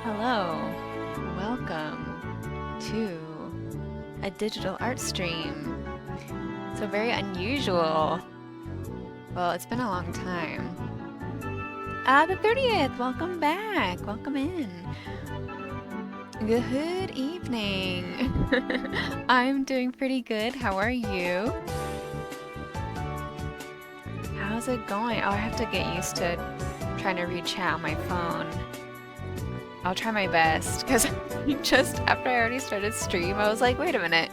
Hello, welcome to a digital art stream. So very unusual. Well, it's been a long time. The 30th, welcome back, welcome in. Good evening. I'm doing pretty good, how are you? How's it going? Oh, I have to get used to trying to read chat on my phone. I'll try my best, because just after I already started stream, I was like, wait a minute,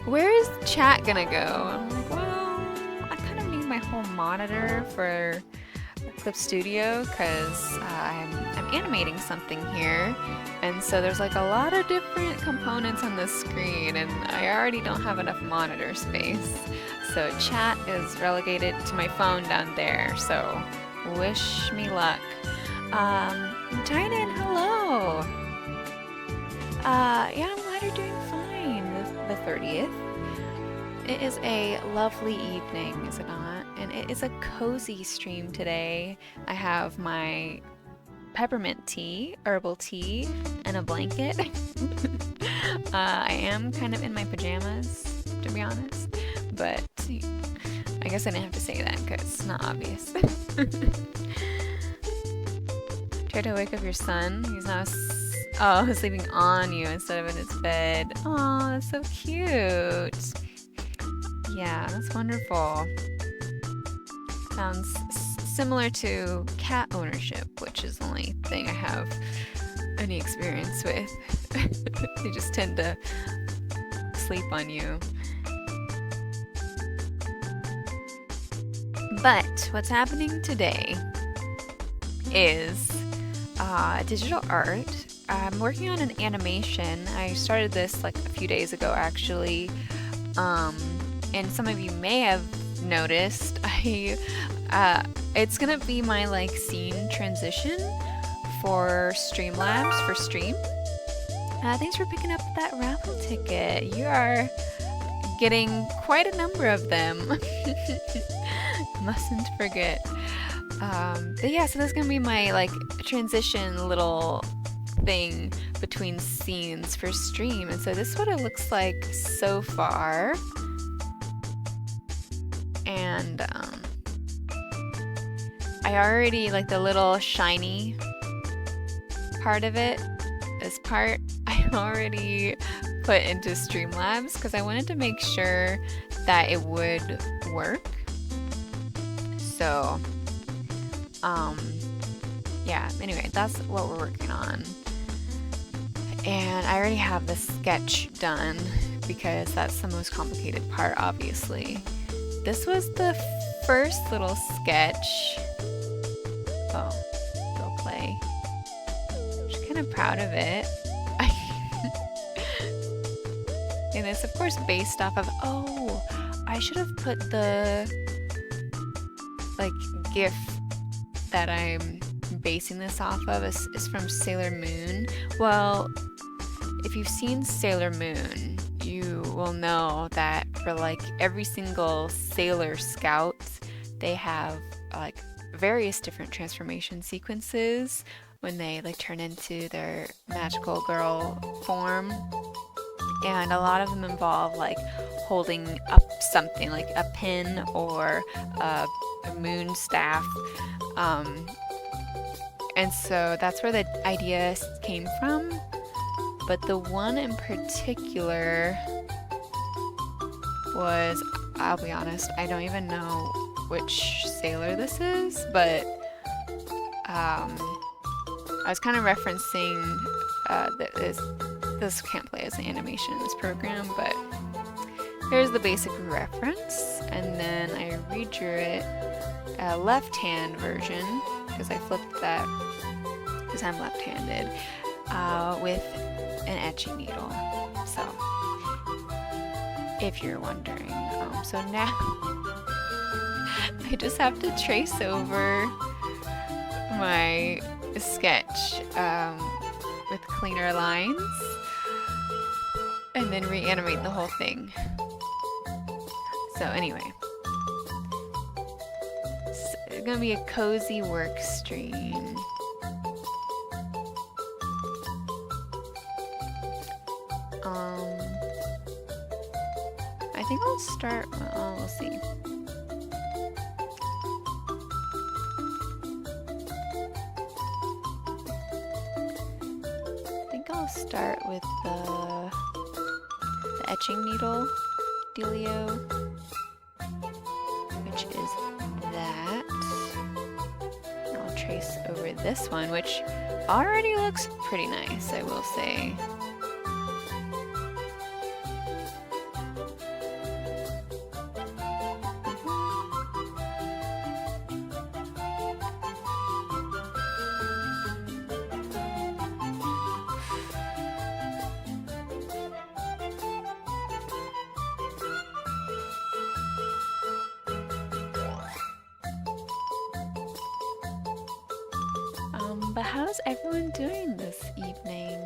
where is chat gonna go? I'm like, well, I kind of need my whole monitor for Clip Studio, because I'm animating something here, and so there's like a lot of different components on the screen, and I already don't have enough monitor space. So chat is relegated to my phone down there, so wish me luck. Tynan, hello! Yeah, I'm glad you're doing fine the 30th. It is a lovely evening, is it not? And it is a cozy stream today. I have my peppermint tea, herbal tea, and a blanket. I am kind of in my pajamas, to be honest, but I guess I didn't have to say that because it's not obvious. Try to wake up your son. He's now sleeping on you instead of in his bed. Oh, that's so cute. Yeah, that's wonderful. Sounds similar to cat ownership, which is the only thing I have any experience with. They just tend to sleep on you. But what's happening today is digital art. I'm working on an animation. I started this like a few days ago actually, and some of you may have noticed it's gonna be my like scene transition for Streamlabs for stream. Thanks for picking up that raffle ticket. You are getting quite a number of them. Mustn't forget. But yeah, so this is gonna be my like transition little thing between scenes for stream, and so this is what it looks like so far. And I already like the little shiny part of it, this part I already put into Streamlabs because I wanted to make sure that it would work. So yeah, anyway, that's what we're working on. And I already have the sketch done because that's the most complicated part, obviously. This was the first little sketch. Oh, go play. I'm just kind of proud of it. And it's of course based off of, oh, I should have put the like GIF that I'm basing this off of is from Sailor Moon. Well, if you've seen Sailor Moon, you will know that for like every single Sailor Scout, they have like various different transformation sequences when they like turn into their magical girl form. And a lot of them involve like holding up something like a pin or a moon staff. And so that's where the idea came from. But the one in particular was, I'll be honest, I don't even know which sailor this is, but I was kind of referencing this can't play as an animation in this program, but here's the basic reference, and then I redrew it a left-hand version because I flipped that because I'm left-handed with an etching needle. So if you're wondering, so now I just have to trace over my sketch with cleaner lines and then reanimate the whole thing. So anyway, it's gonna be a cozy work stream. think I'll start, well, we'll see. I think I'll start with the etching needle dealio, which is that. I'll trace over this one, which already looks pretty nice, I will say. But how's everyone doing this evening?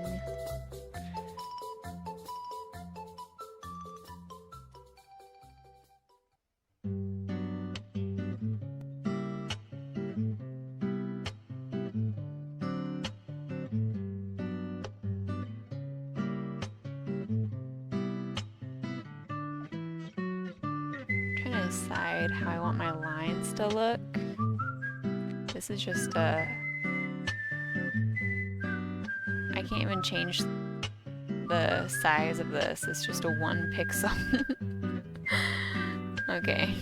Trying to decide how I want my lines to look. This is just a... I can't even change the size of this. It's just a 1 pixel. Okay.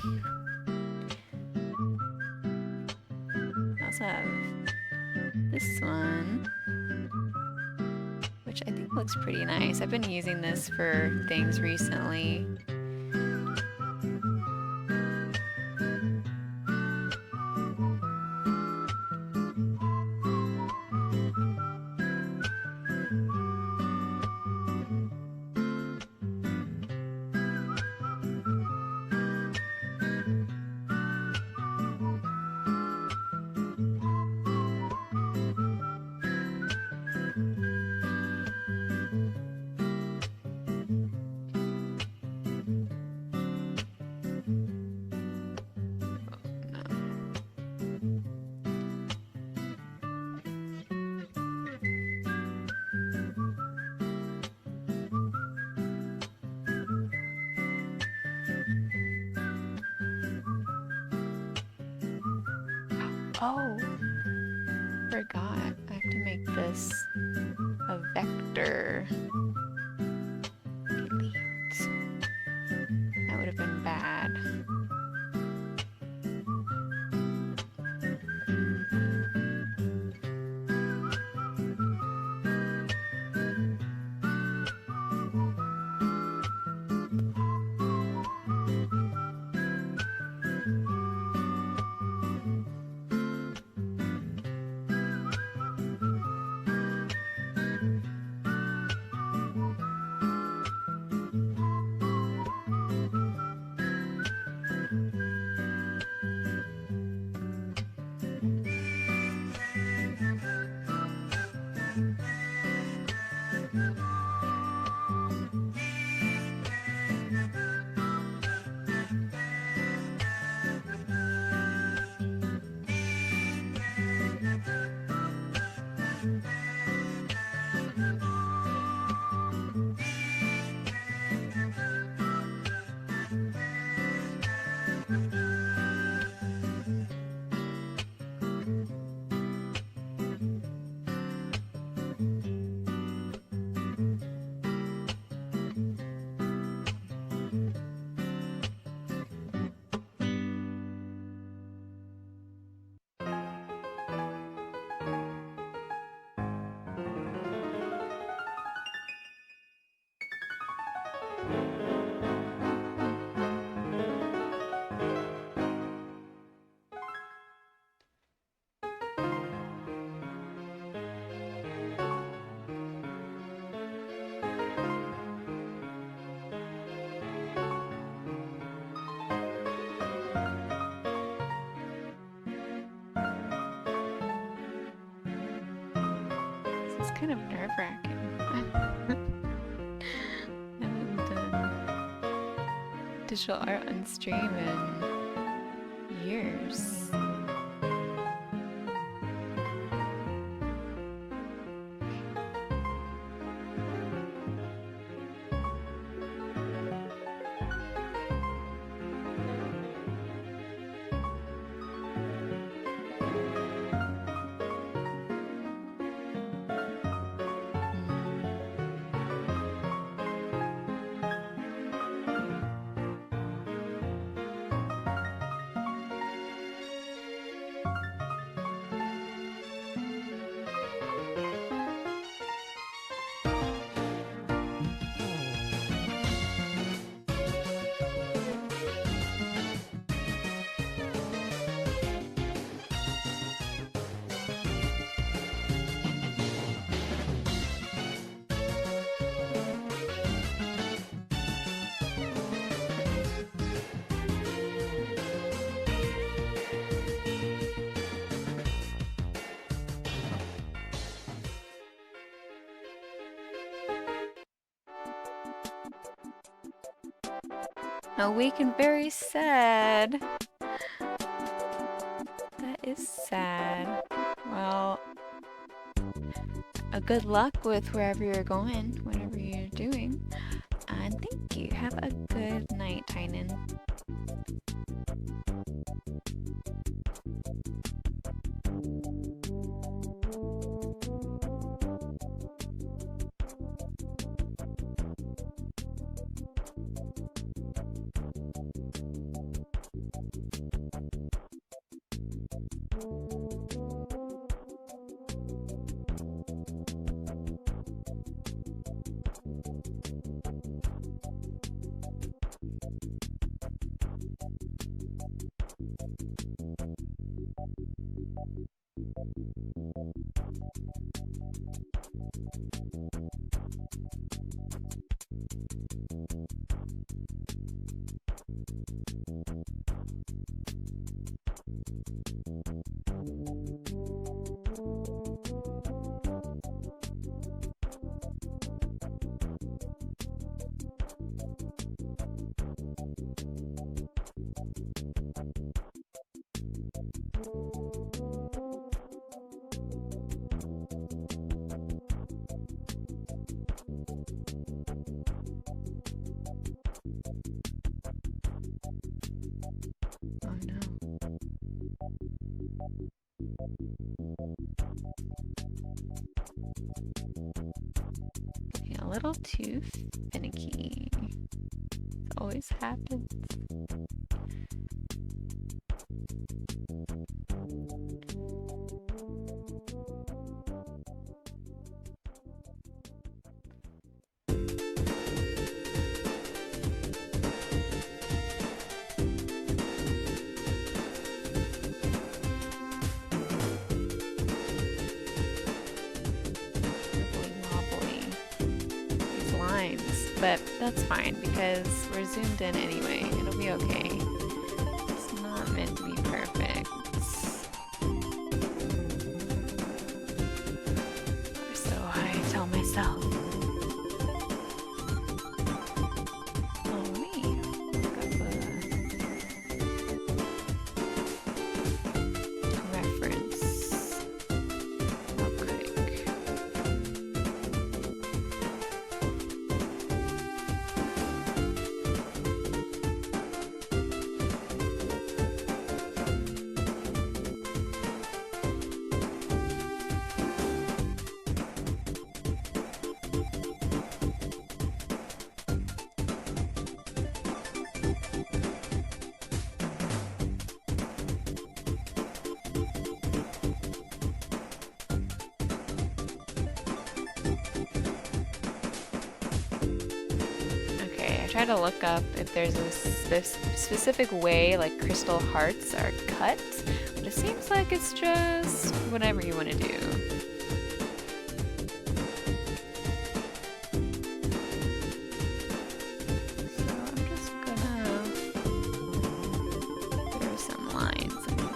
I also have this one, which I think looks pretty nice. I've been using this for things recently. Oh, forgot. I have to make this a vector. Delete. That would have been bad. This is kind of nerve-wracking. I haven't done digital art on stream in years. weak and very sad. That is sad. Well, a good luck with wherever you're going, whatever you're doing. And thank you. Have a good night, Tynan. Oh no. Getting a little too finicky. It always happens. But that's fine because we're zoomed in anyway. It'll be okay. It's not meant to be perfect. Or so I tell myself. Oh wait, look up a reference real quick. Try to look up if there's a specific way like crystal hearts are cut, but it seems like it's just whatever you want to do. So I'm just gonna throw some lines in here.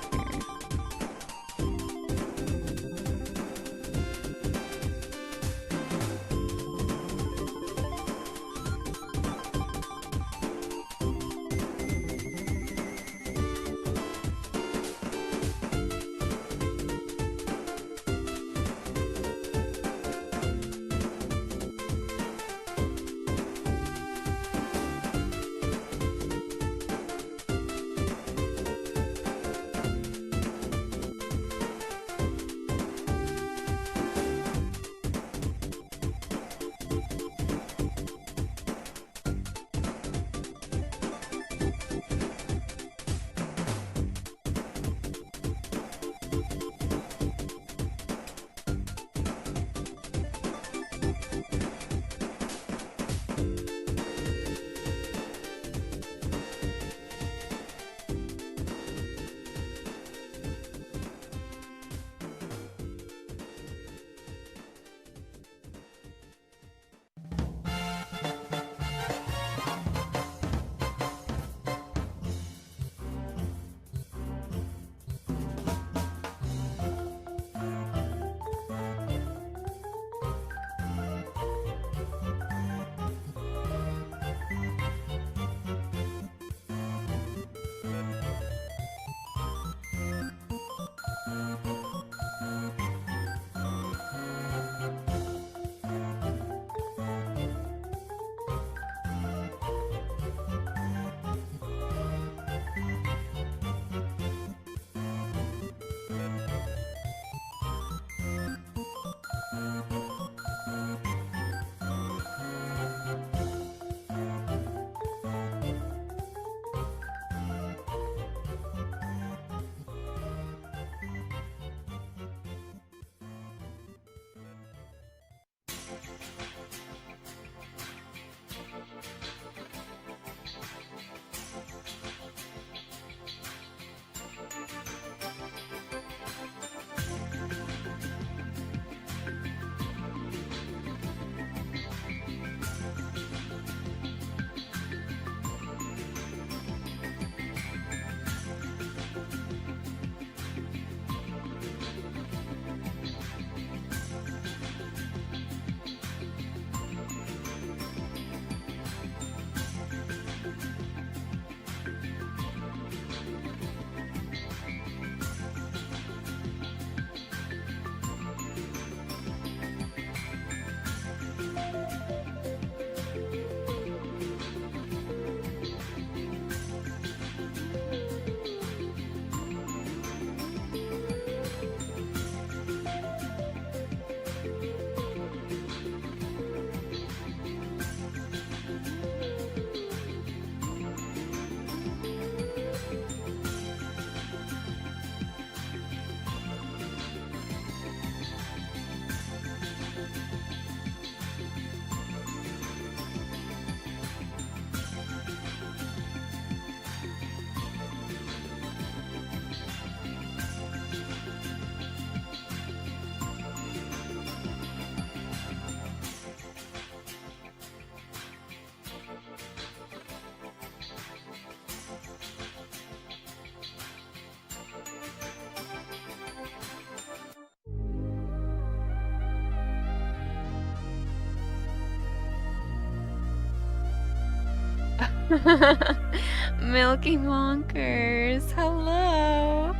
Milky Monkers, hello.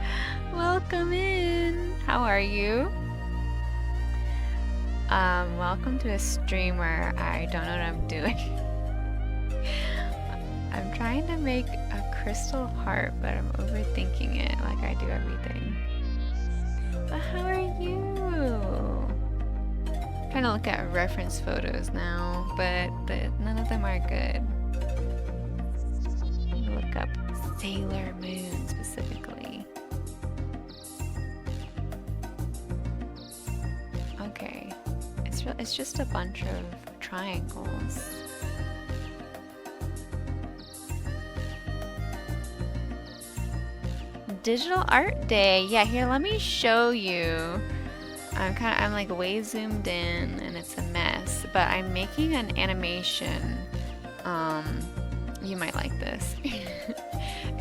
Welcome in. How are you? Welcome to a stream where I don't know what I'm doing. I'm trying to make a crystal heart, but I'm overthinking it like I do everything. But how are you? I'm trying to look at reference photos now, but none of them are good. Look up Sailor Moon specifically. Okay, it's just a bunch of triangles. Digital Art Day. Yeah, here, let me show you. I'm like way zoomed in and it's a mess, but I'm making an animation. You might like this.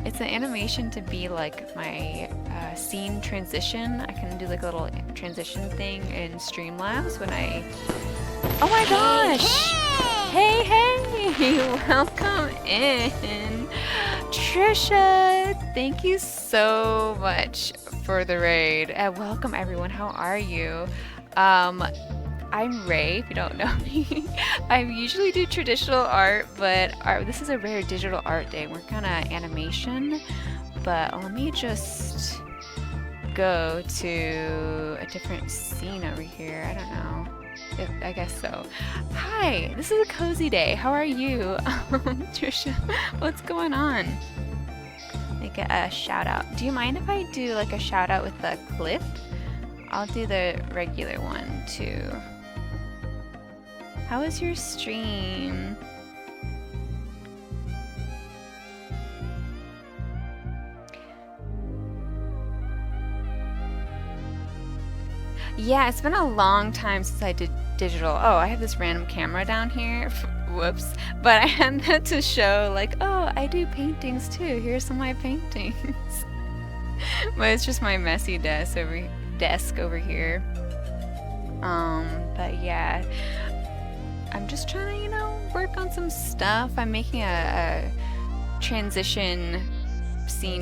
It's an animation to be like my scene transition. I can do like a little transition thing in Streamlabs when I... Oh my gosh! Hey, hey! Welcome in! Trisha, thank you so much for the raid. And welcome everyone, how are you? I'm Ray, if you don't know me. I usually do traditional art, but this is a rare digital art day. We're kind of animation, but let me just go to a different scene over here. I don't know. I guess so. Hi, this is a cozy day. How are you? Trisha, what's going on? Make a shout out. Do you mind if I do like a shout out with a clip? I'll do the regular one too. How was your stream? Yeah, it's been a long time since I did digital. Oh, I have this random camera down here. Whoops. But I had that to show like, oh, I do paintings too. Here's some of my paintings. But it's just my messy desk over here. But yeah. I'm just trying to, you know, work on some stuff. I'm making a scene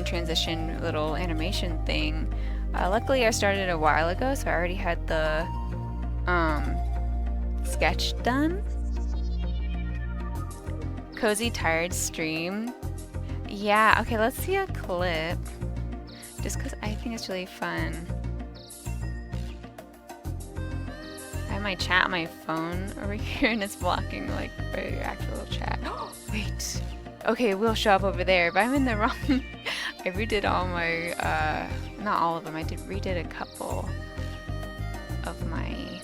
transition little animation thing. Luckily I started a while ago, so I already had the sketch done. Cozy tired stream. Yeah, okay, let's see a clip. Just because I think it's really fun. I have my chat on my phone over here and it's blocking like my actual chat. Wait. Okay, it will show up over there, but I'm in the wrong... I redid all my, not all of them, I redid a couple of my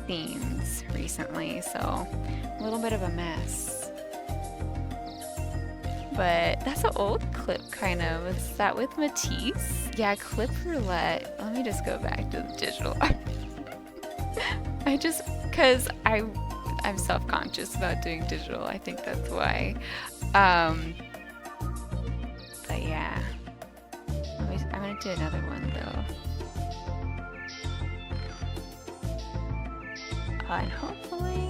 scenes recently, so a little bit of a mess. But that's an old clip, kind of. Is that with Matisse? Yeah, clip roulette. Let me just go back to the digital art. Because I'm self-conscious about doing digital. I think that's why. But yeah. I'm gonna do another one though. And hopefully...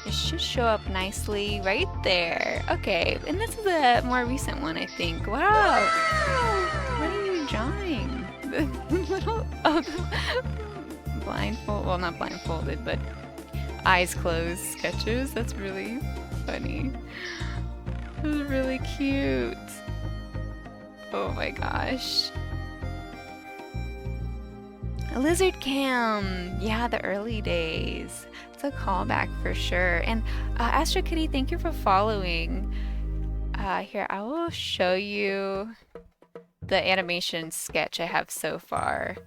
it should show up nicely right there. Okay, and this is a more recent one, I think. Wow! What are you drawing? The little... oh, the blindfold... well, not blindfolded, but eyes closed sketches. That's really funny. This is really cute. Oh my gosh. A lizard cam! Yeah, the early days. It's a callback for sure. And Astro Kitty, thank you for following. Here, I will show you the animation sketch I have so far,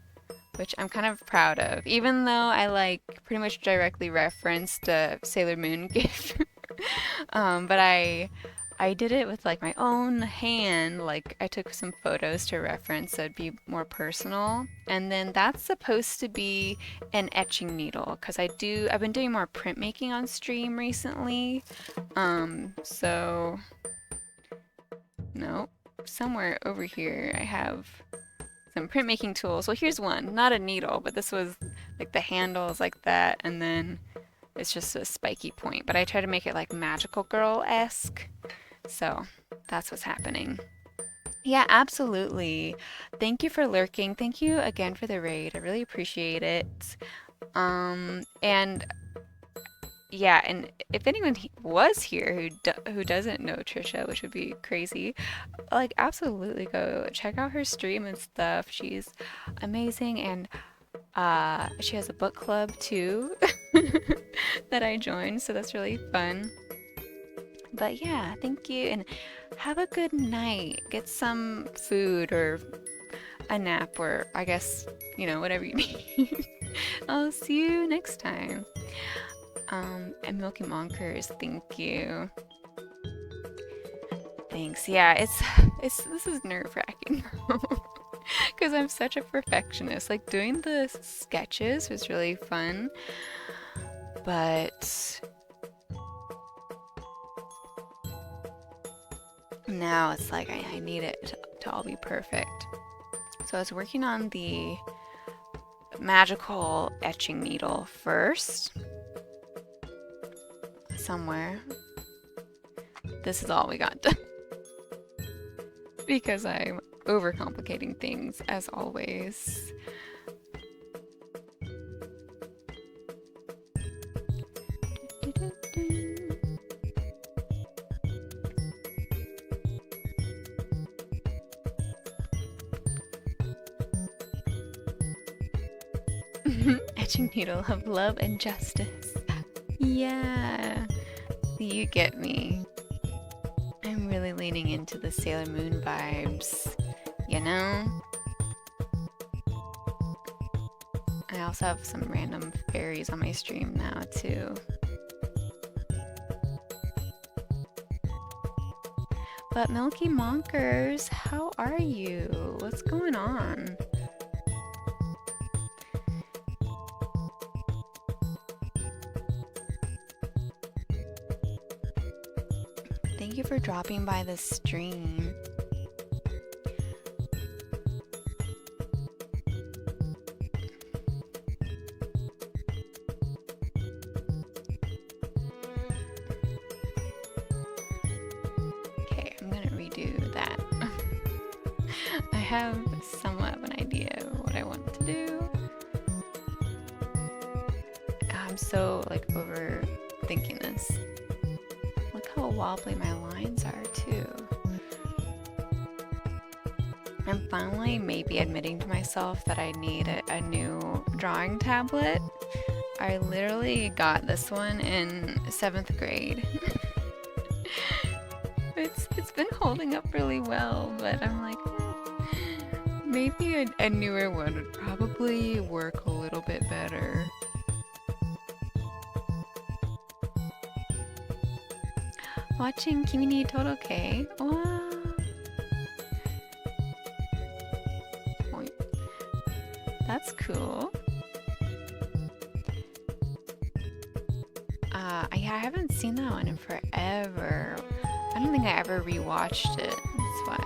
which I'm kind of proud of. Even though I like pretty much directly referenced the Sailor Moon gif. But I did it with like my own hand, like I took some photos to reference so it'd be more personal. And then that's supposed to be an etching needle because I've been doing more printmaking on stream recently. So no, somewhere over here I have some printmaking tools. Well, here's one, not a needle, but this was like the handles like that, and then It's just a spiky point, but I try to make it like Magical Girl-esque. So that's what's happening. Yeah, absolutely. Thank you for lurking. Thank you again for the raid. I really appreciate it. And yeah, and if anyone was here who doesn't know Trisha, which would be crazy, like absolutely go check out her stream and stuff. She's amazing, and she has a book club too that I joined, so that's really fun. But yeah, thank you, and have a good night. Get some food or a nap, or I guess, whatever you need. I'll see you next time. And Milky Monkers, thank you. Thanks. Yeah, this is nerve-wracking because I'm such a perfectionist. Like doing the sketches was really fun, but now it's like I need it to all be perfect. So I was working on the magical etching needle first. Somewhere. This is all we got done. Because I'm overcomplicating things as always. Etching needle of love and justice. Yeah. You get me. I'm really leaning into the Sailor Moon vibes, you know? I also have some random fairies on my stream now, too. But Milky Monkers, how are you? What's going on? Thank you for dropping by the stream. Okay, I'm gonna redo that. I have somewhat of an idea of what I want to do. I'm so like overthinking this. Look how wobbly my lines are too. I'm finally maybe admitting to myself that I need a new drawing tablet. I literally got this one in 7th grade. It's been holding up really well, but I'm like, maybe a newer one would probably work a little bit better. Watching Kimi ni Toroke. Wow. That's cool. Yeah, I haven't seen that one in forever. I don't think I ever rewatched it. That's why.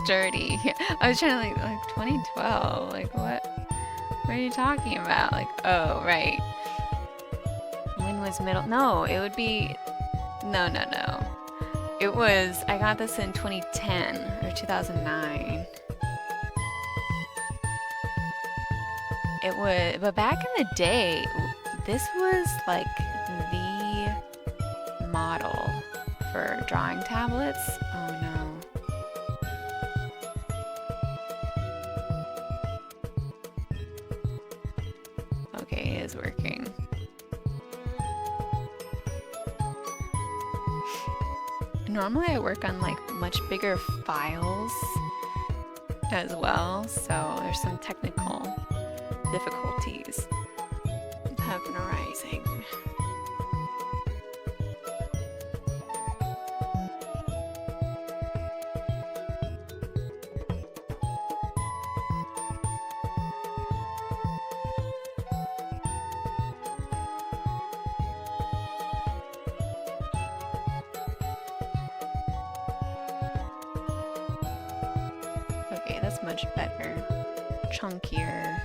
Sturdy. I was trying to like 2012. Like what? What are you talking about? Like, oh, right. When was middle? No, it would be. No. It was. I got this in 2010 or 2009. It was. But back in the day, this was like the model for drawing tablets. Oh no. Okay, it is working. Normally I work on like much bigger files as well, so there's some technical difficulties that have been arising. That's much better. Chunkier.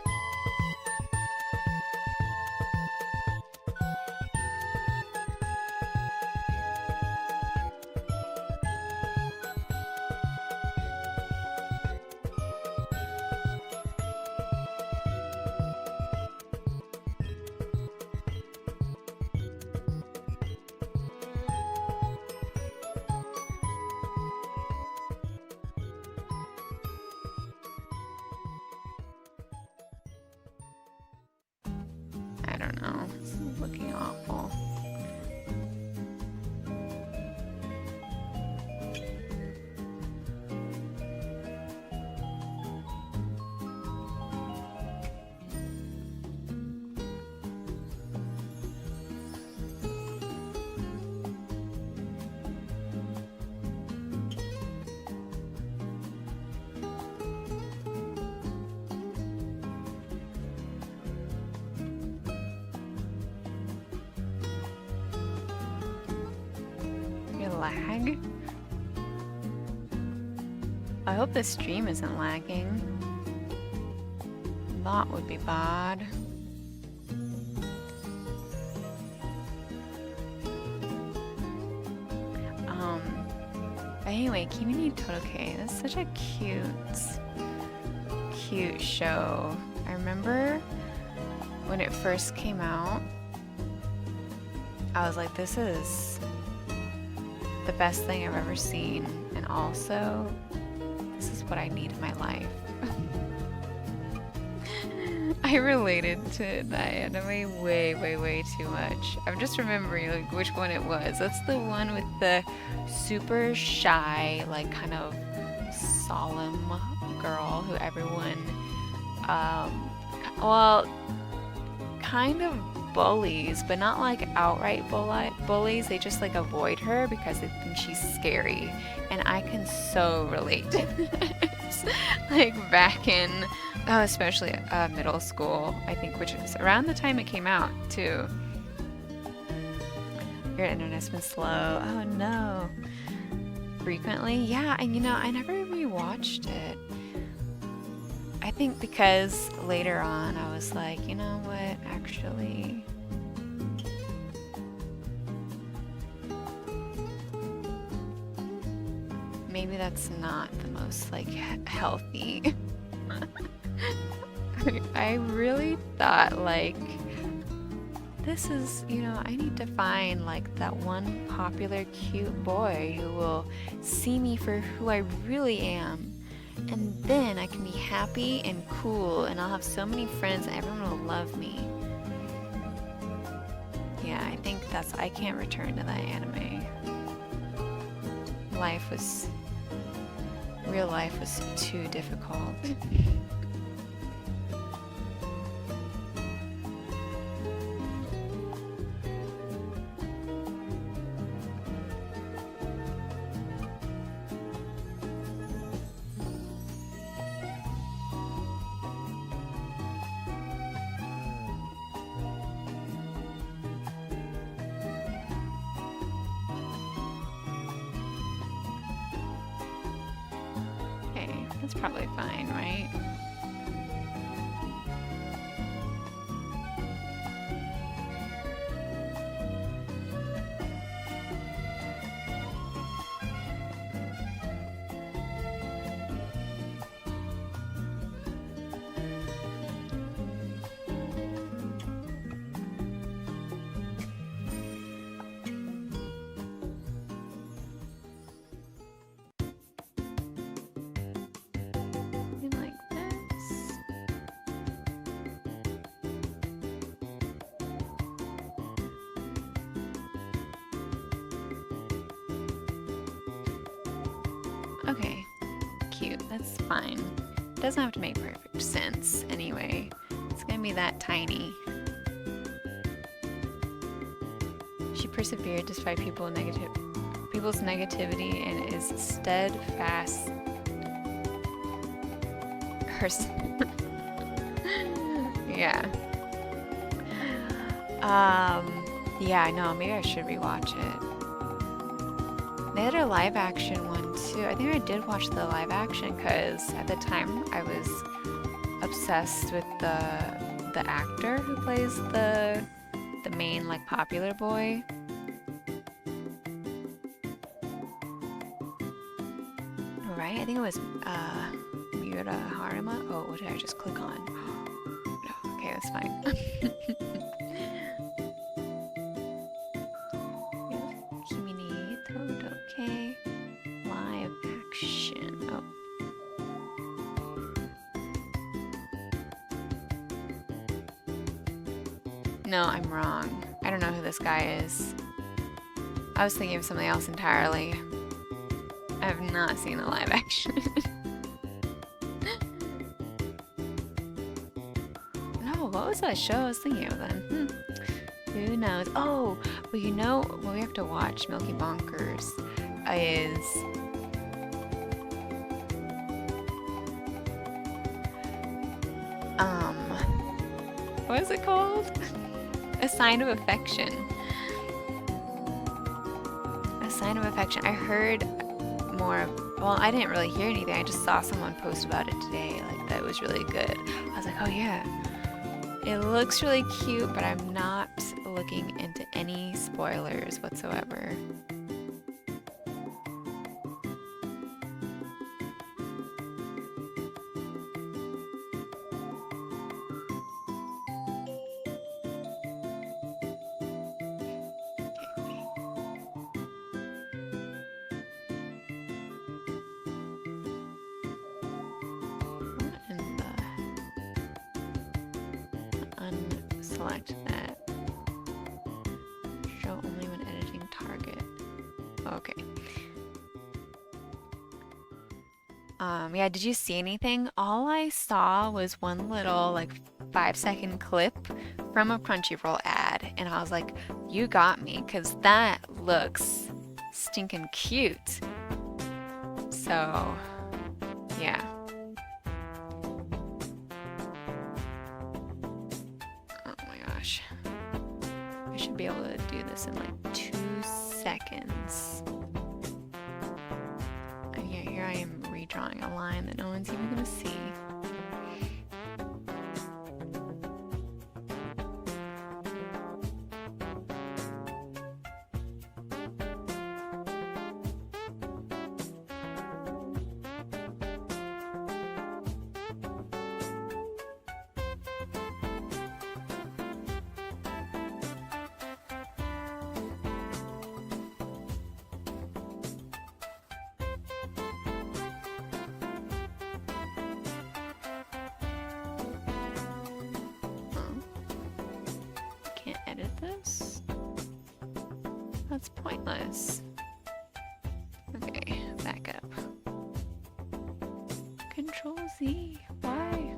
I don't know. This is looking awful. Lag? I hope the stream isn't lagging. That would be bad. Anyway, Kimi ni Todoroki. That's such a cute show. I remember when it first came out, I was like, this is the best thing I've ever seen, and also this is what I need in my life. I related to that anime way too much. I'm just remembering like which one it was. That's the one with the super shy, like kind of solemn girl who everyone well, kind of bullies, but not like outright bullies. They just like avoid her because they think she's scary, and I can so relate to this. Like back in especially middle school, I think, which is around the time it came out too. Your internet's been slow. Oh no. Frequently? Yeah, and you know, I never rewatched it. I think because later on I was like, you know what, actually, maybe that's not the most like healthy. I really thought like, this is, you know, I need to find like that one popular cute boy who will see me for who I really am. And then I can be happy and cool, and I'll have so many friends and everyone will love me. Yeah, I think I can't return to that anime. Real life was too difficult. That's probably fine, right? Okay, cute, that's fine. It doesn't have to make perfect sense anyway. It's gonna be that tiny. She persevered despite people's negativity and is steadfast. Yeah. Yeah, no, maybe I should rewatch it. They had a live action one too. I think I did watch the live action because at the time I was obsessed with the actor who plays the main like popular boy. Right? I think it was Miura Haruma. Oh, what did I just click on? No, okay, that's fine. Kimi ni Todoke live action. Oh. No, I'm wrong. I don't know who this guy is. I was thinking of something else entirely. I have not seen the live action. No, what was that show I was thinking of then? Who knows? Oh, well, you know what we have to watch, Milky Bonkers, is what is it called? A Sign of Affection. A Sign of Affection. I heard more, well, I didn't really hear anything. I just saw someone post about it today, like that it was really good. I was like, oh yeah. It looks really cute, but I'm not looking into any spoilers whatsoever. Unselect that. Show only when editing target. Okay. Yeah, did you see anything? All I saw was one little like 5-second clip from a Crunchyroll ad, and I was like, you got me, because that looks stinking cute. So, yeah. I should be able to do this in like 2 seconds. And yeah, here I am redrawing a line that no one's even gonna see. This? That's pointless. Okay, back up. Control Z. Why?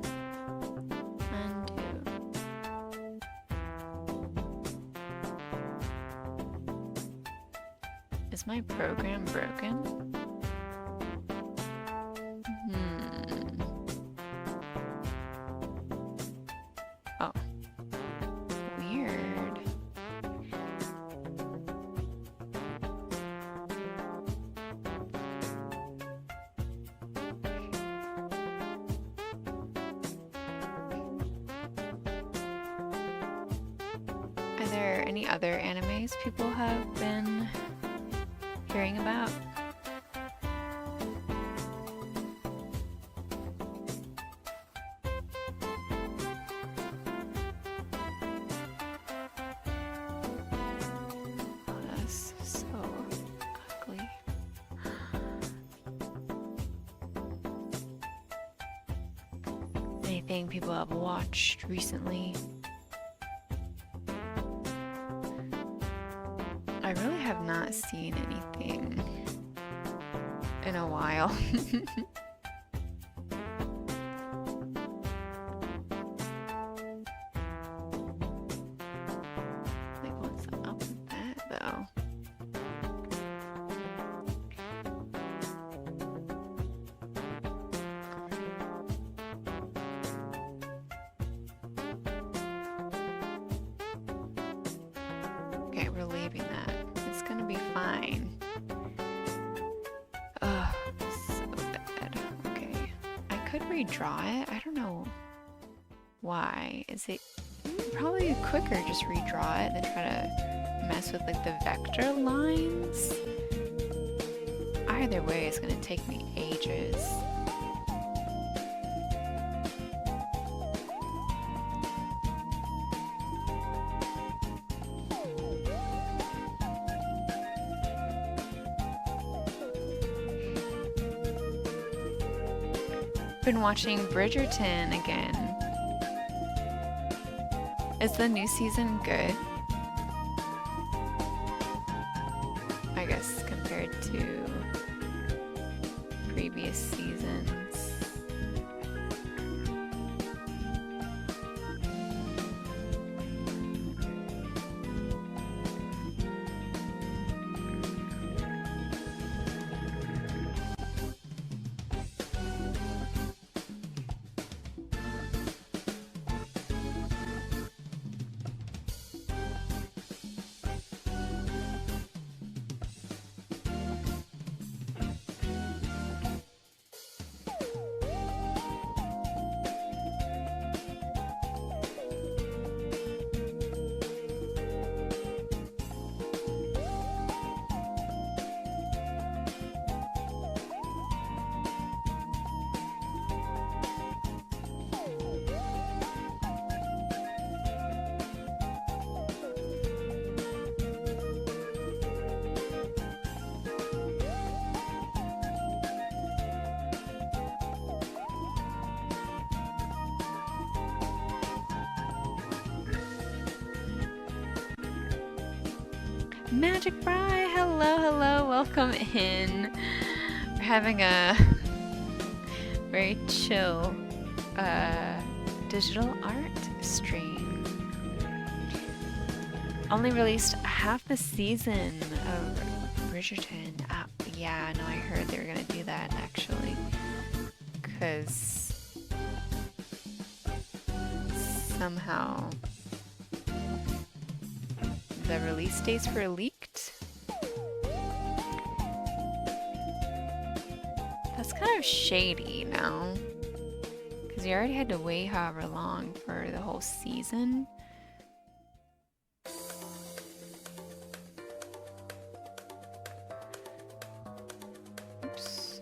Undo. Is my program broken? Oh. Weird. Are there any other animes people have been hearing about? Oh, that's so ugly. Anything people have watched recently? I really have not seen anything in a while. Like, what's up with that, though? Okay, we're leaving that. It's gonna be fine. could redraw it. I don't know why. Is it probably quicker just redraw it than try to mess with like the vector lines? Either way, it's gonna take me ages. Been watching Bridgerton again. Is the new season good? I guess compared to previous seasons. Magic Bri, hello, hello, welcome in. We're having a very chill digital art stream. Only released half the season of Bridgerton. Yeah, no, I heard they were gonna do that actually, because somehow the release dates were leaked. That's kind of shady now, because you already had to wait however long for the whole season. Oops.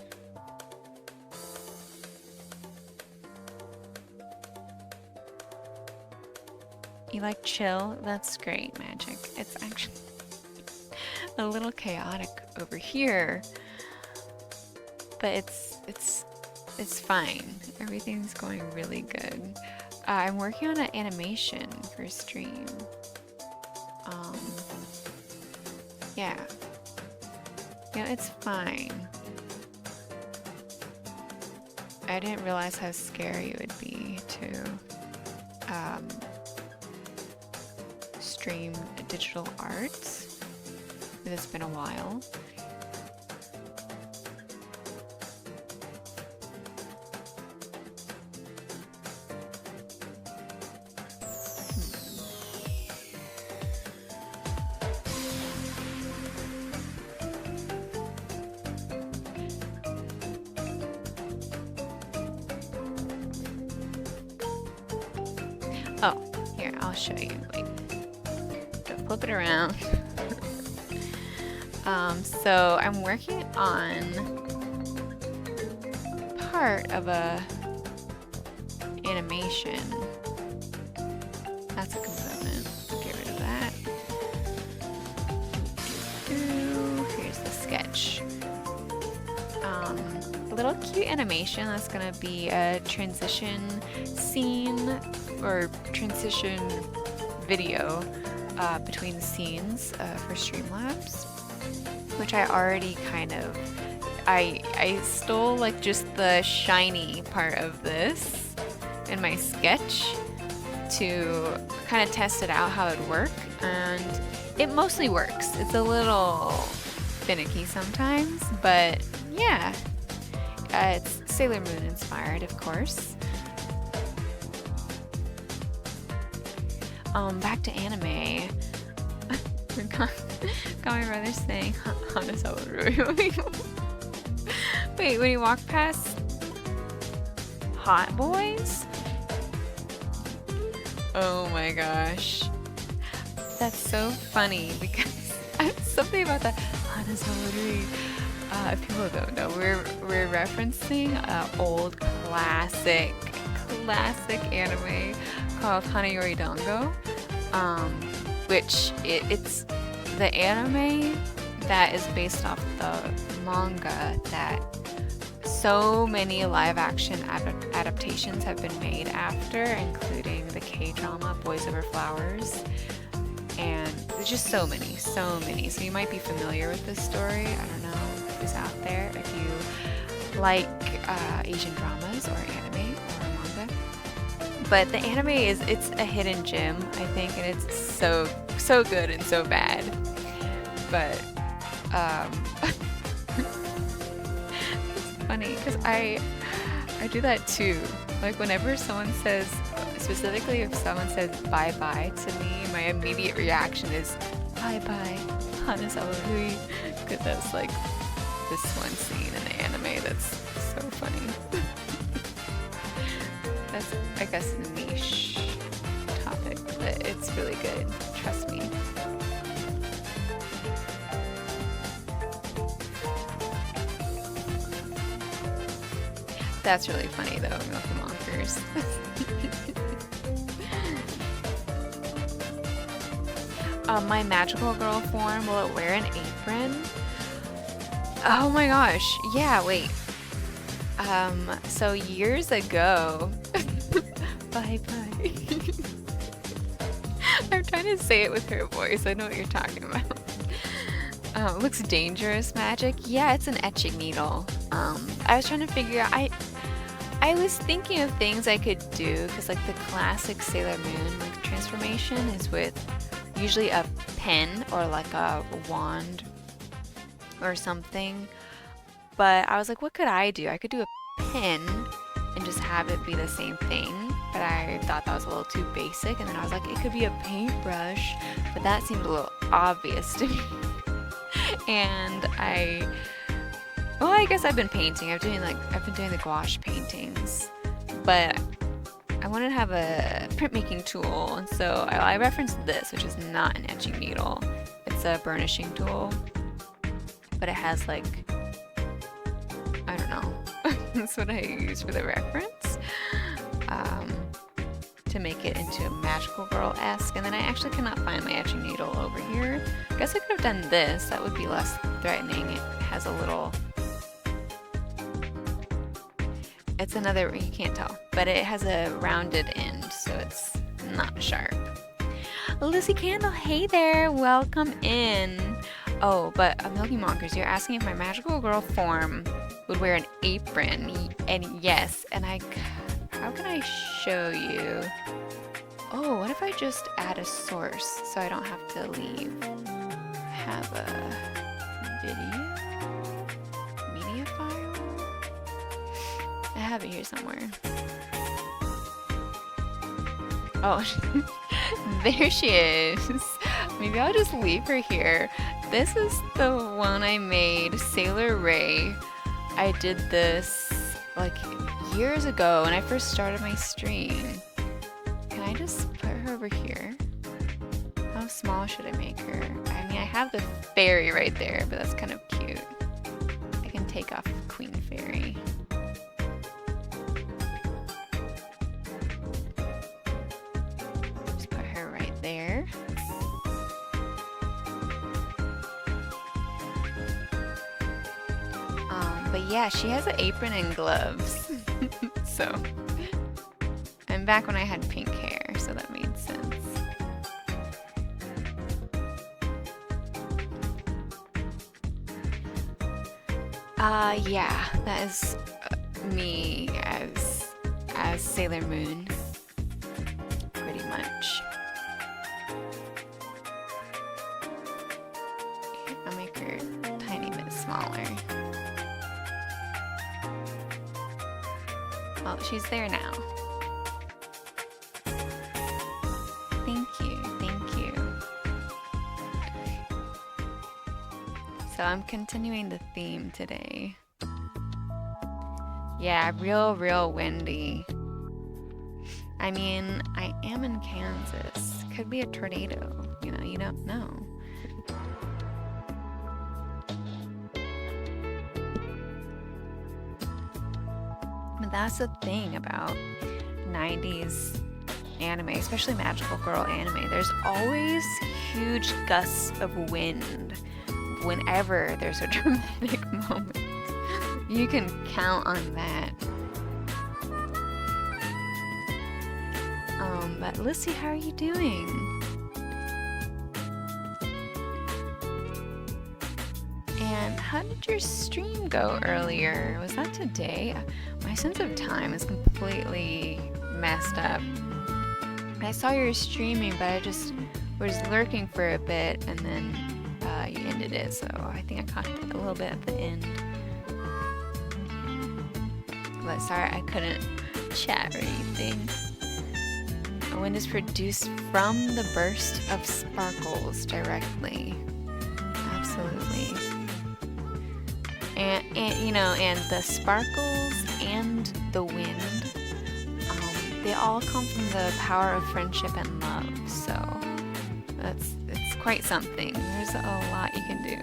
You like chill? That's great, Magic. It's actually a little chaotic over here, but it's fine. Everything's going really good. I'm working on an animation for stream. Yeah. Yeah, it's fine. I didn't realize how scary it would be to stream digital art. It's been a while. Oh, here, I'll show you. Wait. Flip it around. So I'm working on part of a animation. That's a component. Get rid of that. Here's the sketch. A little cute animation that's gonna be a transition scene or transition video between the scenes for Streamlabs, which I already kind of, I stole like just the shiny part of this in my sketch to kind of test it out how it would work, and it mostly works. It's a little finicky sometimes, but yeah, it's Sailor Moon inspired, of course. Back to anime. Got my brother saying Hanazawa. Wait, when you walk past Hot Boys? Oh my gosh. That's so funny because something about that Hana Saori. If people don't know, we're referencing an old classic anime called Hanayori Dango, which it's the anime that is based off the manga that so many live action adaptations have been made after, including the K-drama Boys Over Flowers, and there's just so many. So you might be familiar with this story. I don't know who's out there if you like Asian dramas or anime or manga. But the anime it's a hidden gem, I think, and it's so good and so bad. But it's funny because I do that too. Like whenever someone says, specifically if someone says bye bye to me, my immediate reaction is bye bye, Hana Saori, because that's like this one scene in the anime that's so funny. That's, I guess, a niche topic, but it's really good. Trust me. That's really funny though, Milky Monkers. My magical girl form, will it wear an apron? Oh my gosh, yeah, wait. So years ago, bye bye. I'm trying to say it with her voice, I know what you're talking about. Looks dangerous magic. Yeah, it's an etching needle. I was trying to figure out, I was thinking of things I could do, because like the classic Sailor Moon like transformation is with usually a pen or like a wand or something. But I was like, what could I do? I could do a pen and just have it be the same thing. But I thought that was a little too basic. And then I was like, it could be a paintbrush. But that seemed a little obvious to me. And well, I guess I've been painting. I've been doing the gouache paintings. But I wanted to have a printmaking tool. And so I referenced this, which is not an etching needle. It's a burnishing tool. But it has like, I don't know. That's what I use for the reference. To make it into a magical girl-esque. And then I actually cannot find my etching needle over here. I guess I could have done this. That would be less threatening. It has a little... It's another... You can't tell. But it has a rounded end, so it's not sharp. Lucy Candle, hey there! Welcome in! Oh, but Milky Monkers, you're asking if my magical girl form would wear an apron. And yes, and how can I show you? Oh, what if I just add a source so I don't have to have a media file? I have it here somewhere. Oh, there she is. Maybe I'll just leave her here. This is the one I made, Sailor Ray. I did this like years ago when I first started my stream. Can I just put her over here? How small should I make her? I mean, I have the fairy right there, but that's kind of cute. I can take off Queen Fairy. Just put her right there. But yeah, she has an apron and gloves. So, I'm back when I had pink hair, so that made sense. Yeah, that is me as Sailor Moon, pretty much. I'll make her a tiny bit smaller. Well, she's there now. Thank you, thank you. So I'm continuing the theme today. Yeah, real windy. I mean, I am in Kansas. Could be a tornado. You know, you don't know. But that's the thing about 90s anime, especially magical girl anime. There's always huge gusts of wind whenever there's a dramatic moment. You can count on that. But Lissy, how are you doing? And how did your stream go earlier? Was that today? My sense of time is completely messed up. I saw you were streaming, but I just was lurking for a bit, and then you ended it, so I think I caught it a little bit at the end. But sorry, I couldn't chat or anything. The wind is produced from the burst of sparkles directly. Absolutely. And you know, and the sparkles and the wind, they all come from the power of friendship and love. So it's quite something. There's a lot you can do.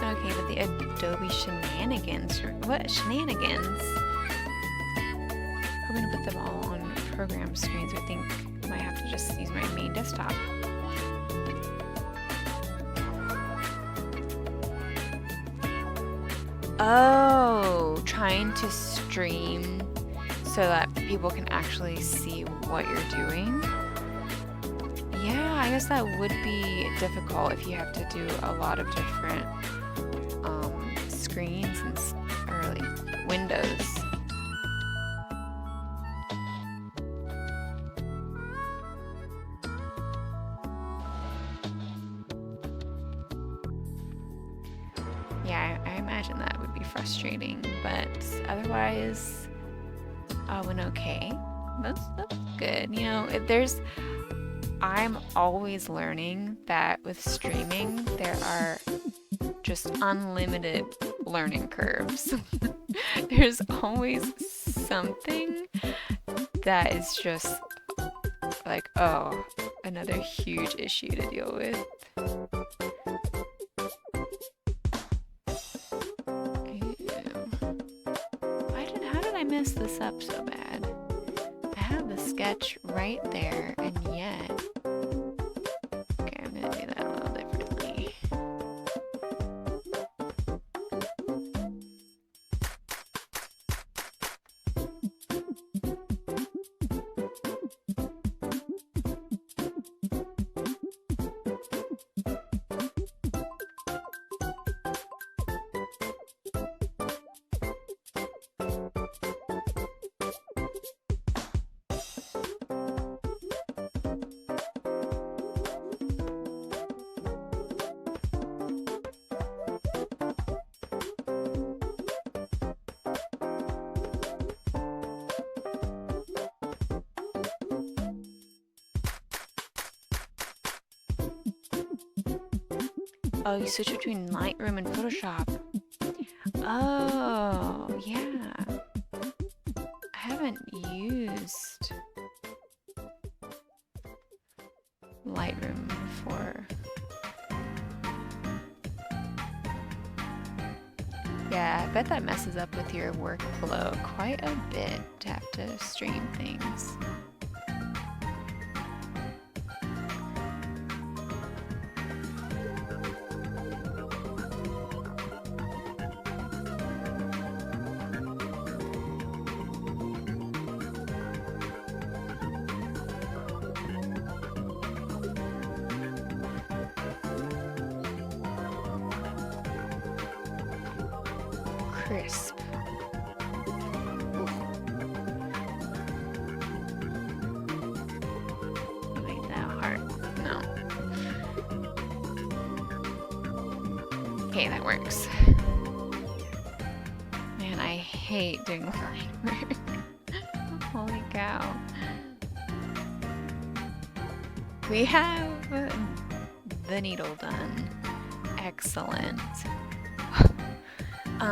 Okay, but the Adobe shenanigans. What shenanigans? I'm gonna put them all on program screens. I think I might have to just use my main desktop. Oh, trying to stream so that people can actually see what you're doing. Yeah, I guess that would be difficult if you have to do a lot of different screens and windows. Yeah, I imagine that would be frustrating, but otherwise, I went okay. That's good. You know, I'm always learning that with streaming, there are just unlimited learning curves. There's always something that is just like, oh, another huge issue to deal with. How did I mess this up so bad? I have the sketch right there, and yet... Okay, I'm gonna do that a little differently. Oh, you switch between Lightroom and Photoshop. Oh, yeah. I haven't used Lightroom before. Yeah, I bet that messes up with your workflow quite a bit to have to stream things. Crisp. Ooh. Okay, that works. Man, I hate doing line work. Holy cow. We have the needle done. Excellent. For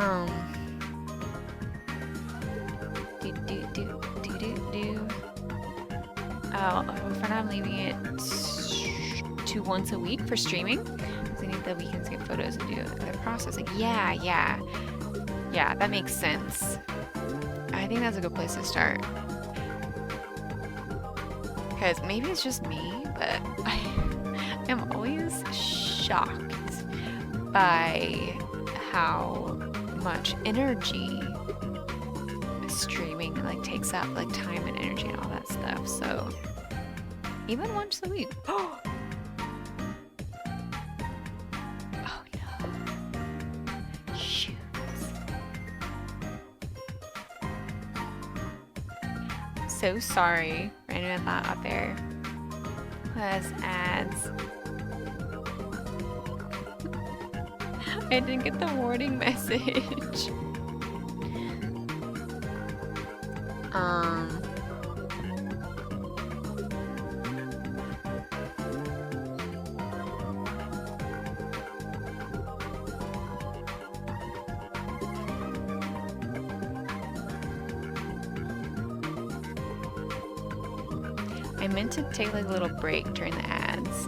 now I'm leaving it to once a week for streaming. Because I need the weekends to get photos and do other processing. Yeah, that makes sense. I think that's a good place to start. Because maybe it's just me, but I am always shocked by how much energy streaming like takes up, like time and energy and all that stuff. So even once a week. Oh no. Shoot. So sorry for anyone that out there who has ads. I didn't get the warning message. I meant to take like a little break during the ads.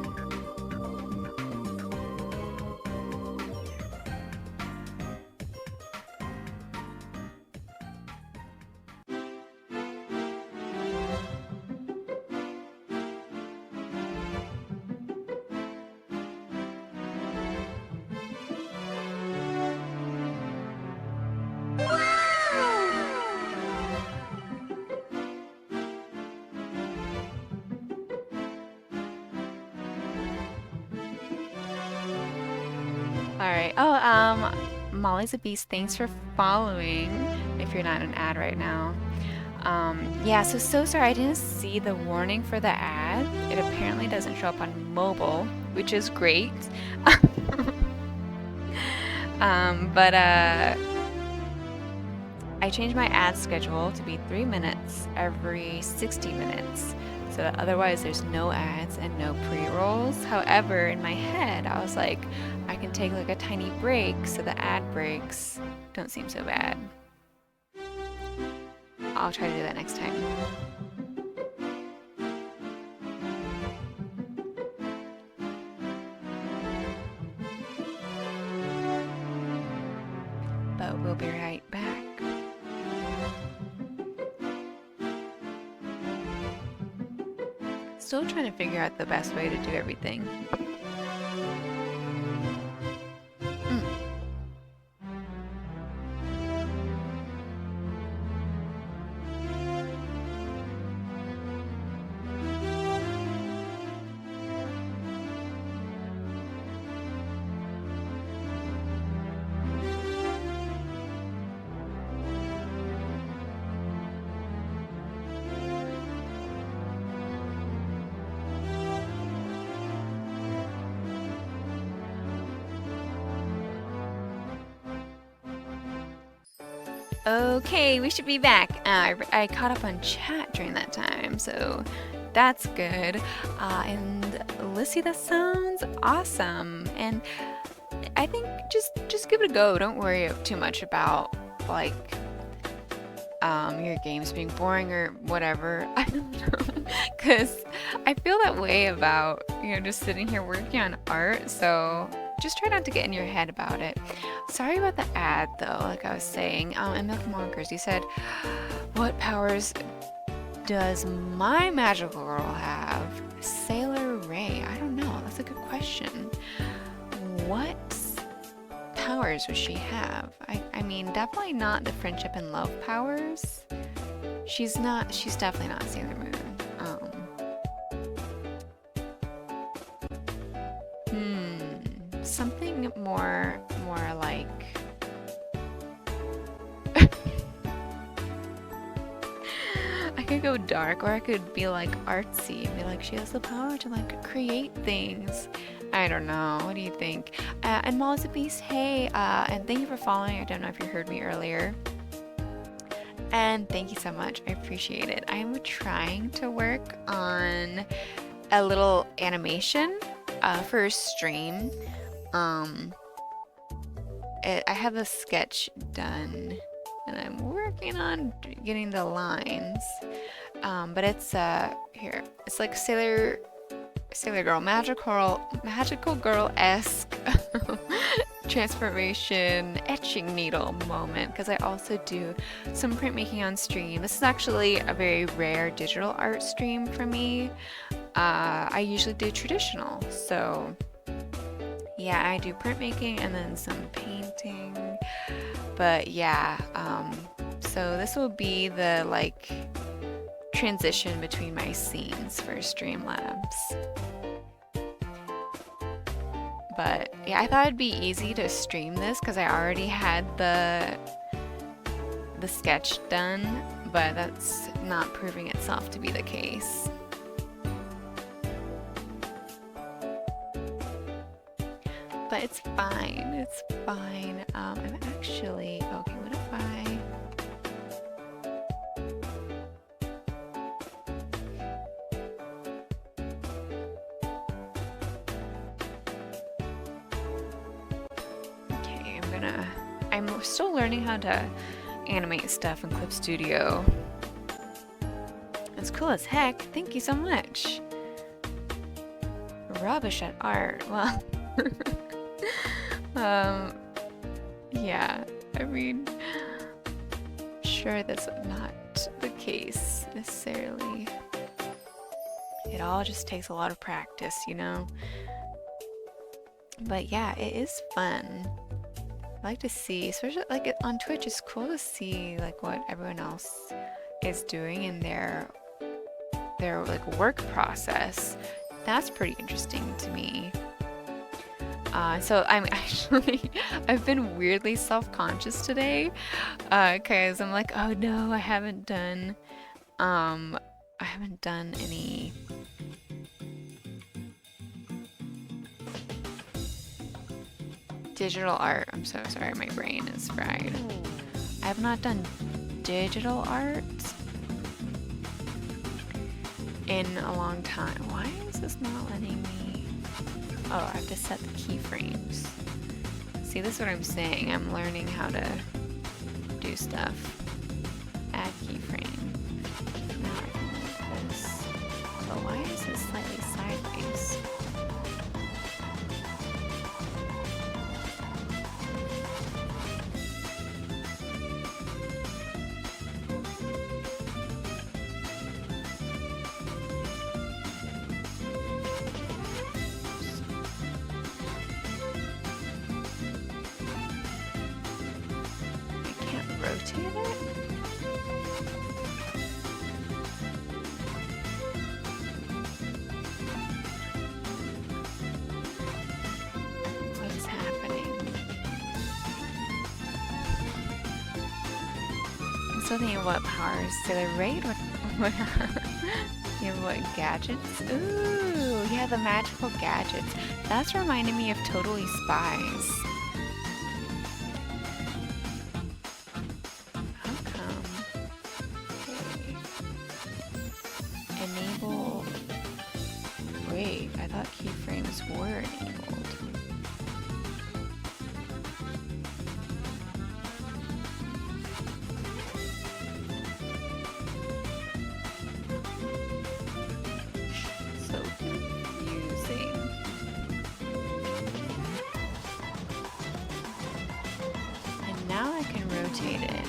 Alright. Oh, Molly's a Beast, thanks for following if you're not in an ad right now. Yeah, so sorry I didn't see the warning for the ad. It apparently doesn't show up on mobile, which is great. But I changed my ad schedule to be 3 minutes every 60 minutes. So that otherwise there's no ads and no pre-rolls. However, in my head, I was like, I can take like a tiny break so the ad breaks don't seem so bad. I'll try to do that next time. But we'll be right back. Still trying to figure out the best way to do everything. Okay, we should be back. I caught up on chat during that time, so that's good. And Lissy, that sounds awesome. And I think just give it a go. Don't worry too much about like your games being boring or whatever. I don't know, because I feel that way about just sitting here working on art. So just try not to get in your head about it. Sorry about the ad though, like I was saying. And Milk Monkers, you said, what powers does my magical girl have? Sailor Ray. I don't know. That's a good question. What powers does she have? I mean, definitely not the friendship and love powers. She's definitely not Sailor Moon. Something more like I could go dark, or I could be like artsy and be like she has the power to like create things. I don't know. What do you think? And Molly's Beast, hey, and thank you for following. I don't know if you heard me earlier. And thank you so much. I appreciate it. I'm trying to work on a little animation for a stream. I have a sketch done and I'm working on getting the lines. But it's here. It's like Sailor Girl, magical girl-esque transformation etching needle moment, because I also do some printmaking on stream. This is actually a very rare digital art stream for me. I usually do traditional, so yeah, I do printmaking and then some painting. But yeah, so this will be the like transition between my scenes for Streamlabs. But yeah, I thought it'd be easy to stream this because I already had the sketch done, but that's not proving itself to be the case. But it's fine, it's fine. I'm actually, okay, what if I... Okay, I'm still learning how to animate stuff in Clip Studio. It's cool as heck, thank you so much. Rubbish at art, well... yeah, I mean, sure that's not the case necessarily. It all just takes a lot of practice, you know? But yeah, it is fun. I like to see, especially like on Twitch, it's cool to see like what everyone else is doing in their like work process. That's pretty interesting to me. So I'm actually, I've been weirdly self-conscious today, cause I'm like, oh no, I haven't done any digital art. I'm so sorry, my brain is fried. I have not done digital art in a long time. Why is this not letting me? Oh, I have to set the keyframes. See, this is what I'm saying. I'm learning how to do stuff. Add keyframe. Now I can move this. But why is it slightly sideways? Rotate it? What is happening? I'm still thinking what powers Sailor Raid? What you have what gadgets? Ooh, yeah, the magical gadgets. That's reminding me of Totally Spies. Wait, I thought keyframes were enabled. So confusing. And now I can rotate it.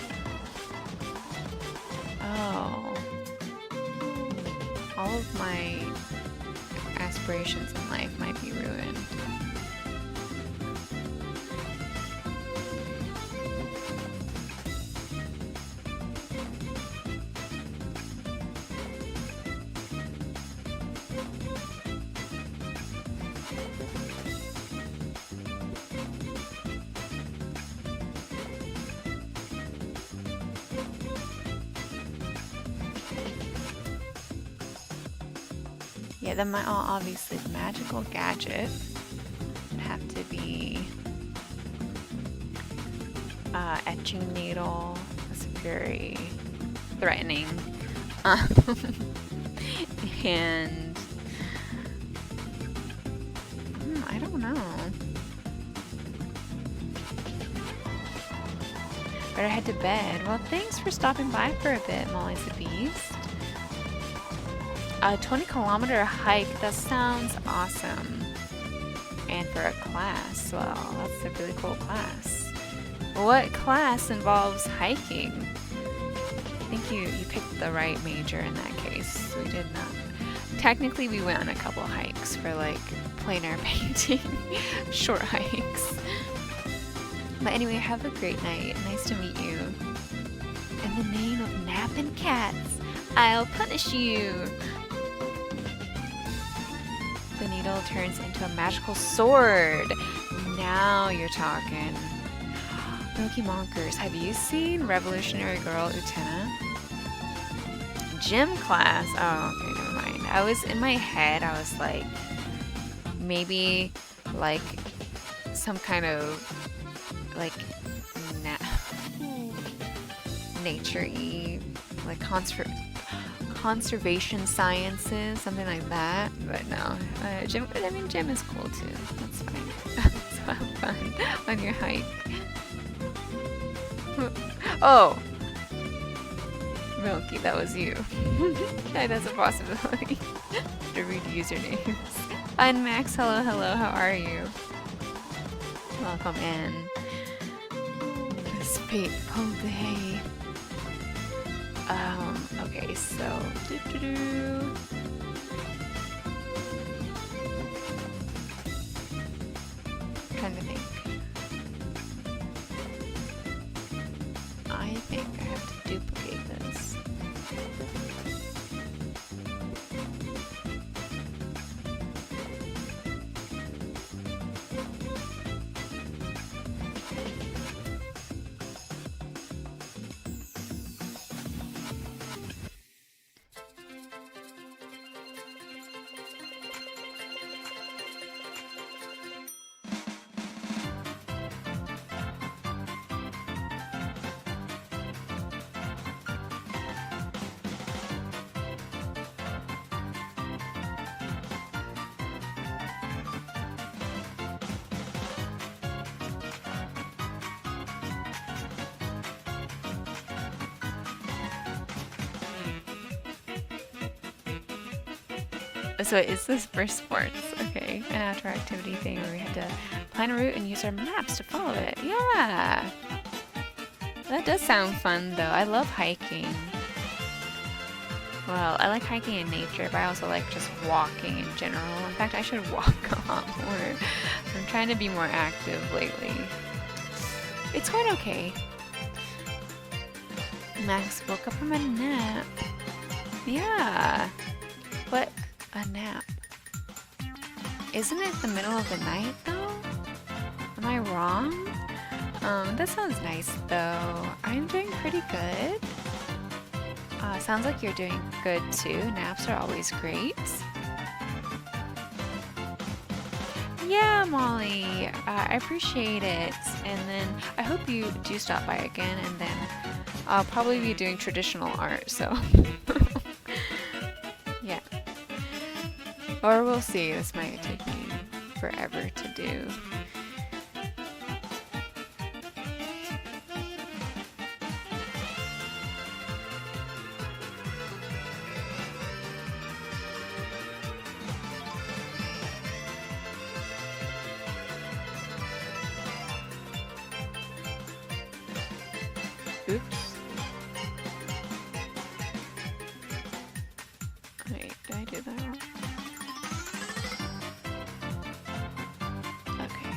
Oh. All of my aspirations in life might be ruined. Yeah, then obviously the magical gadget. the etching needle. That's very threatening. And I don't know. Better head to bed. Well, thanks for stopping by for a bit, Molly's the Beast. A 20-kilometer hike. That sounds awesome. And for a class, well, that's a really cool class. What class involves hiking? I think you picked the right major in that case. We did not. Technically, we went on a couple hikes for like plein air painting, short hikes. But anyway, have a great night. Nice to meet you. In the name of napping cats, I'll punish you. The needle turns into a magical sword. Now you're talking. Milky Monkers, have you seen Revolutionary Girl Utena? Gym class. Oh, okay, never mind. I was in my head, I was like, maybe like some kind of like nature-y, like conservation sciences, something like that. But no, gym. I mean, gym is cool too. That's fine. So have fun on your hike. Oh, Milky, that was you. Yeah, that's a possibility. To read usernames. Fun Max, hello, hello. How are you? Welcome in. This fateful day. Okay, so trying to think. I think I have to duplicate this. So it's this for sports, okay? An outdoor activity thing where we had to plan a route and use our maps to follow it. Yeah! That does sound fun though. I love hiking. Well, I like hiking in nature, but I also like just walking in general. In fact, I should walk a lot more. I'm trying to be more active lately. It's going okay. Max woke up from a nap. Yeah. What? A nap. Isn't it the middle of the night though? Am I wrong? That sounds nice though. I'm doing pretty good. Sounds like you're doing good too. Naps are always great. Yeah, Molly. I appreciate it. And then I hope you do stop by again, and then I'll probably be doing traditional art, so yeah. Or we'll see. This might take me forever to do. Oops. Wait, did I do that wrong? Okay.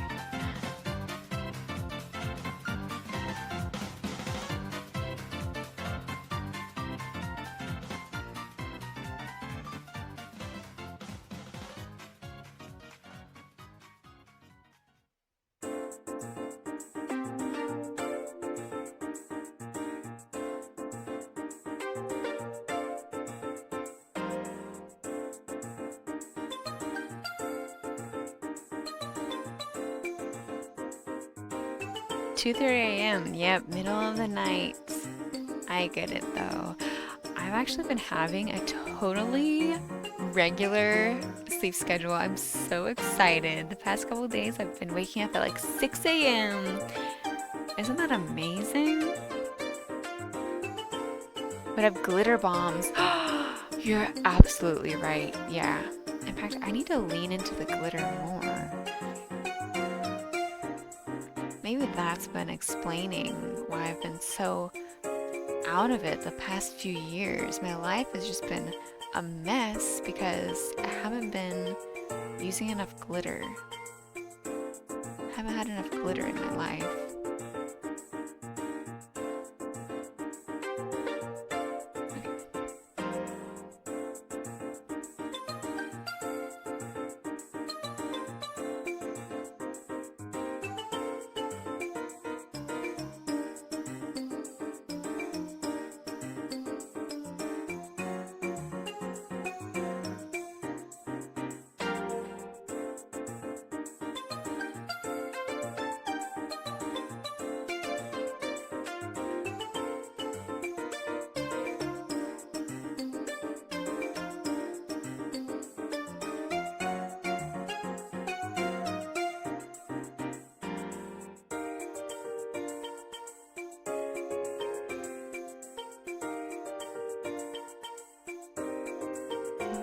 2:30 a.m. Yep, middle of the night. I get it though. I've actually been having a totally regular sleep schedule. I'm so excited. The past couple of days I've been waking up at like 6 a.m. Isn't that amazing? But I have glitter bombs. You're absolutely right. Yeah. In fact, I need to lean into the glitter more. Maybe that's been explaining why I've been so out of it the past few years. My life has just been a mess because I haven't been using enough glitter. I haven't had enough glitter in my life.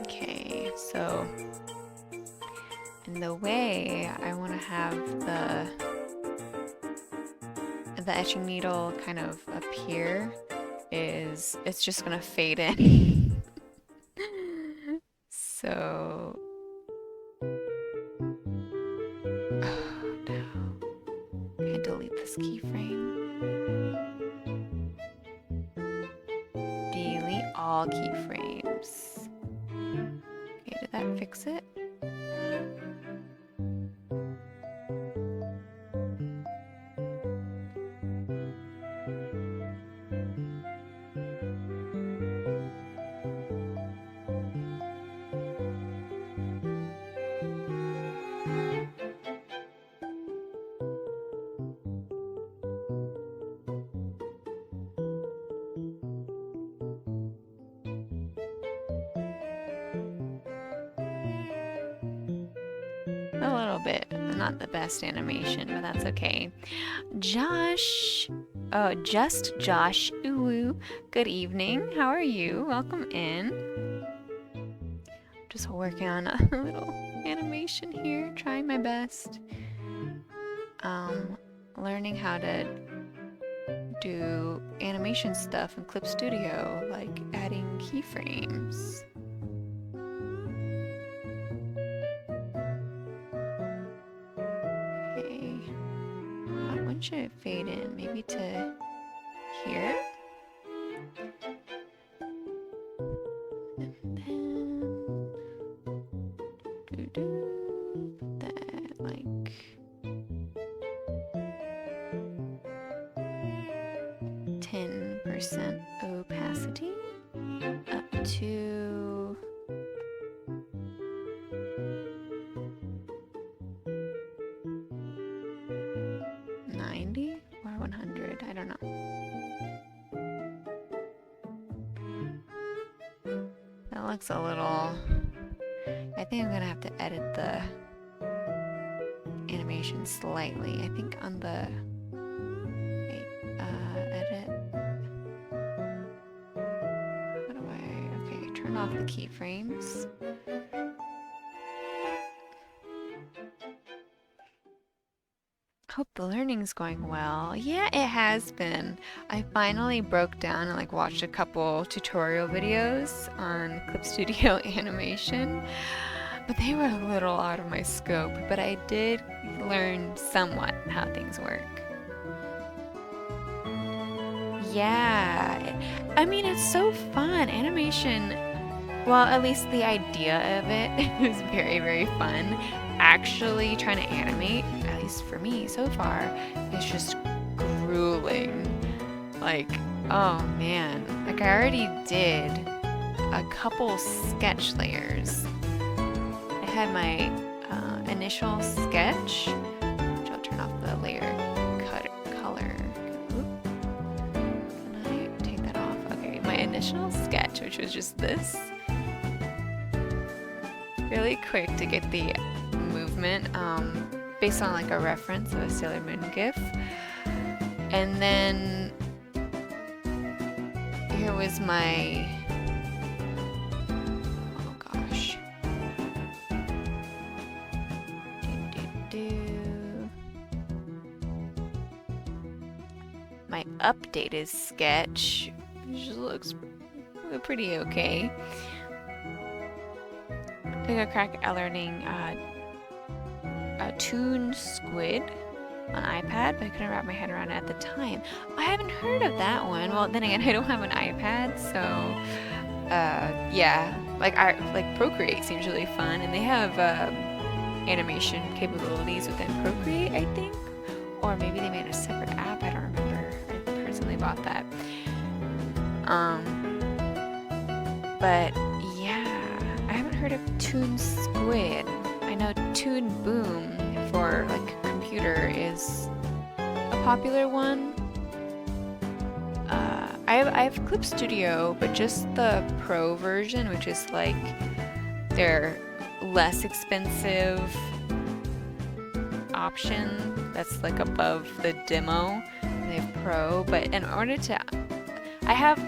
Okay, so in the way I want to have the etching needle kind of appear is it's just gonna fade in. So oh no. Can I delete this keyframe? Delete all keyframes. Okay, did that fix it? A little bit. Not the best animation, but that's okay. Josh. Oh, just Josh. Ooh. Good evening. How are you? Welcome in. Just working on a little animation here. Trying my best. Learning how to do animation stuff in Clip Studio, like adding keyframes. When should it fade in? Maybe to here? And then put that like 10% opacity up to 90 or 100, I don't know. That looks a little... I think I'm gonna have to edit the animation slightly. I think on the... Wait, edit... How do I... Okay, turn off the keyframes. Hope the learning's going well. Yeah, it has been. I finally broke down and like watched a couple tutorial videos on Clip Studio animation, but they were a little out of my scope, but I did learn somewhat how things work. Yeah, I mean, it's so fun. Animation, well, at least the idea of it is very, very fun. Actually trying to animate, at least for me so far, is just grueling. Like, oh man. Like, I already did a couple sketch layers. I had my initial sketch, which I'll turn off the layer original sketch, which was just this. Really quick to get the movement, based on like a reference of a Sailor Moon GIF. And then here was my, oh gosh. My updated sketch, which looks pretty okay. Took a crack at learning Toon Squid on iPad, but I couldn't wrap my head around it at the time. I haven't heard of that one. Well, then again, I don't have an iPad, so yeah. Like Procreate seems really fun, and they have animation capabilities within Procreate, I think, or maybe they made a separate app. I don't remember. I personally bought that. But yeah, I haven't heard of Toon Squid. I know Toon Boom for like computer is a popular one. I have Clip Studio, but just the Pro version, which is like their less expensive option that's like above the demo. They have Pro, but in order to, I have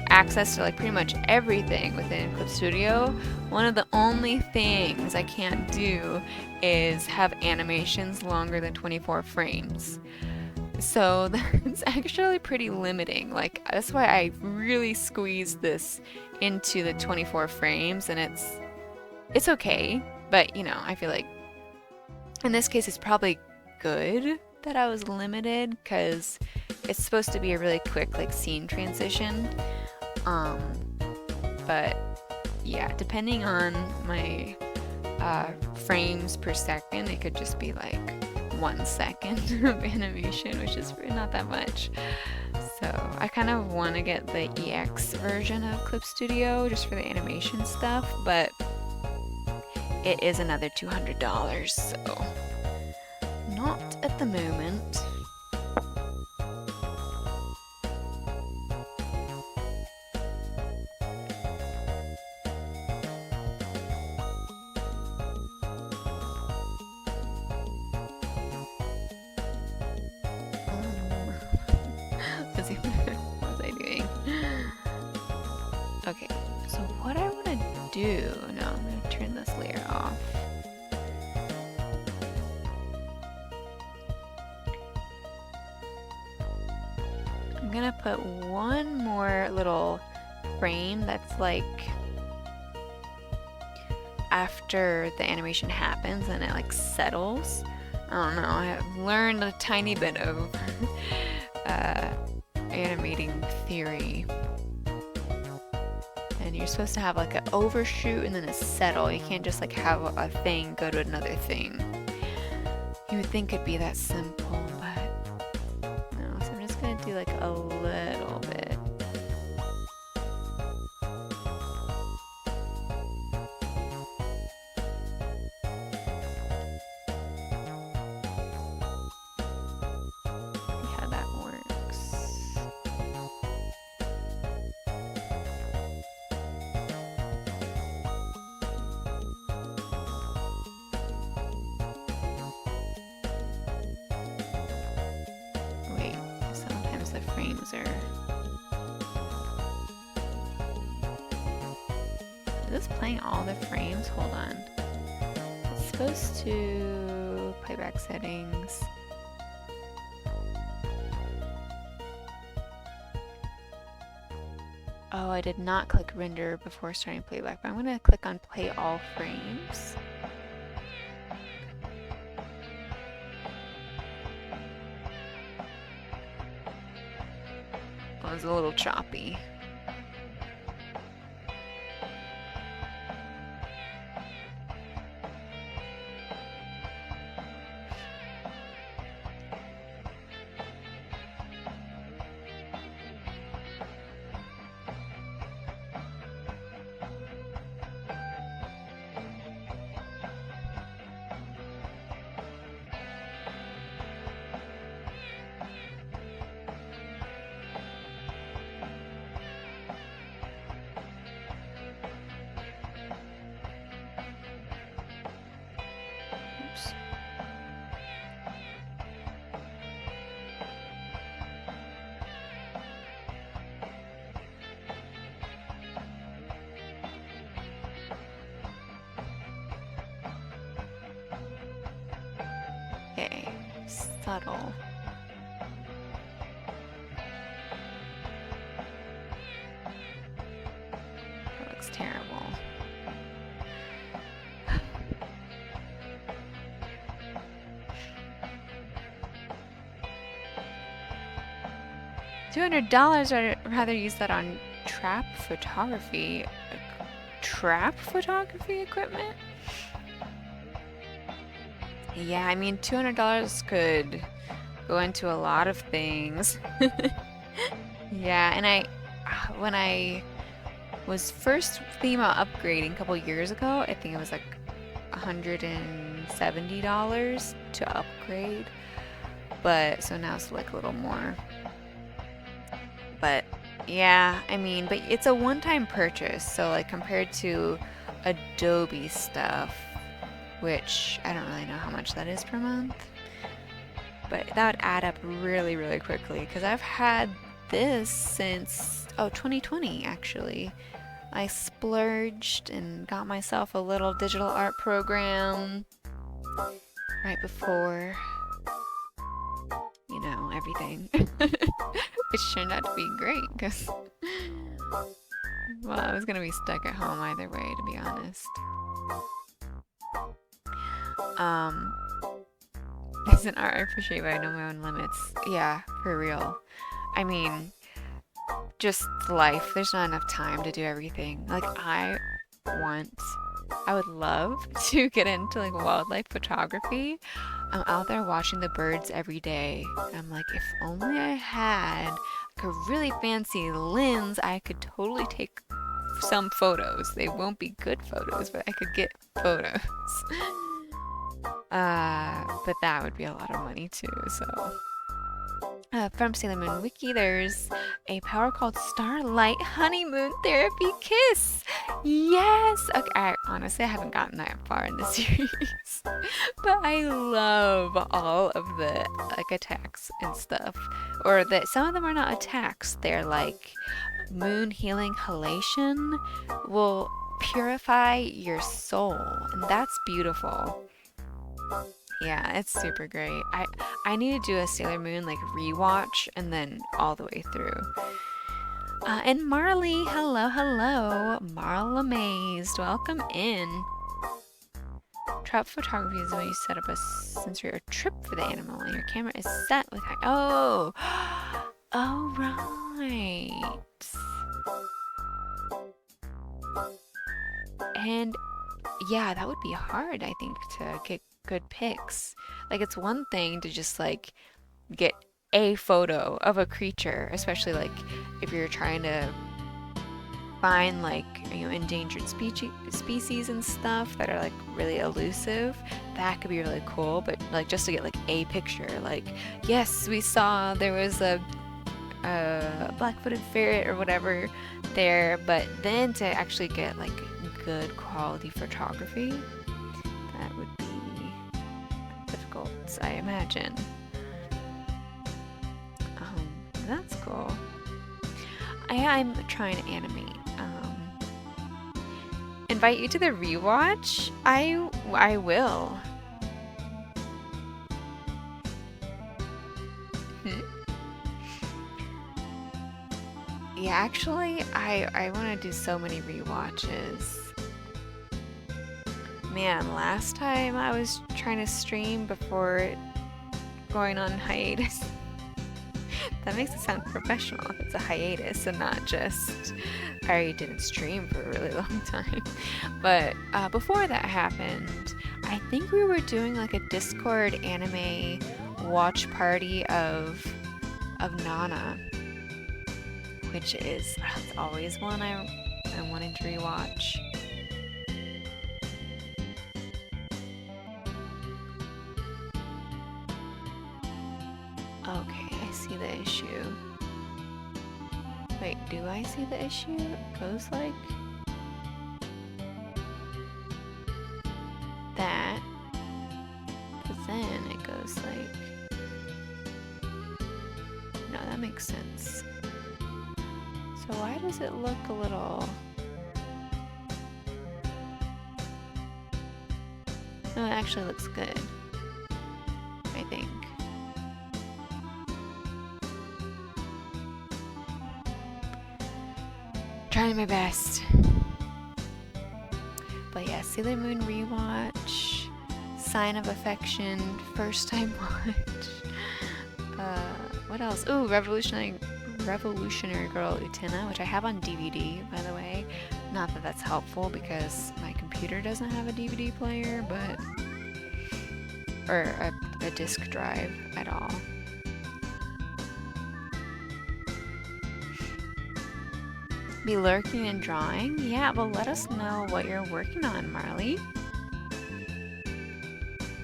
access to like pretty much everything within Clip Studio. One of the only things I can't do is have animations longer than 24 frames. So that's actually pretty limiting. Like, that's why I really squeezed this into the 24 frames, and it's okay, but you know, I feel like in this case it's probably good that I was limited, because it's supposed to be a really quick like scene transition. But yeah, depending on my frames per second, it could just be like 1 second of animation, which is not that much. So I kind of want to get the EX version of Clip Studio just for the animation stuff, but it is another $200, so not at the moment. What was I doing? Okay, so what I want to do, no, I'm going to turn this layer off. I'm going to put one more little frame that's like after the animation happens and it like settles. I don't know, I have learned a tiny bit of animating theory. And you're supposed to have like an overshoot and then a settle. You can't just like have a thing go to another thing. You would think it'd be that simple, but no. So I'm just gonna do like a little bit. See how that works. Wait, sometimes the frames are... Is this playing all the frames? Hold on. It's supposed to... Playback settings. Oh, I did not click render before starting playback, but I'm going to click on play all frames. Oh, it was a little choppy. Okay, subtle. That looks terrible. $200, I'd rather use that on trap photography. Trap photography equipment? Yeah, I mean, $200 could go into a lot of things. Yeah, and when I was first thinking about upgrading a couple years ago, I think it was like $170 to upgrade. But so now it's like a little more. But yeah, I mean, but it's a one-time purchase, so like compared to Adobe stuff, which I don't really know how much that is per month, but that would add up really, really quickly because I've had this since 2020 actually. I splurged and got myself a little digital art program right before, you know, everything. Which turned out to be great because, well, I was going to be stuck at home either way, to be honest. As an art appreciator, I know my own limits. Yeah, for real. I mean, just life. There's not enough time to do everything. Like, I would love to get into like wildlife photography. I'm out there watching the birds every day. I'm like, if only I had like a really fancy lens, I could totally take some photos. They won't be good photos, but I could get photos. But that would be a lot of money too, so. From Sailor Moon Wiki, there's a power called Starlight Honeymoon Therapy Kiss. Yes! Okay, I haven't gotten that far in the series. But I love all of the like attacks and stuff. Or that some of them are not attacks. They're like moon healing halation will purify your soul. And that's beautiful. Yeah, it's super great. I need to do a Sailor Moon like rewatch and then all the way through. And Marley, hello. Marl Amazed, welcome in. Trap photography is when you set up a sensory or trip for the animal and your camera is set with oh right. And yeah, that would be hard, I think, to get good pics. Like, it's one thing to just like get a photo of a creature, especially like if you're trying to find like, you know, endangered species and stuff that are like really elusive. That could be really cool, but like just to get like a picture, like, yes, we saw there was a black-footed ferret or whatever there, but then to actually get like good quality photography, that would be difficult, I imagine. That's cool. I'm trying to animate. Invite you to the rewatch? I will. Yeah, actually, I want to do so many rewatches. Man, last time I was trying to stream before going on hiatus. That makes it sound professional if it's a hiatus and not just I already didn't stream for a really long time. But before that happened, I think we were doing like a Discord anime watch party of Nana, which is always one I wanted to rewatch. Okay, I see the issue. Wait, do I see the issue? It goes like that, but then it goes like, no, that makes sense. So why does it look a little, no, it actually looks good. trying my best. But yeah, Sailor Moon rewatch, Sign of Affection, first time watch. What else? Ooh, Revolutionary Girl Utena, which I have on DVD, by the way. Not that that's helpful because my computer doesn't have a DVD player, but or a disc drive at all. Be lurking and drawing? Yeah, well, let us know what you're working on, Marley.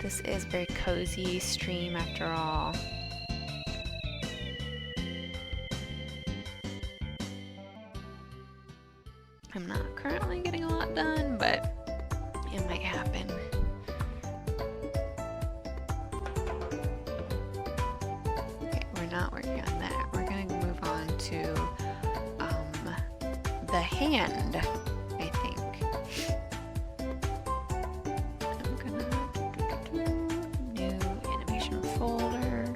This is very cozy stream after all. I'm not currently getting a lot done, but it might happen. Okay, we're not working on that. We're gonna move on to the hand, I think. I'm gonna new animation folder.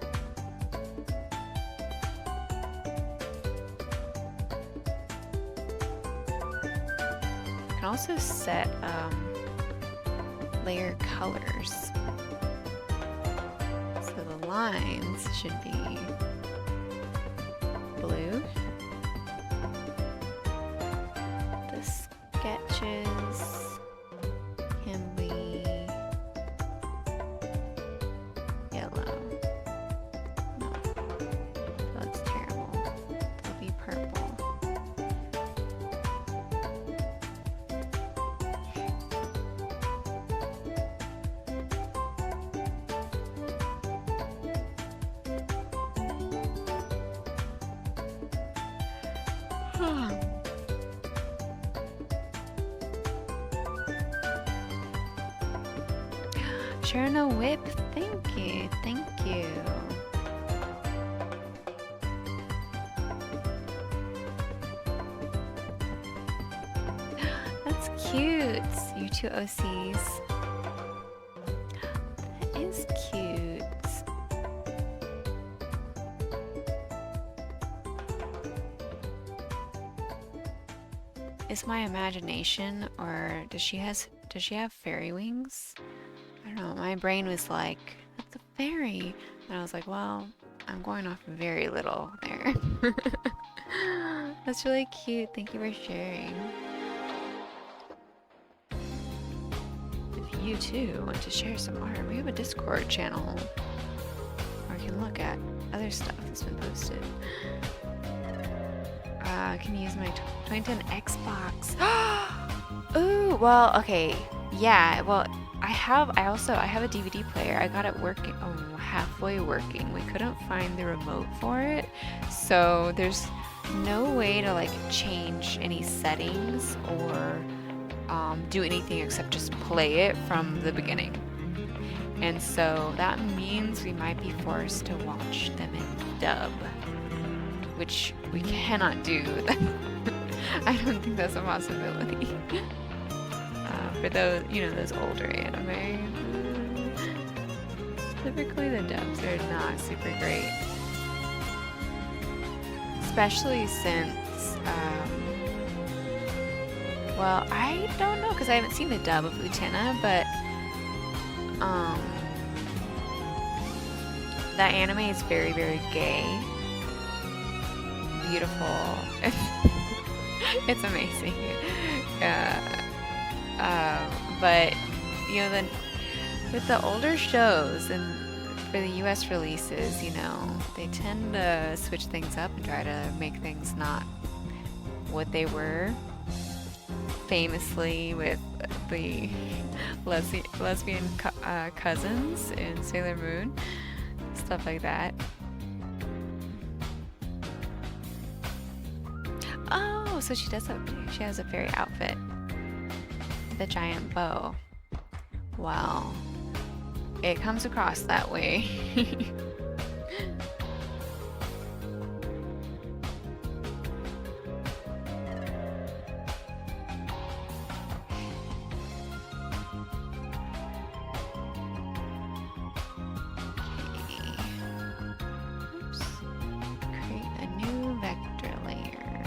You can also set layer colors. So the lines should be blue. The sketches can be yellow. No, that's terrible. They'll be purple. Sharon a whip, thank you, thank you. That's cute, you two OCs. That is cute. Is my imagination, or does she have fairy wings? I don't know, my brain was like, that's a fairy. And I was like, well, I'm going off very little there. That's really cute. Thank you for sharing. If you too want to share some art, we have a Discord channel where you can look at other stuff that's been posted. I can use my 2010 Xbox. Ooh, well, okay. Yeah, well, I have a DVD player. I got it working, halfway working. We couldn't find the remote for it. So there's no way to like change any settings or do anything except just play it from the beginning. And so that means we might be forced to watch them in dub, which we cannot do. I don't think that's a possibility. For those, those older anime, typically the dubs are not super great. Especially since, well, I don't know, because I haven't seen the dub of Utena, but, that anime is very, very gay. Beautiful. It's amazing. But then with the older shows and for the US releases, they tend to switch things up and try to make things not what they were. Famously with the lesbian cousins in Sailor Moon, stuff like that. Oh, so she has a fairy outfit. The giant bow. Well, it comes across that way. Oops. Create a new vector layer.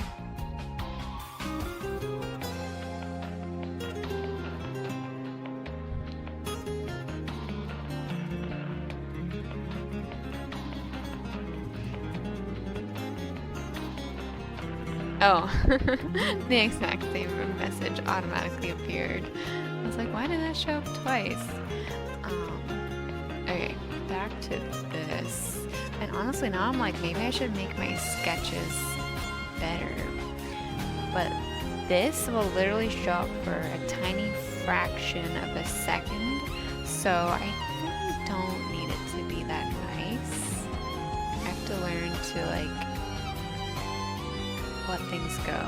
Oh, the exact same message automatically appeared. I was like, why did that show up twice? Okay, back to this. And honestly, now I'm like, maybe I should make my sketches better. But this will literally show up for a tiny fraction of a second. So I really don't need it to be that nice. I have to learn to like let things go.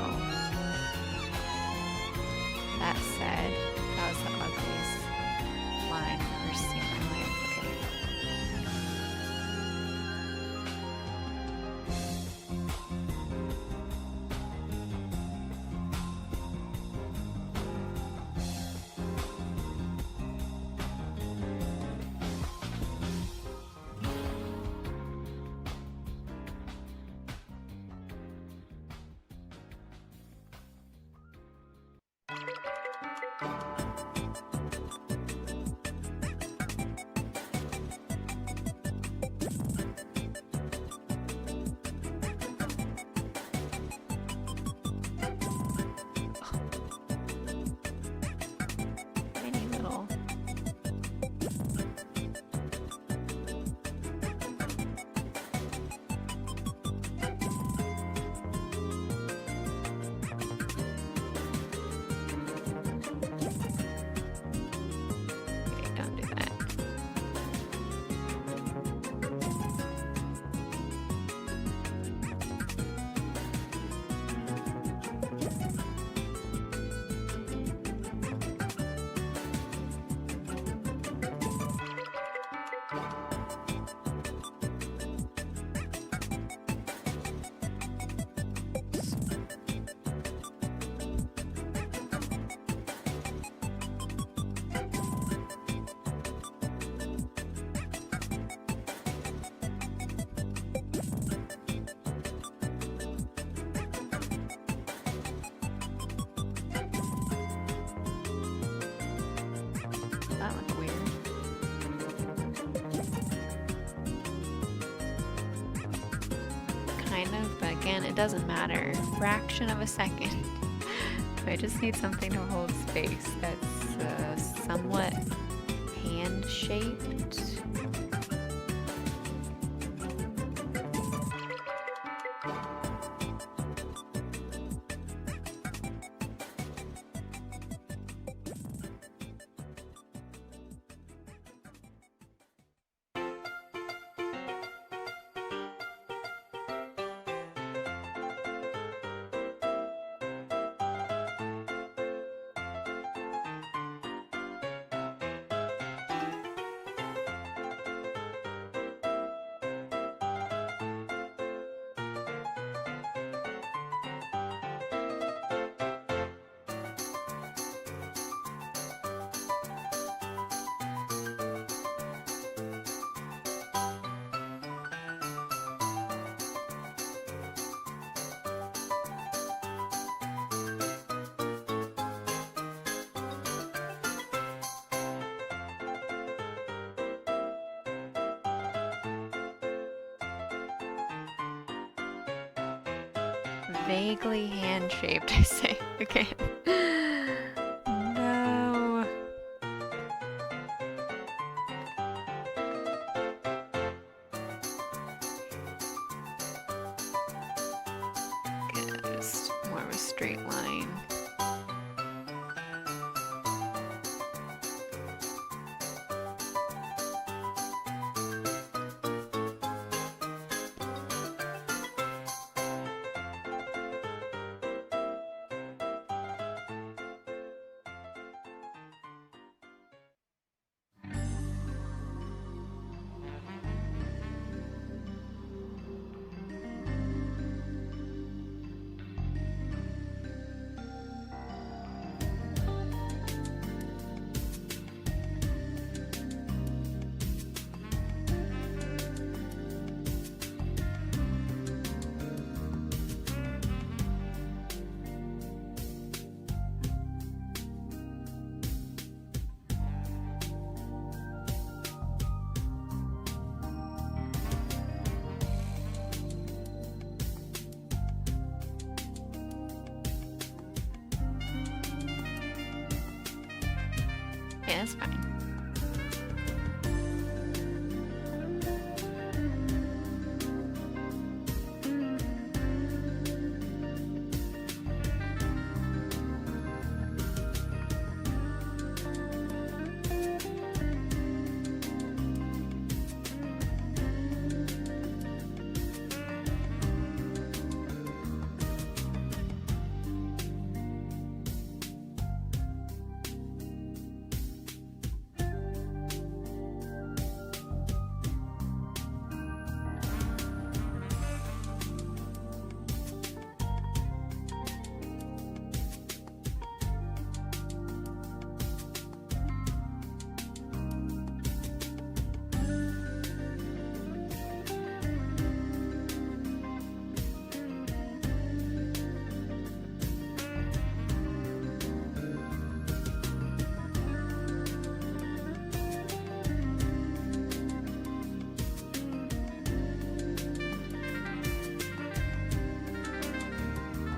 That said, that was the ugliest line I've ever seen in my life. Tiny little. Okay, don't do that. That looked weird. Kind of, but again, it doesn't matter. Fraction of a second. I just need something to hold space that's somewhat hand-shaped. Vaguely hand-shaped, I say. Okay. No. Okay, just more of a straight line. Yeah, that's fine.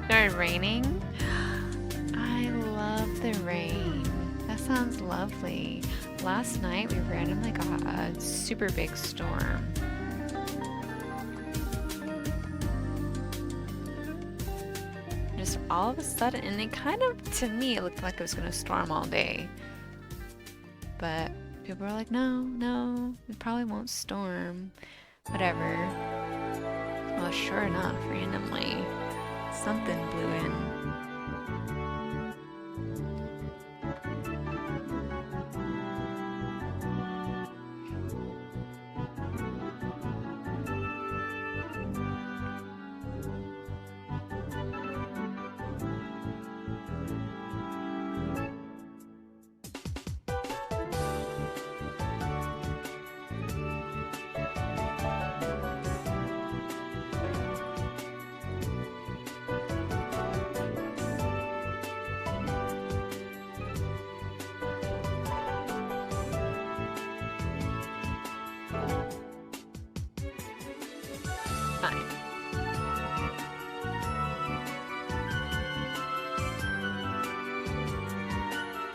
Started raining. I love the rain. That sounds lovely. Last night we randomly got a super big storm. Just all of a sudden, and it kind of, to me, it looked like it was gonna storm all day. But people were like, no, it probably won't storm. Whatever. Well, sure enough, randomly, something blew in. Fine.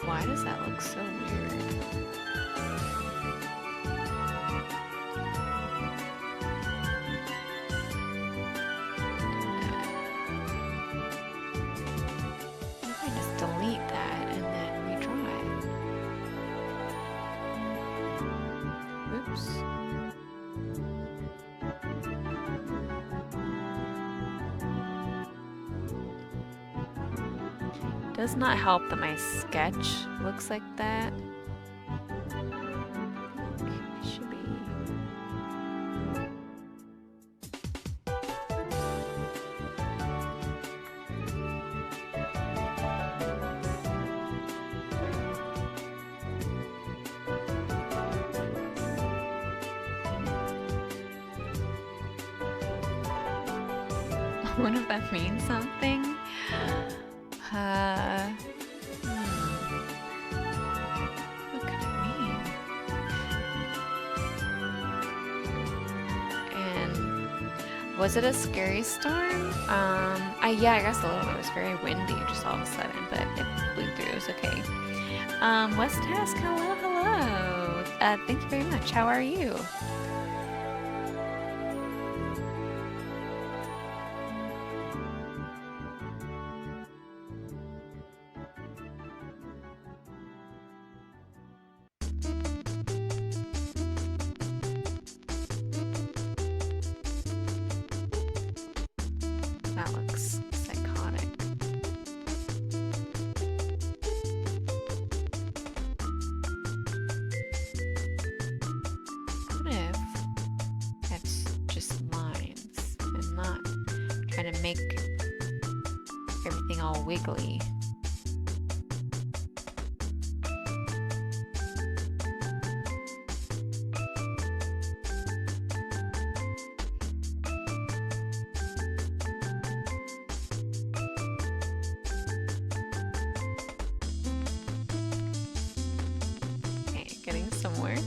Why does that look so weird? I just delete that and then redraw it. Oops. Does not help that my sketch looks like that. It should be. What if that means something? What could it mean? And was it a scary storm? Yeah, I guess a little bit. It was very windy just all of a sudden, but it blew through. It was okay. West Task, hello. Thank you very much. How are you? That looks psychotic. What if it's just lines and not trying to make everything all wiggly? Getting somewhere.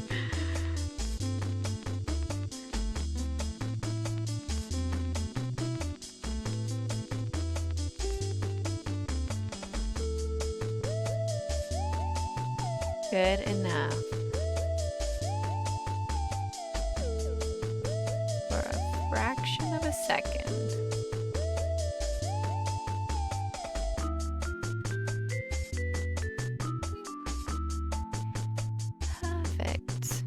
Good enough. For a fraction of a second. Perfect.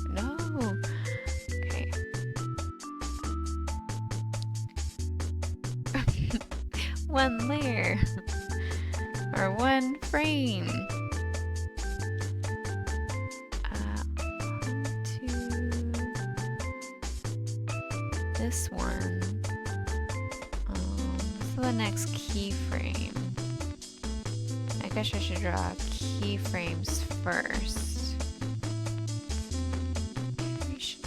No. Okay. One layer. Or one frame. Onto this one. For the next keyframe. I guess I should draw keyframes first. We should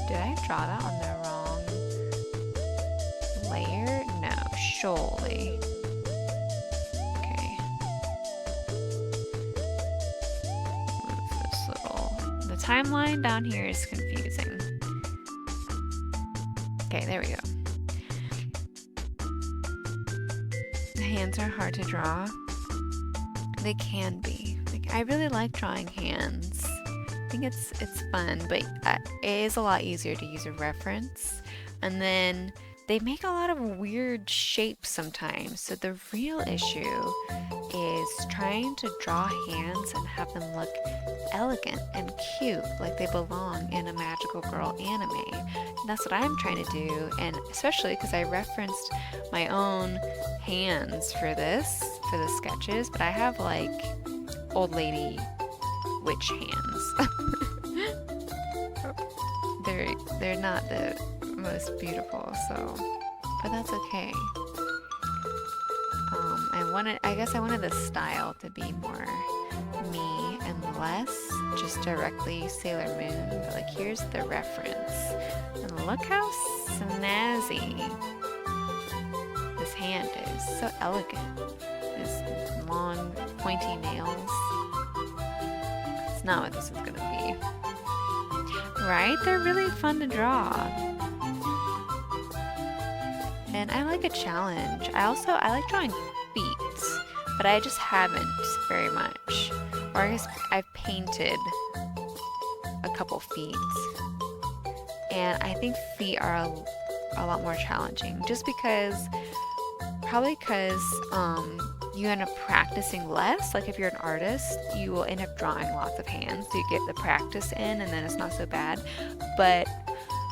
Did I draw that on the wrong layer? No, surely. Okay. Move this little... The timeline down here is confusing. Okay, there we go. The hands are hard to draw. They can be. Like, I really like drawing hands. I think it's fun, but it is a lot easier to use a reference. And then they make a lot of weird shapes sometimes. So the real issue is trying to draw hands and have them look elegant and cute, like they belong in a magical girl anime. And that's what I'm trying to do, and especially because I referenced my own hands for the sketches, but I have like old lady witch hands. They're not the most beautiful, so, but that's okay. I guess I wanted the style to be more me and less just directly Sailor Moon, but like here's the reference. And look how snazzy this hand is. So elegant. These long pointy nails. It's not what this is gonna be. Right? They're really fun to draw. And I like a challenge. I like drawing feet, but I just haven't very much. Or I guess I've painted a couple feet. And I think feet are a lot more challenging, just probably because you end up practicing less. Like if you're an artist, you will end up drawing lots of hands, so you get the practice in and then it's not so bad. But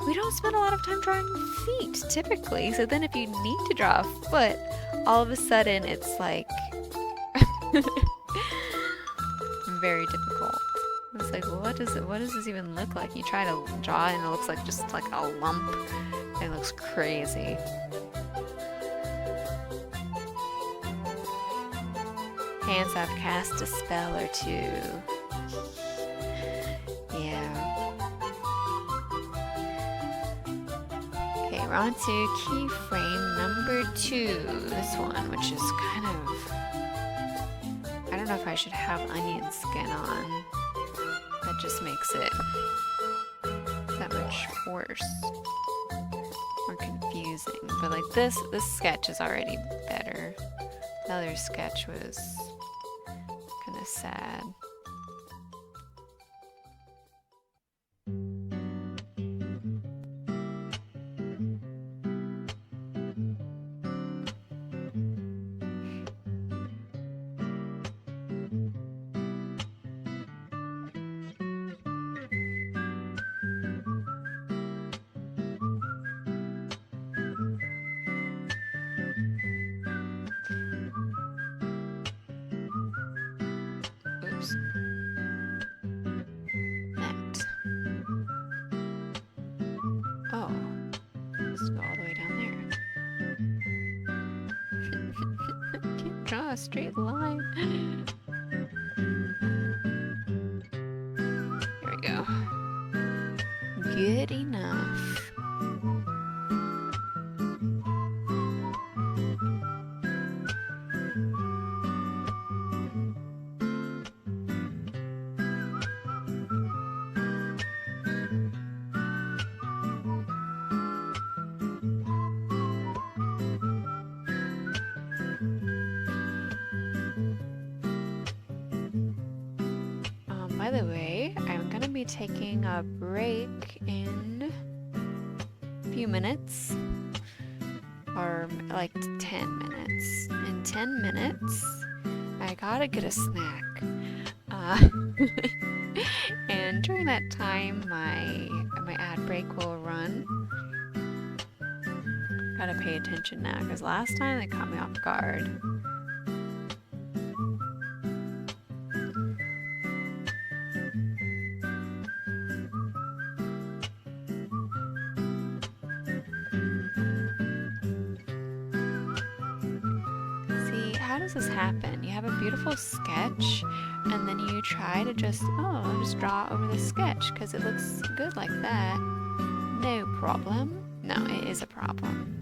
we don't spend a lot of time drawing feet typically, so then if you need to draw a foot, all of a sudden it's like very difficult. It's like, what does this even look like? You try to draw it and it looks like just like a lump. It looks crazy. Hands have cast a spell or two. Yeah. Okay, we're on to keyframe number 2. This one, which is kind of... I don't know if I should have onion skin on. That just makes it that much worse. More confusing. But like this sketch is already better. The other sketch was kind of sad. Oops. Net. Oh. Let's go all the way down there. Can't draw a straight line. Here we go. Good enough. By the way, I'm gonna be taking a break in a few minutes, or like 10 minutes. In 10 minutes, I gotta get a snack. And during that time, my ad break will run. Gotta pay attention now, because last time they caught me off guard. See, how does this happen? You have a beautiful sketch, and then you try to just draw over the sketch, because it looks good like that. No problem. No, it is a problem.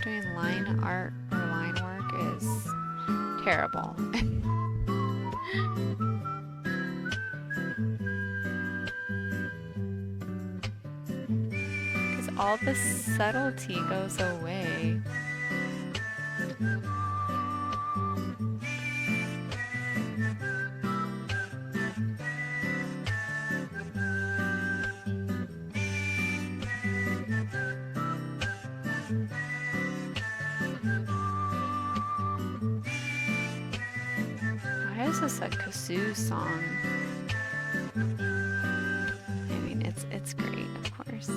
Doing line art or line work is terrible. Because all the subtlety goes away. Why is this a kazoo song? I mean, it's great, of course.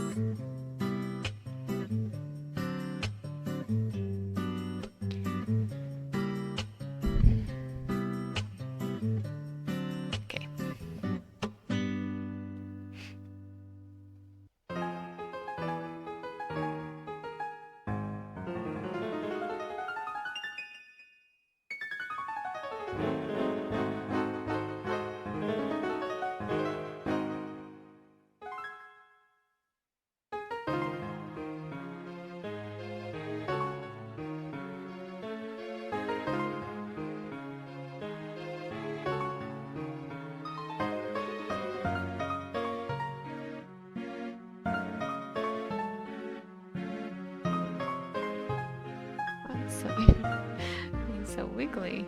Okay. So wiggly.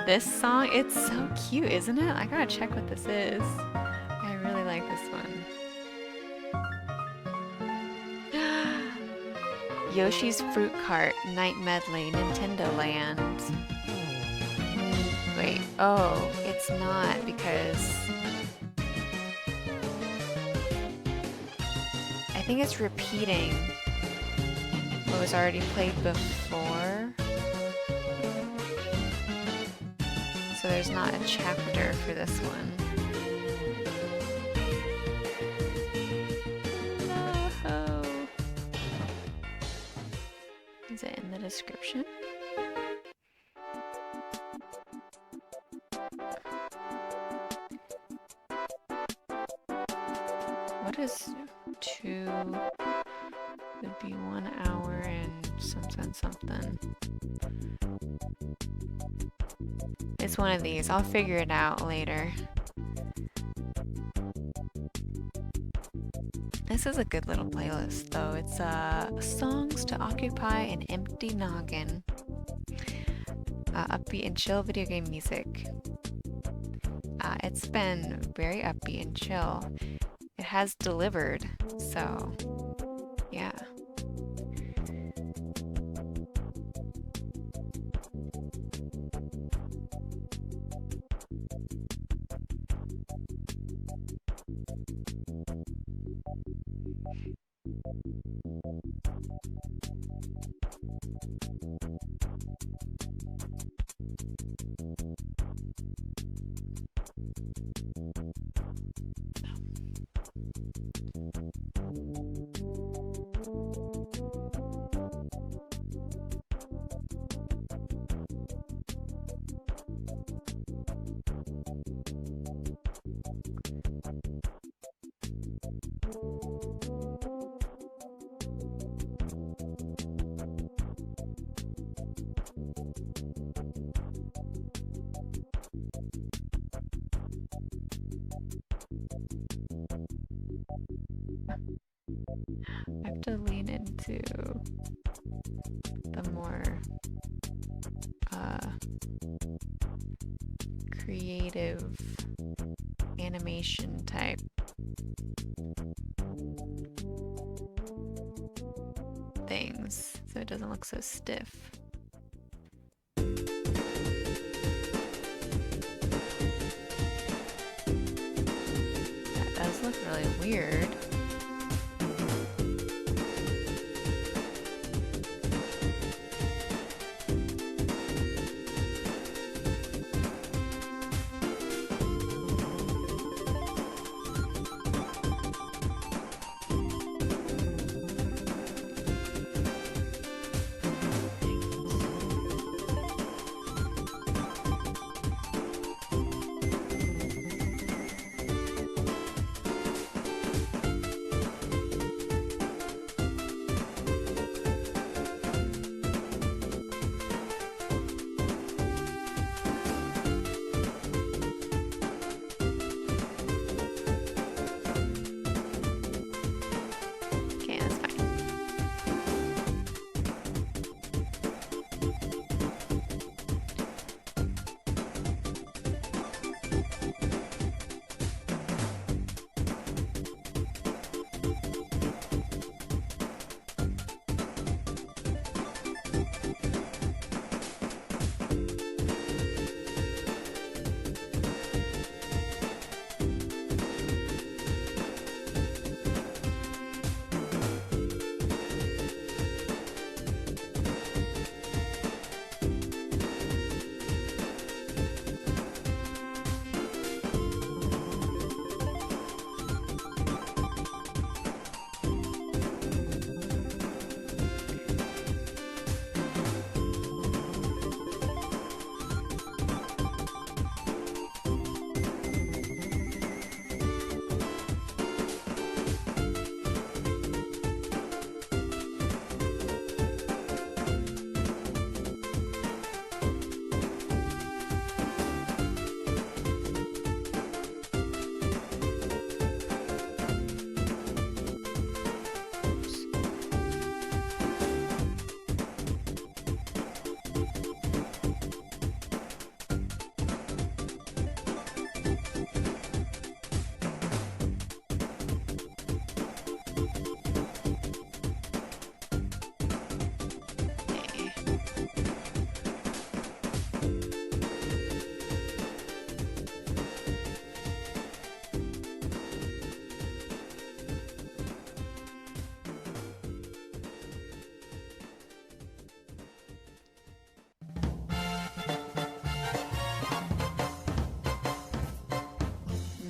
This song, it's so cute, isn't it? I gotta check what this is. I really like this one. Yoshi's Fruit Cart, Night Medley, Nintendo Land. Wait, oh, it's not because... I think it's repeating what was already played before. So there's not a chapter for this one. No. Is it in the description? What is 2 would be 1 hour and something. It's one of these. I'll figure it out later. This is a good little playlist, though. It's songs to occupy an empty noggin. Upbeat and chill video game music. It's been very upbeat and chill. It has delivered, so yeah. to lean into the more creative animation type things so it doesn't look so stiff. That does look really weird.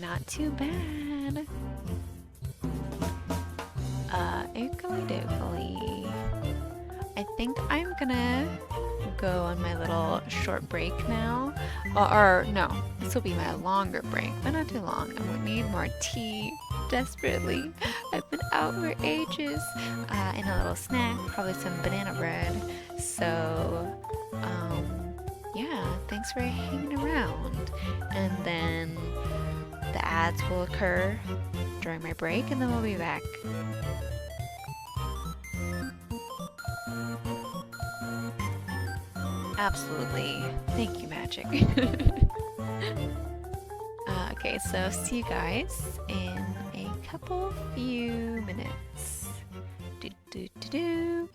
Not too bad. Oogly doogly. I think I'm gonna go on my little short break now. Or no, this will be my longer break, but not too long. I'm gonna need more tea desperately. I've been out for ages. And a little snack, probably some banana bread. So, yeah, thanks for hanging around. And then the ads will occur during my break, and then we'll be back. Absolutely. Thank you, Magic. Okay, so see you guys in a few minutes. Do do do do.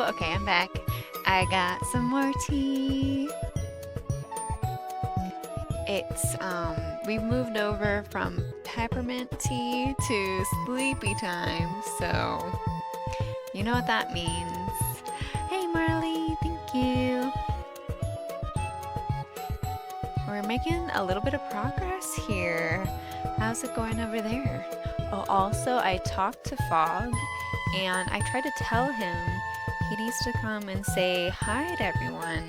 okay, I'm back. I got some more tea. It's, we've moved over from peppermint tea to sleepy time, so you know what that means. Hey Marley, thank you. We're making a little bit of progress here. How's it going over there? Oh, also, I talked to Fog, and I tried to tell him he needs to come and say hi to everyone,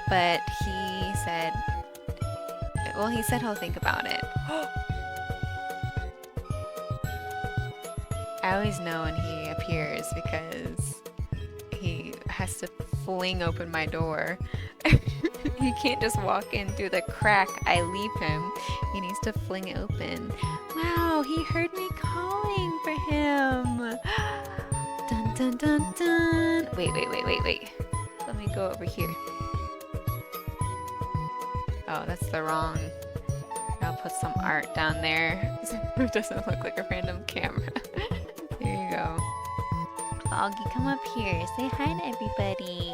but he said, well, he said he'll think about it. I always know when he appears because he has to fling open my door. He can't just walk in through the crack I leave him. He needs to fling it open. Wow, he heard me calling for him. Dun dun dun dun. Wait. Let me go over here. Oh, that's the wrong. I'll put some art down there. It doesn't look like a random camera. There you go. Foggy, come up here. Say hi to everybody.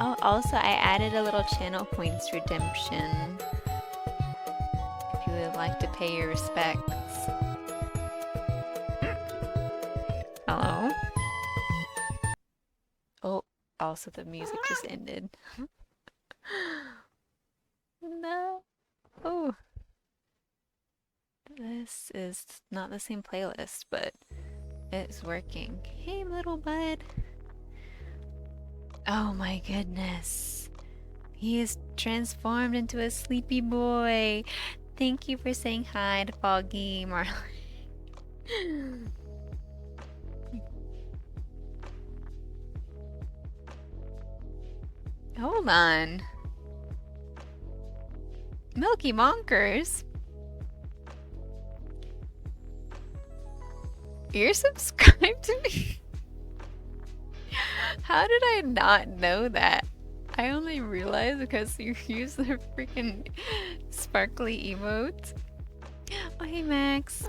Oh, also, I added a little channel points redemption. If you would like to pay your respects. Hello? Oh, also the music just ended. No. Oh. This is not the same playlist, but it's working. Hey, little bud. Oh my goodness. He is transformed into a sleepy boy. Thank you for saying hi to Foggy, Marley. Hold on. Milky Monkers? You're subscribed to me? How did I not know that? I only realized because you use the freaking sparkly emote. Oh, hey, Max.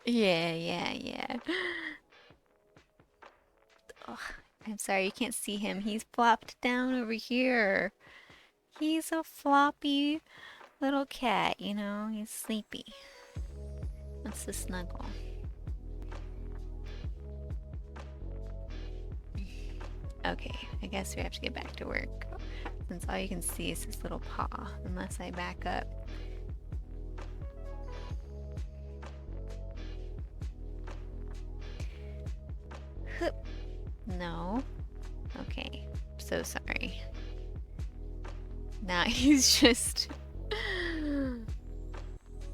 Yeah. Oh, I'm sorry you can't see him. He's plopped down over here. He's a floppy little cat, you know? He's sleepy. Wants to snuggle. Okay, I guess we have to get back to work. Since all you can see is this little paw, unless I back up. Hup. No. Okay, so sorry. Now he's just...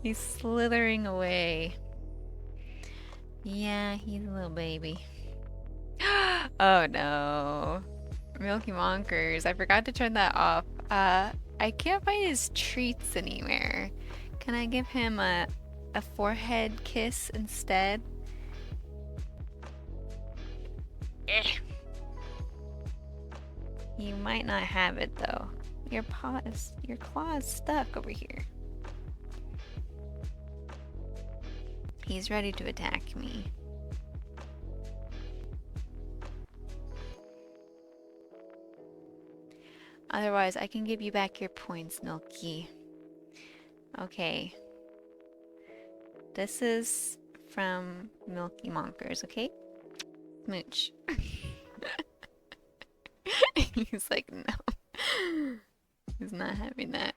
he's slithering away. Yeah, he's a little baby. Oh no. Milky Monkers. I forgot to turn that off. I can't find his treats anywhere. Can I give him a forehead kiss instead? You might not have it though. Your claw is stuck over here. He's ready to attack me. Otherwise, I can give you back your points, Milky. Okay. This is from Milky Monkers, okay? Smooch. He's like, no. He's not having that.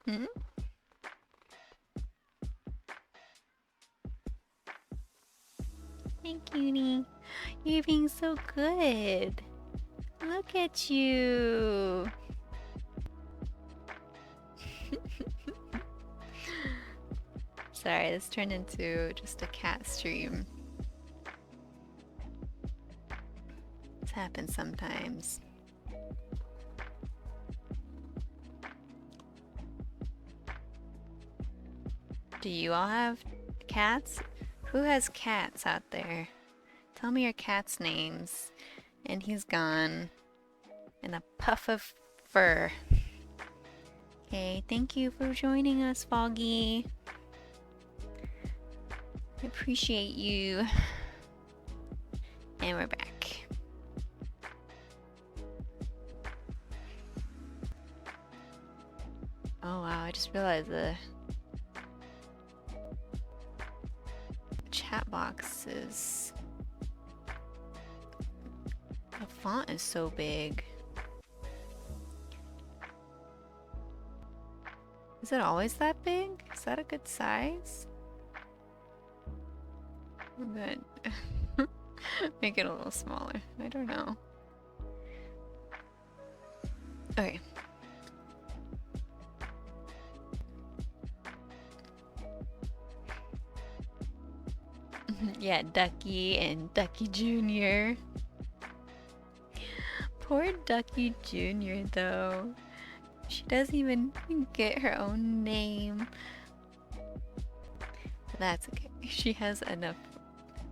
Hmm? Hey, cutie. You're being so good. Look at you. Sorry, this turned into just a cat stream. This happens sometimes. Do you all have cats? Who has cats out there? Tell me your cat's names. And he's gone. In a puff of fur. Hey, thank you for joining us, Foggy. I appreciate you. And we're back. Oh wow, I just realized the chat box is... The font is so big. Is it always that big? Is that a good size? Good. Make it a little smaller. I don't know. Okay. Yeah, Ducky and Ducky Jr. Poor Ducky Jr. though. She doesn't even get her own name. But that's okay. She has enough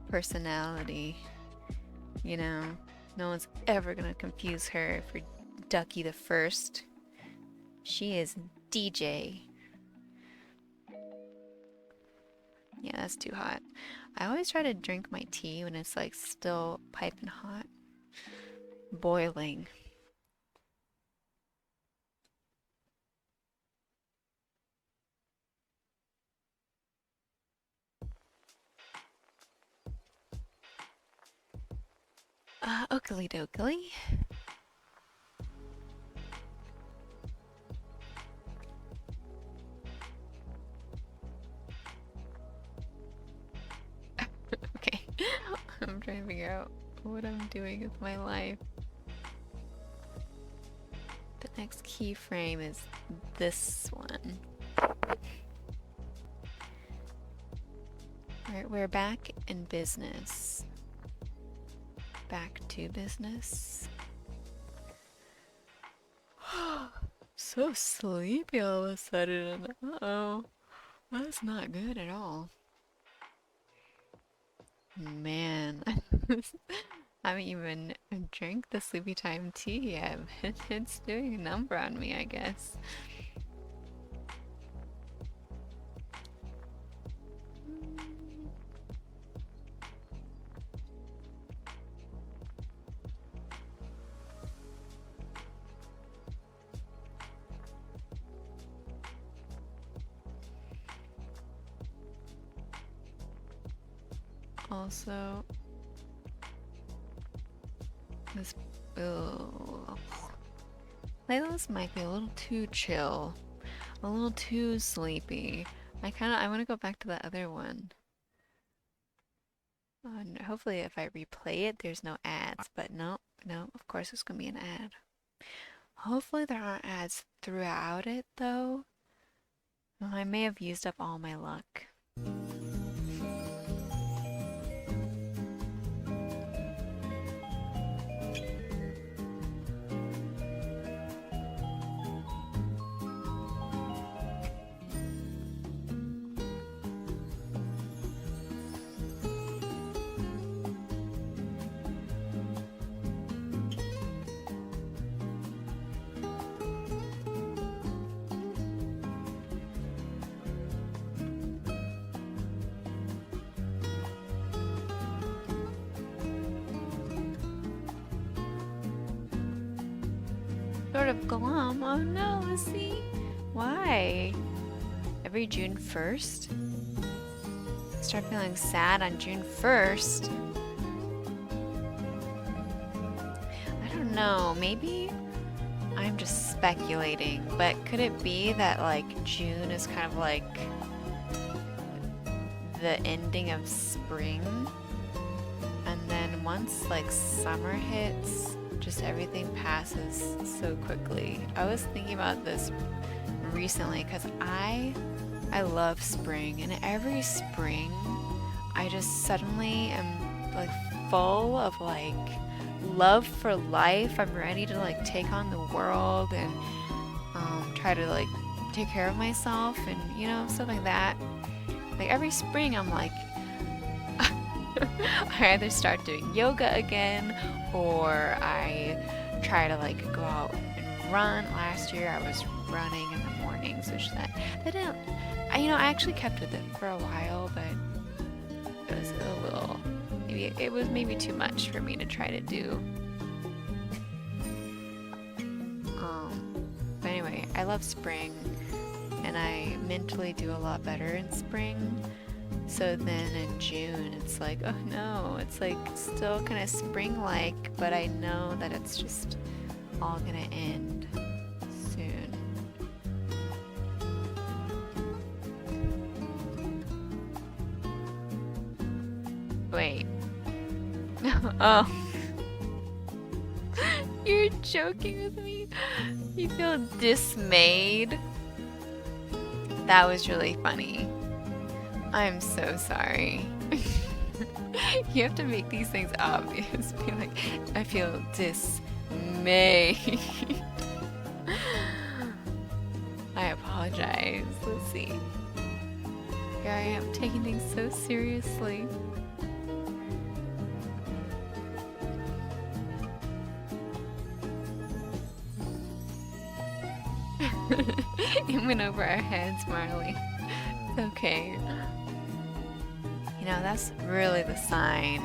personality. You know, no one's ever gonna confuse her for Ducky the First. She is DJ. Yeah, that's too hot. I always try to drink my tea when it's like still piping hot. Boiling. Oakley dokley. Okay. I'm trying to figure out what I'm doing with my life. The next keyframe is this one. Alright, we're back in business. Back to business. So sleepy all of a sudden. Uh-oh. That's not good at all. Man. I haven't even drank the sleepy time tea yet. It's doing a number on me, I guess. Also, this playlist might be a little too chill, a little too sleepy. I want to go back to the other one. And hopefully, if I replay it, there's no ads. But no, of course, there's gonna be an ad. Hopefully, there aren't ads throughout it, though. Well, I may have used up all my luck. Sort of glum. Oh no, Lizzie. Why? Every June 1st? Start feeling sad on June 1st? I don't know. Maybe I'm just speculating, but could it be that like June is kind of like the ending of spring? And then once like summer hits, just everything passes so quickly. I was thinking about this recently because I love spring, and every spring I just suddenly am like full of like love for life. I'm ready to like take on the world and try to like take care of myself and you know, stuff like that. Like every spring I'm like I either start doing yoga again or I try to like go out and run. Last year I was running in the mornings, which that didn't. I actually kept with it for a while, but it was a little. Maybe it was maybe too much for me to try to do. But anyway, I love spring, and I mentally do a lot better in spring. So then in June, it's like, oh no, it's like still kind of spring-like, but I know that it's just all gonna end soon. Wait. Oh. You're joking with me? You feel dismayed? That was really funny. I'm so sorry. You have to make these things obvious. Be like, I feel dismayed. I apologize. Let's see. Here I am taking things so seriously. It went over our heads, Marley. Okay. You know, that's really the sign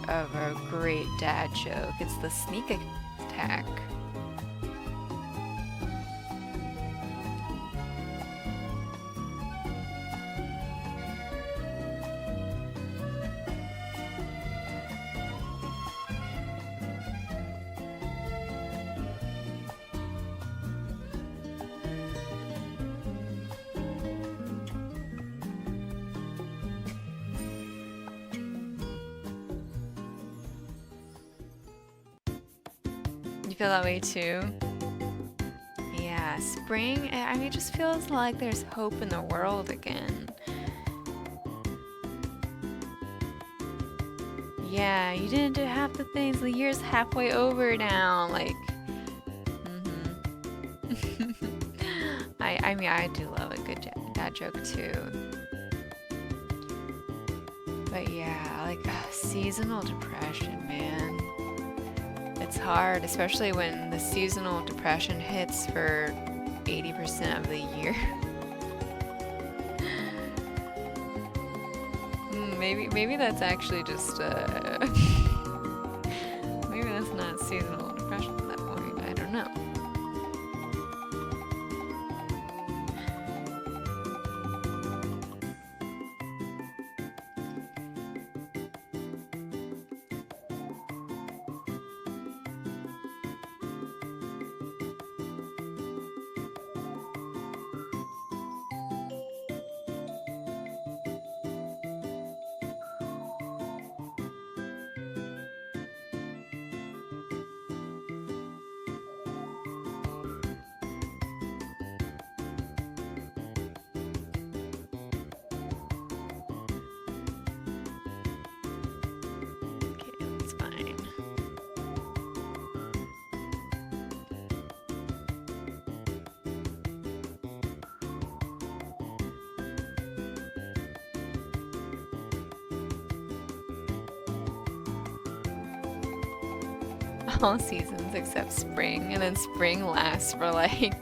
of a great dad joke. It's the sneak attack. You feel that way too? Yeah, spring, I mean, it just feels like there's hope in the world again. Yeah, you didn't do half the things. The year's halfway over now. Like, I mean, I do love a good dad joke too. But yeah, like seasonal depression, man. It's hard, especially when the seasonal depression hits for 80% of the year. Maybe that's actually just maybe that's not seasonal depression at that point. I don't know. All seasons except spring, and then spring lasts for like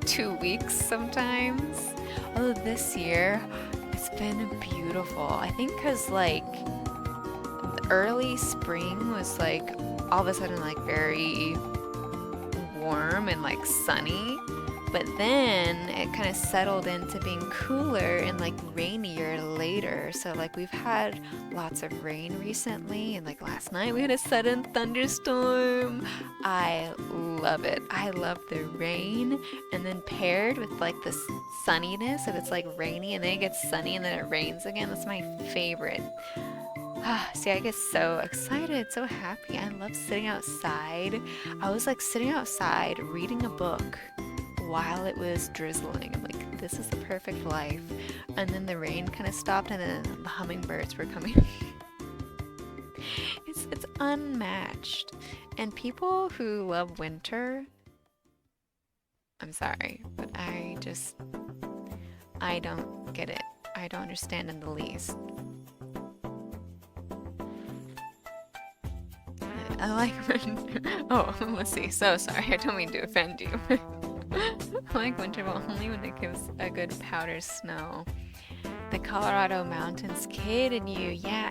2 weeks sometimes. Although this year it's been beautiful. I think because like the early spring was like all of a sudden like very warm and like sunny, but then it kind of settled into being cooler and like rainier later. So like we've had lots of rain recently, and like last night we had a sudden thunderstorm. I love it. I love the rain, and then paired with like the sunniness, if it's like rainy and then it gets sunny and then it rains again, that's my favorite. See, I get so excited, so happy. I love sitting outside. I was like sitting outside reading a book while it was drizzling. I'm like, this is the perfect life. And then the rain kind of stopped, and then the hummingbirds were coming. It's unmatched. And people who love winter, I'm sorry, but I don't get it. I don't understand in the least. I like when, oh, let's see. So sorry, I don't mean to offend you. I like winter, but only when it gives a good powder snow. The Colorado mountains kid in you. Yeah,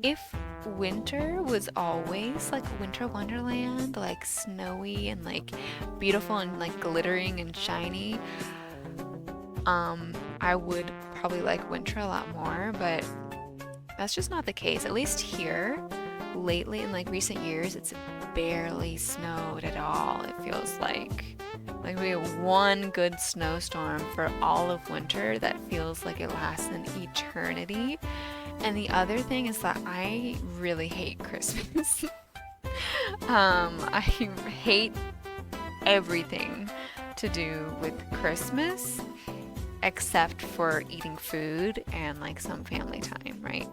if winter was always like winter wonderland, like snowy and like beautiful and like glittering and shiny, I would probably like winter a lot more, but that's just not the case. At least here, lately in like recent years, it's barely snowed at all. It feels like we have one good snowstorm for all of winter that feels like it lasts an eternity. And the other thing is that I really hate Christmas. I hate everything to do with Christmas except for eating food and like some family time, right?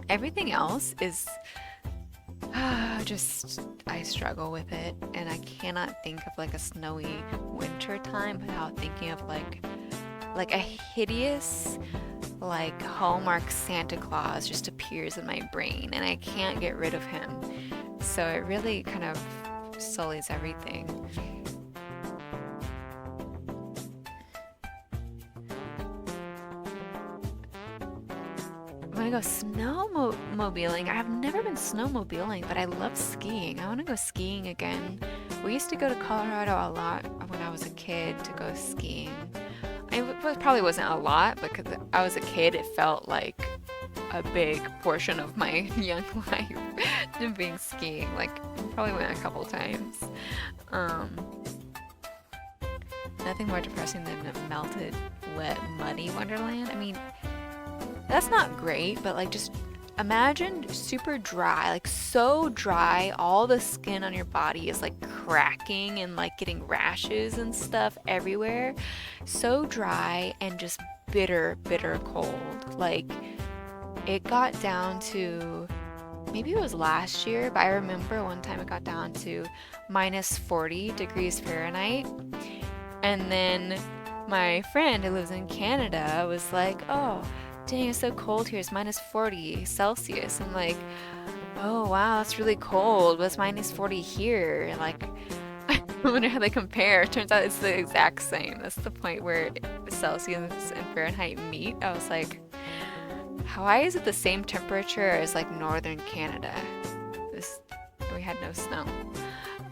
Everything else is I struggle with it, and I cannot think of like a snowy winter time without thinking of like a hideous like Hallmark Santa Claus just appears in my brain and I can't get rid of him. So it really kind of sullies everything. I want to go snowmobiling. I've never been snowmobiling, but I love skiing. I want to go skiing again. We used to go to Colorado a lot when I was a kid to go skiing. It probably wasn't a lot, because I was a kid. It felt like a big portion of my young life being skiing. Like, probably went a couple times. Nothing more depressing than a melted, wet, muddy wonderland. I mean, that's not great, but like just imagine super dry, like so dry, all the skin on your body is like cracking and like getting rashes and stuff everywhere. So dry and just bitter, bitter cold. Like it got down to, maybe it was last year, but I remember one time it got down to minus 40 degrees Fahrenheit. And then my friend who lives in Canada was like, oh, dang, it's so cold here. It's minus 40 Celsius. I'm like, oh, wow, that's really cold. But it's minus 40 here. And like, I wonder how they compare. Turns out it's the exact same. That's the point where Celsius and Fahrenheit meet. I was like, why is it the same temperature as like northern Canada? We had no snow.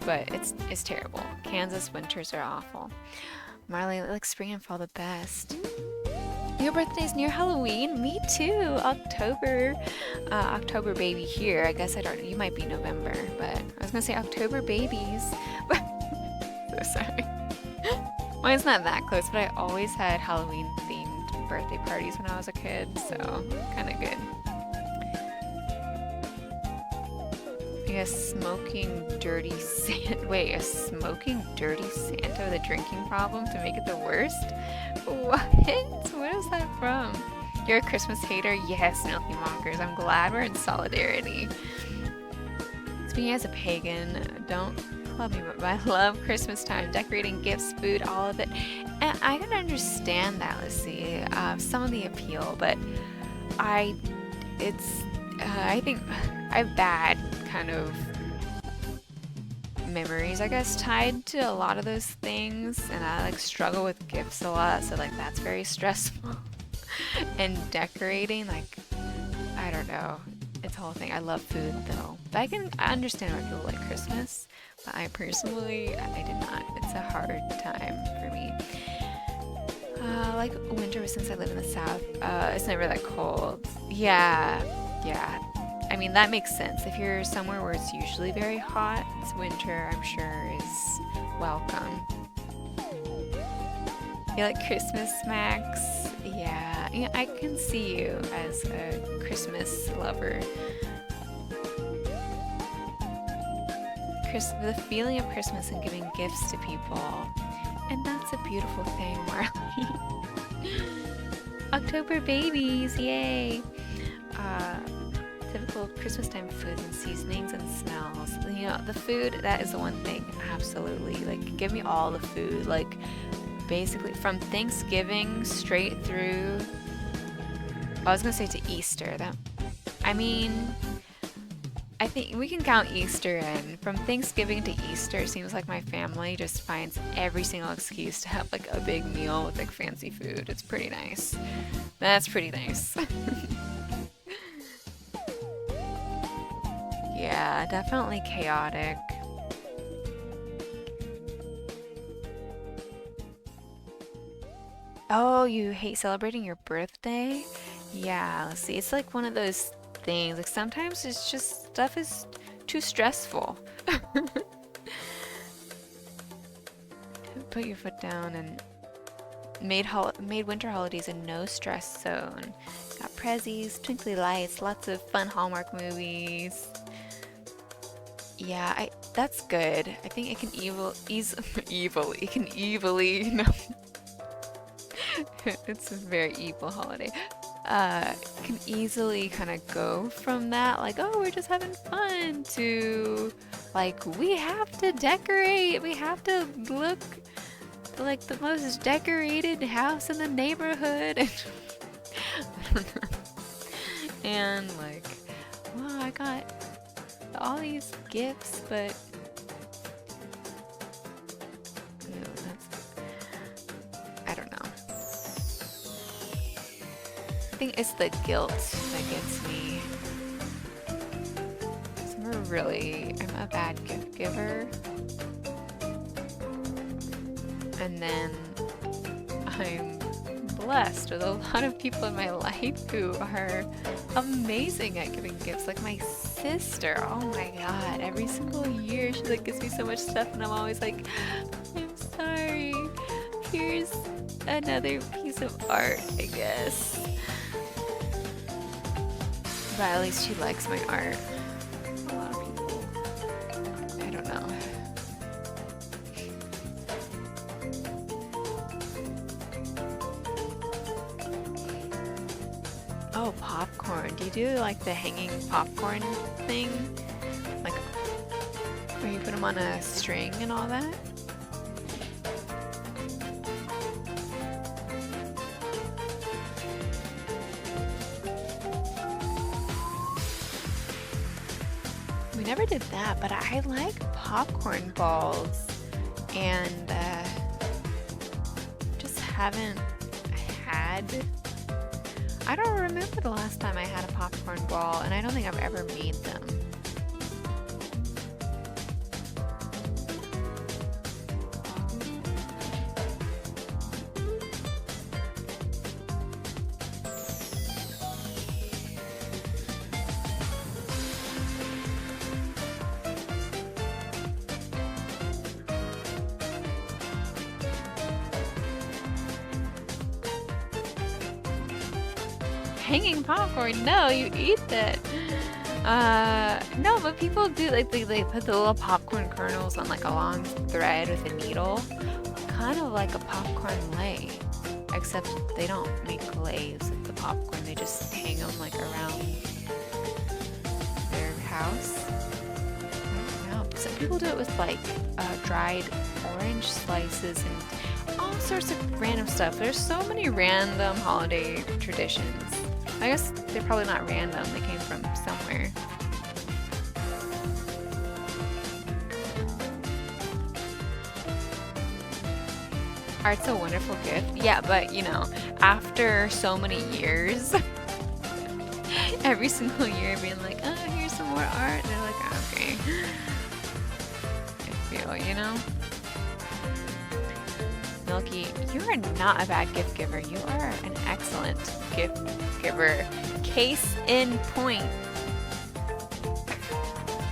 But it's terrible. Kansas winters are awful. Marley, like spring and fall the best. Your birthday's near Halloween? Me too. October baby here. I guess you might be November, but I was gonna say October babies. So sorry. Mine's not that close, but I always had Halloween themed birthday parties when I was a kid, so kind of good. A smoking dirty Santa. Wait, a smoking dirty Santa with a drinking problem to make it the worst? What? Where is that from? You're a Christmas hater? Yes, Milky Monkers. I'm glad we're in solidarity. Speaking as a pagan, don't club me, but I love Christmas time. Decorating, gifts, food, all of it. And I can understand that, let's see, some of the appeal, but I think I have bad kind of memories, I guess, tied to a lot of those things, and I like struggle with gifts a lot, so like that's very stressful. And decorating, like, I don't know, it's a whole thing. I love food though, but I understand why people like Christmas, but I personally, I did not. It's a hard time for me. Like winter, since I live in the South, it's never that cold. Yeah. I mean, that makes sense. If you're somewhere where it's usually very hot, winter, I'm sure, is welcome. You like Christmas, Max? Yeah, I can see you as a Christmas lover. The feeling of Christmas and giving gifts to people. And that's a beautiful thing, Marley. October babies, yay! Typical Christmas time food and seasonings and smells. You know, the food, that is the one thing, absolutely. Like, give me all the food. Like, basically, from Thanksgiving straight through, I was gonna say to Easter. I mean, I think we can count Easter in. From Thanksgiving to Easter, it seems like my family just finds every single excuse to have like a big meal with like fancy food. It's pretty nice. That's pretty nice. Yeah, definitely chaotic. Oh, you hate celebrating your birthday? Yeah, let's see. It's like one of those things. Like sometimes it's just stuff is too stressful. Put your foot down and made winter holidays a no stress zone. Got prezzies, twinkly lights, lots of fun Hallmark movies. Yeah, that's good. I think it can it can evilly, no. It's a very evil holiday. Can easily kind of go from that, like, oh, we're just having fun, to like, we have to decorate, we have to look like the most decorated house in the neighborhood. And like, well, I got all these gifts, but no, I don't know. I think it's the guilt that gets me. I'm a bad gift giver. And then I'm blessed with a lot of people in my life who are amazing at giving gifts. Like my sister, oh my god, every single year she like gives me so much stuff, and I'm always like, I'm sorry, here's another piece of art, I guess. But at least she likes my art. A lot of people, I don't know. Oh, popcorn. Do you do like the hanging popcorn thing? Like, where you put them on a string and all that? We never did that, but I like popcorn balls, and just haven't had. I don't remember the last time I had a popcorn ball, and I don't think I've ever made them. Hanging popcorn? No, you eat that. No, but people do, like, they put the little popcorn kernels on like a long thread with a needle, kind of like a popcorn lei, except they don't make leis with the popcorn. They just hang them like around their house. I don't know. Some people do it with like dried orange slices and all sorts of random stuff. There's so many random holiday traditions. I guess they're probably not random, they came from somewhere. Art's a wonderful gift. Yeah, but you know, after so many years, every single year being like, oh, here's some more art, and they're like, oh, okay. I feel, you know? Milky, you are not a bad gift giver. You are an excellent gift giver. Case in point.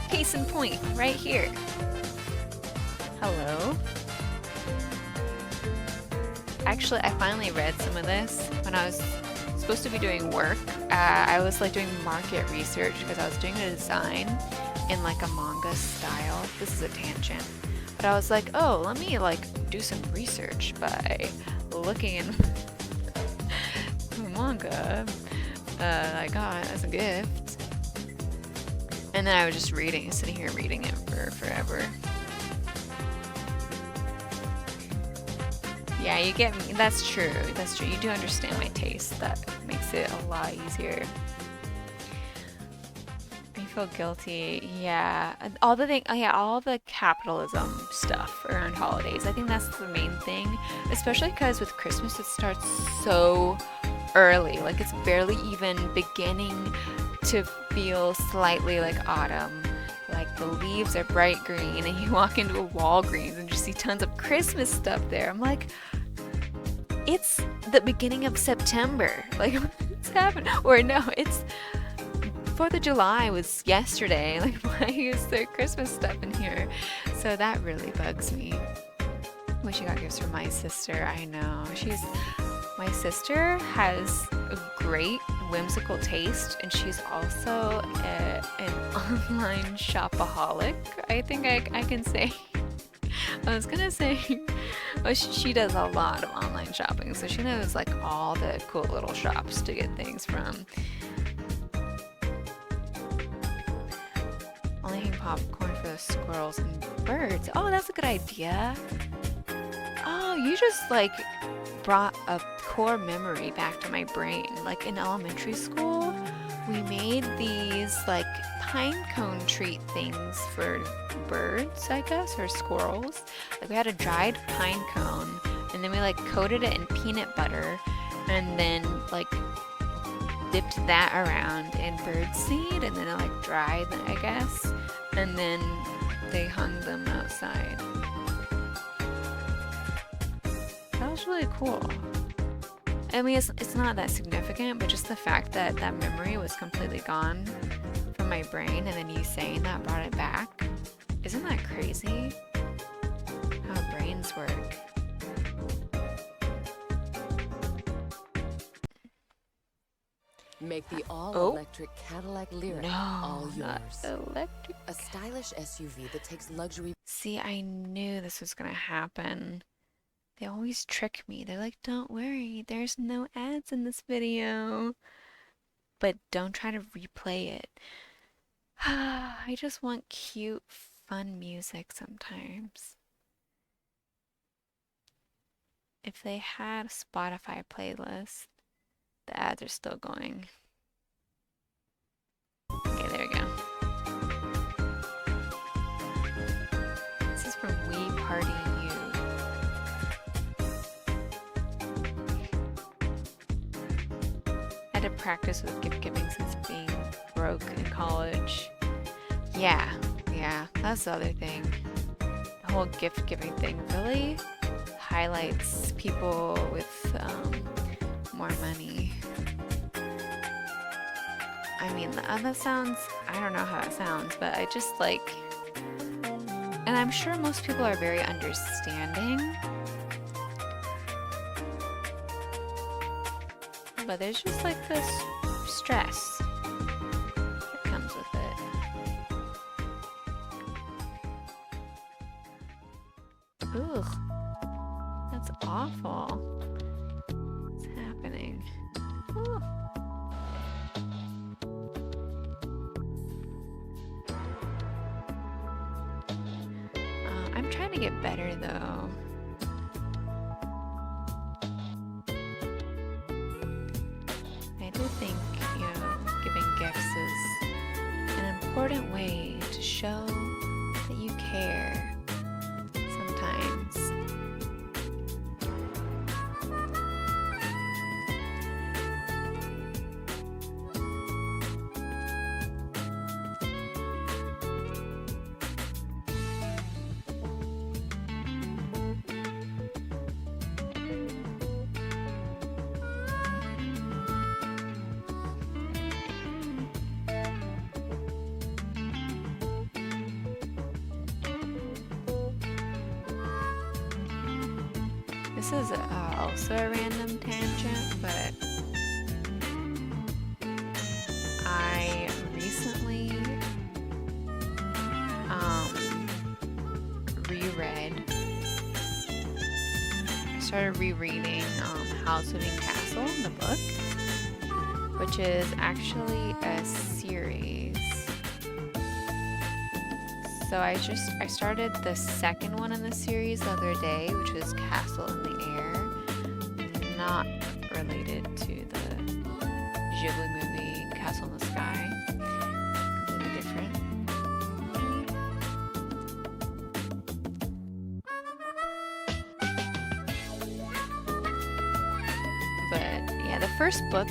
Case in point, right here. Hello. Actually, I finally read some of this when I was supposed to be doing work. I was like doing market research because I was doing a design in like a manga style. This is a tangent. But I was like, oh, let me like do some research by looking in manga I got as a gift. And then I was just sitting here reading it for forever. Yeah, you get me. That's true. That's true. You do understand my taste. That makes it a lot easier. Are you feel guilty. Yeah, and all the thing. Oh yeah, all the capitalism stuff around holidays. I think that's the main thing, especially because with Christmas it starts so early. Like it's barely even beginning to feel slightly like autumn. Like the leaves are bright green, and you walk into a Walgreens and you see tons of Christmas stuff there. I'm like, it's the beginning of September. Like, what's happening? Or no, it's 4th of July was yesterday. Like, why is there Christmas stuff in here? So that really bugs me. Wish you got gifts from my sister. I know. My sister has a great whimsical taste, and she's also an online shopaholic. I think I can say. I was gonna say, well, she does a lot of online shopping, so she knows like all the cool little shops to get things from. Only hang popcorn for the squirrels and birds. Oh, that's a good idea. Oh, you just like brought a core memory back to my brain. Like in elementary school, we made these like pine cone treat things for birds, I guess, or squirrels. Like we had a dried pine cone, and then we like coated it in peanut butter, and then like dipped that around in bird seed, and then it like dried, I guess, and then they hung them outside. That was really cool. I mean, it's not that significant, but just the fact that that memory was completely gone from my brain, and then you saying that brought it back. Isn't that crazy? How brains work. Make the all-electric Cadillac Lyric all not yours. electric. A stylish SUV that takes luxury. See, I knew this was gonna happen. They always trick me. They're like, don't worry, there's no ads in this video. But don't try to replay it. I just want cute, fun music sometimes. If they had a Spotify playlist, the ads are still going. Okay, there we go. This is from We Party You. I had to practice with gift giving since being broke in college. Yeah, that's the other thing. The whole gift giving thing really highlights people with more money. I mean, that sounds, I don't know how it sounds, but I just like, and I'm sure most people are very understanding, but there's just like this stress that comes with it. Ugh, that's awful. What's happening? Ooh. I'm trying to get better though. I do think, giving gifts is an important way to show that you care sometimes. This is also a random tangent, but I recently I started rereading Howl's Moving Castle, the book, which is actually a series. So I started the second one in the series the other day, which is Castle in the Air, not related to the Ghibli movie Castle in the Sky, completely different. But yeah, the first book,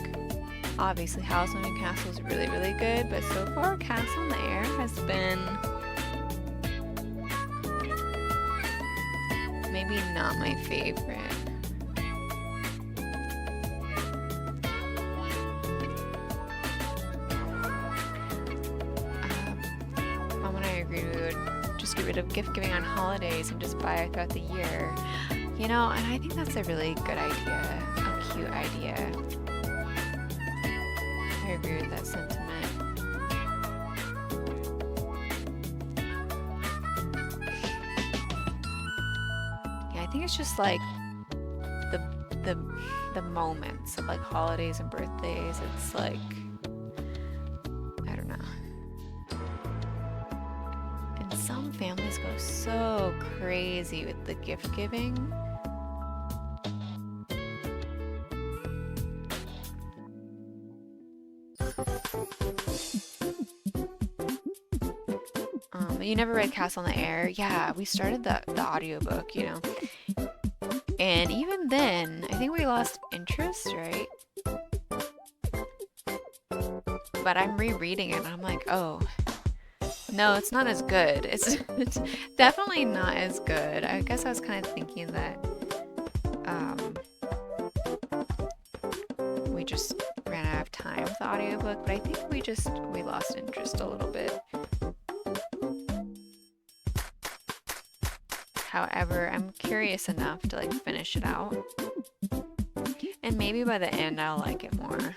obviously Howl's Moving Castle, is really, really good. But so far, Castle in the Air has been maybe not my favorite. Mom and I agreed we would just get rid of gift giving on holidays and just buy it throughout the year. You know, and I think that's a really good idea, a cute idea. I agree with that sentiment. Yeah, I think it's just like the moments of like holidays and birthdays. It's like, I don't know. And some families go so crazy with the gift giving. You never read Castle in the Air? Yeah, we started the audiobook, you know. And even then, I think we lost interest, right? But I'm rereading it and I'm like, oh, no, it's not as good. It's definitely not as good. I guess I was kind of thinking that we just ran out of time with the audiobook, but I think we lost interest a little bit. However, I'm curious enough to like finish it out. And maybe by the end I'll like it more.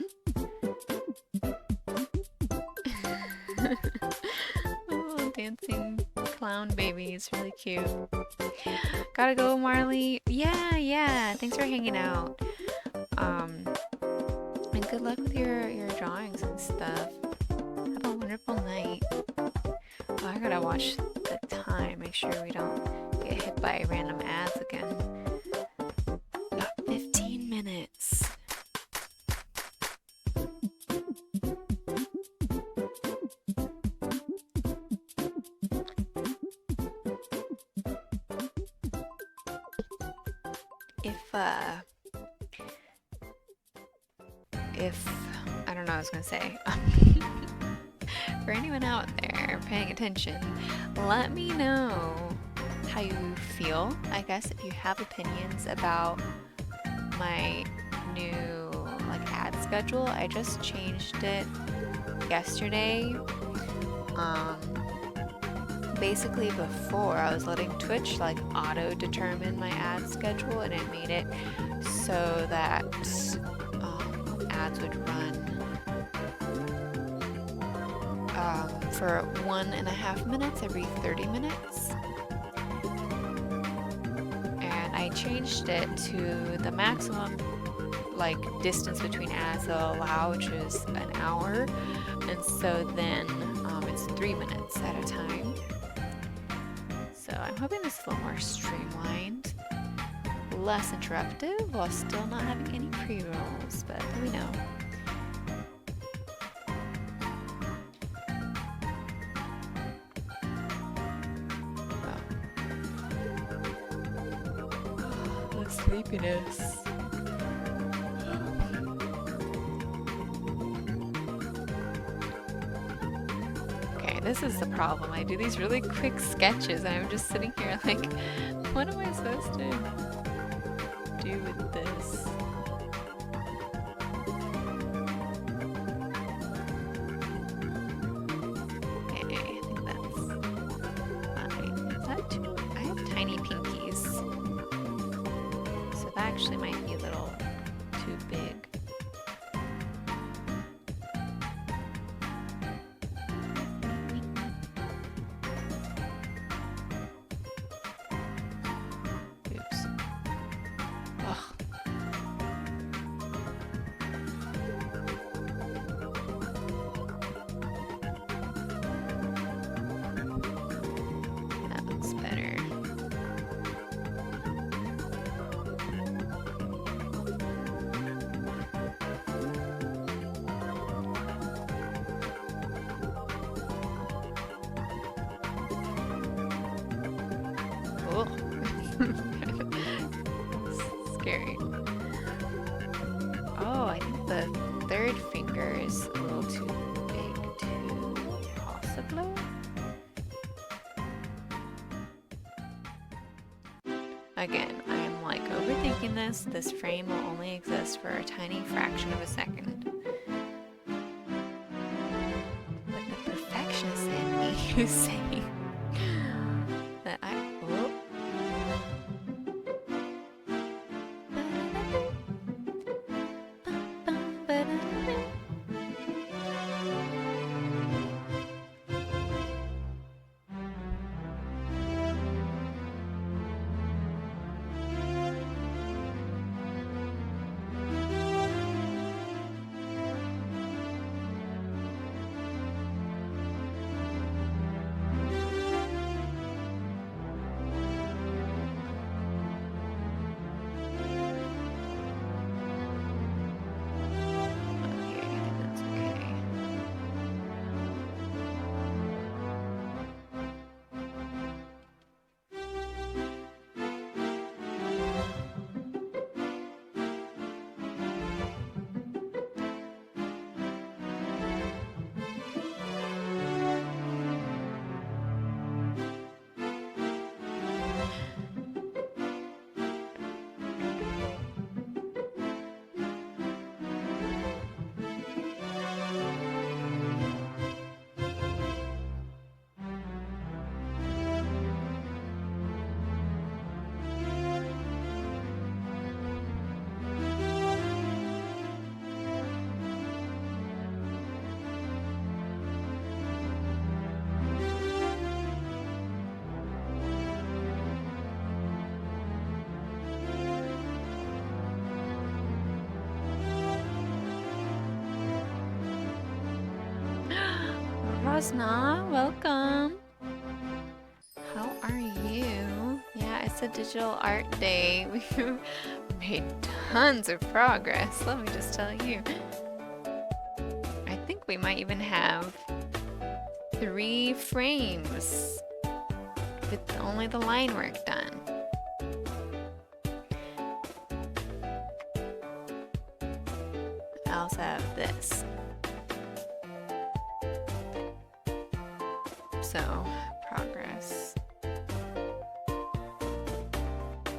Oh, dancing clown baby is really cute. Gotta go, Marley. Yeah. Thanks for hanging out. And good luck with your drawings and stuff. Have a wonderful night. Oh, I gotta watch the time. Make sure we don't get hit by random ads again. Got 15 minutes. If I don't know what I was gonna say. For anyone out there paying attention, let me know how you feel, I guess, if you have opinions about my new like ad schedule. I just changed it yesterday. Basically before I was letting Twitch like auto determine my ad schedule, and it made it so that ads would run for 1.5 minutes every 30 minutes. And I changed it to the maximum like distance between ads they'll allow, which is an hour. And so then it's 3 minutes at a time. So I'm hoping this is a little more streamlined, less interruptive, while still not having any pre-rolls, but let me know. Oh, the sleepiness. This is the problem. I do these really quick sketches and I'm just sitting here like, what am I supposed to do with this? Okay, I think that's fine. Is that too? I have tiny pinkies. So that actually might be a little too big. Scary. fingers a little too big too, possibly. Again, I am like overthinking this. This frame will only exist for a tiny fraction of a second. But the perfectionist in me is saying that Rosna, welcome. How are you? Yeah, it's a digital art day. We've made tons of progress, let me just tell you. I think we might even have 3 frames with only the line work done. I also have this. So, progress.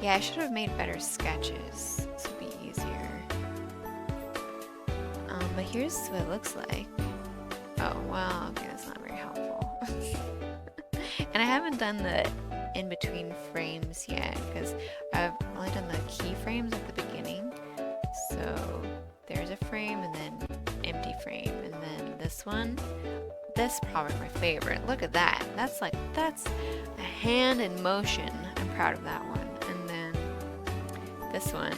Yeah, I should have made better sketches. This would be easier. But here's what it looks like. Oh, well, okay, that's not very helpful. And I haven't done the in-between frames yet, because I've only done the keyframes at the beginning. So, there's a frame, and then empty frame, and then this one. This is probably my favorite. Look at that. That's a hand in motion. I'm proud of that one. And then this one,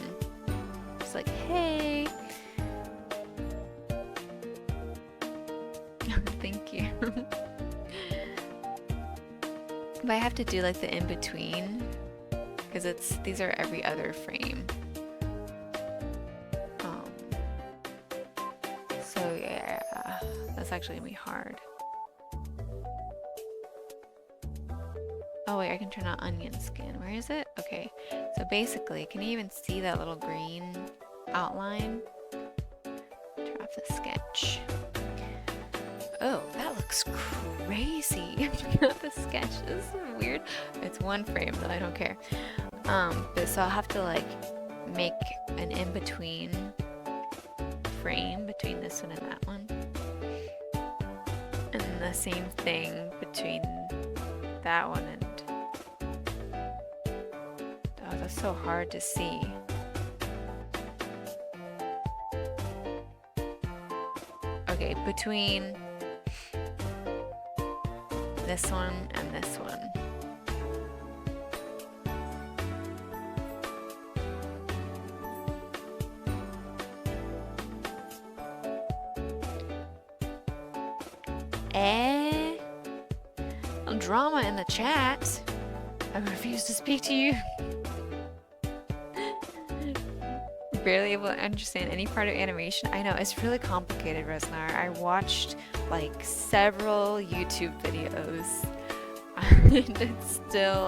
it's like, hey. Thank you. But I have to do like the in-between because these are every other frame. So yeah, that's actually gonna be hard. Oh wait, I can turn on onion skin. Where is it? Okay, so basically, can you even see that little green outline? Turn off the sketch. Oh, that looks crazy. The sketch is weird. It's one frame, but I don't care. But so I'll have to like make an in-between frame between this one and that one. And the same thing between that one and... Oh, that's so hard to see. Okay, between this one and this one. Drama in the chat. I refuse to speak to you. Barely able to understand any part of animation. I know, it's really complicated, Resnar. I watched like several YouTube videos and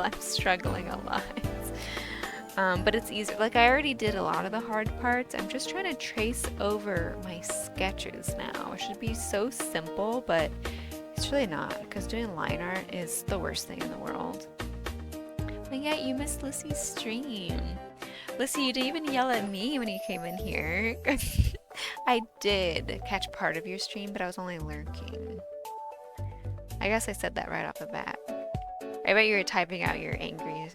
I'm struggling a lot. But it's easy. Like, I already did a lot of the hard parts. I'm just trying to trace over my sketches now. It should be so simple, but it's really not, because doing line art is the worst thing in the world. But yeah, you missed Lissy's stream. Lissy, you didn't even yell at me when you came in here. I did catch part of your stream, but I was only lurking. I guess I said that right off the bat. I bet you were typing out your angry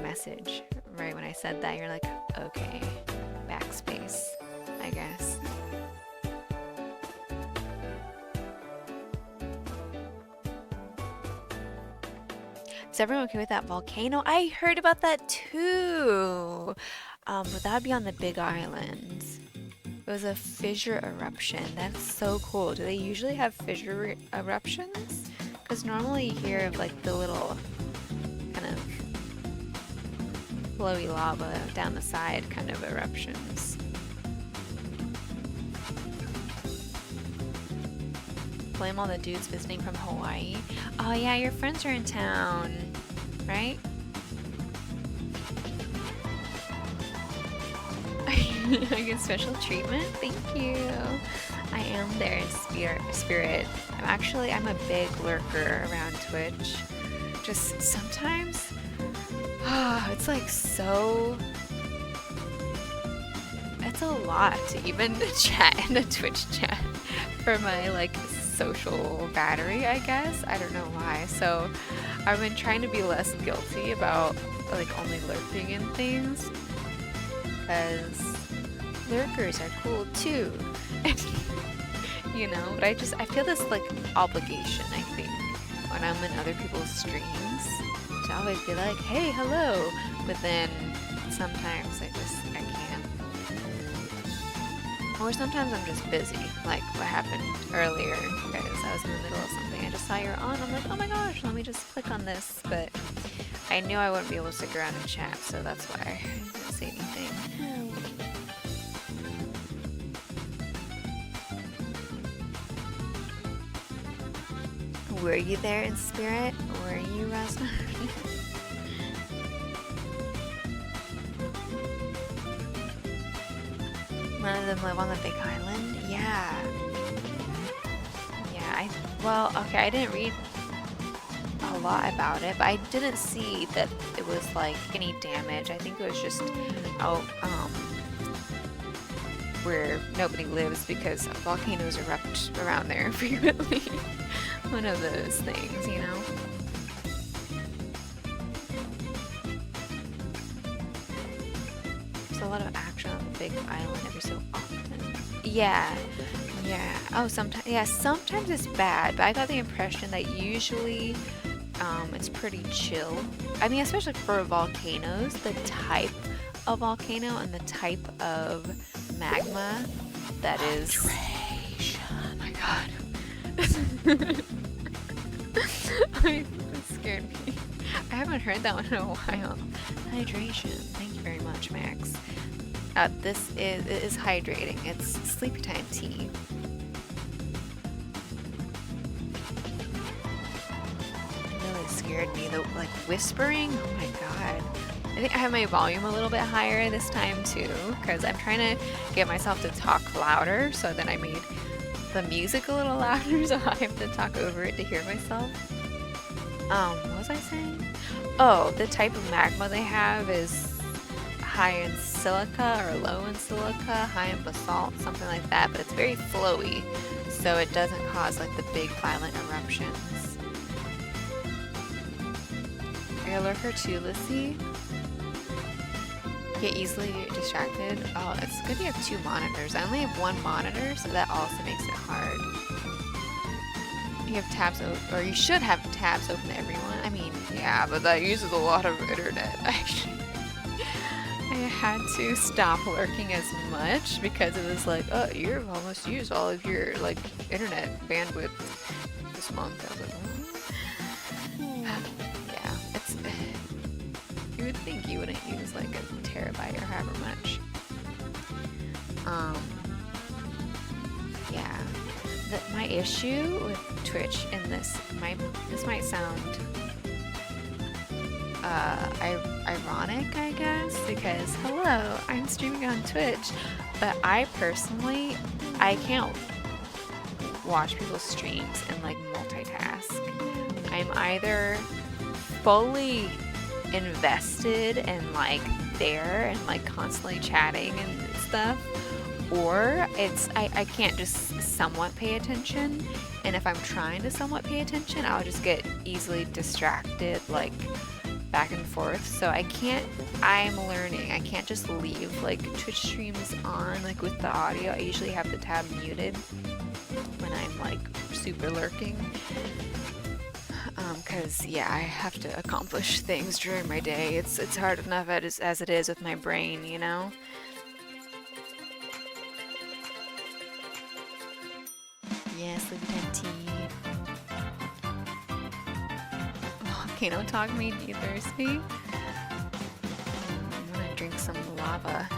message right when I said that. You're like, okay, backspace, I guess. Is everyone okay with that volcano? I heard about that too. But that would be on the Big Island. It was a fissure eruption. That's so cool. Do they usually have fissure eruptions? Because normally you hear of like the little kind of flowy lava down the side kind of eruptions. Blame all the dudes visiting from Hawaii. Oh yeah, your friends are in town, right? I get special treatment? Thank you. I am there in spirit. I'm a big lurker around Twitch. Just sometimes, it's like so, it's a lot to even chat in a Twitch chat for my like social battery, I guess. I don't know why. So I've been trying to be less guilty about like only lurking in things, because lurkers are cool too. You know, but I feel this like obligation, I think, when I'm in other people's streams to always be like, hey, hello, but then sometimes I can't. Or sometimes I'm just busy, like what happened earlier, because I was in the middle of something. I just saw you're on, I'm like, oh my gosh, let me just click on this, but I knew I wouldn't be able to stick around and chat, so that's why I didn't say anything. Were you there in spirit? Were you, Rosna? None of them live on the Big Island? Yeah. Yeah, well, okay, I didn't read a lot about it, but I didn't see that it was like any damage. I think it was just out where nobody lives because volcanoes erupt around there frequently. One of those things, you know? There's a lot of action on the Big Island every so often. Yeah. Oh, sometimes it's bad, but I got the impression that usually it's pretty chill. I mean, especially for volcanoes, the type of volcano and the type of magma that is... Hydration. My god. It scared me. I haven't heard that one in a while. Hydration. Thank you very much, Max. It is hydrating. It's sleepy time tea. It really scared me. The like whispering. Oh my god. I think I have my volume a little bit higher this time too, because I'm trying to get myself to talk louder. So then I made the music a little louder, so I have to talk over it to hear myself. What was I saying? Oh, the type of magma they have is high in silica or low in silica, high in basalt, something like that, but it's very flowy, so it doesn't cause like the big violent eruptions. You're a lurker too, Lissy? Get easily distracted? Oh, it's good you have two monitors. I only have one monitor, so that also makes it hard. You have tabs open, or you should have tabs open to everyone. I mean, yeah, but that uses a lot of internet. I had to stop lurking as much because it was like, oh, you've almost used all of your like internet bandwidth this month. I was like, yeah, it's. You would think you wouldn't use like a terabyte or however much. Yeah. My issue with Twitch in this might sound ironic, I guess, because hello, I'm streaming on Twitch, but I personally, I can't watch people's streams and like multitask. I'm either fully invested and like there and like constantly chatting and stuff, or I can't just somewhat pay attention, and if I'm trying to somewhat pay attention, I'll just get easily distracted, like back and forth. So I'm learning, I can't just leave like Twitch streams on like with the audio. I usually have the tab muted when I'm like super lurking, because yeah, I have to accomplish things during my day. It's hard enough as it is with my brain, you know? Yes, Sleepy Tea. Volcano talk made you thirsty? I'm gonna drink some lava.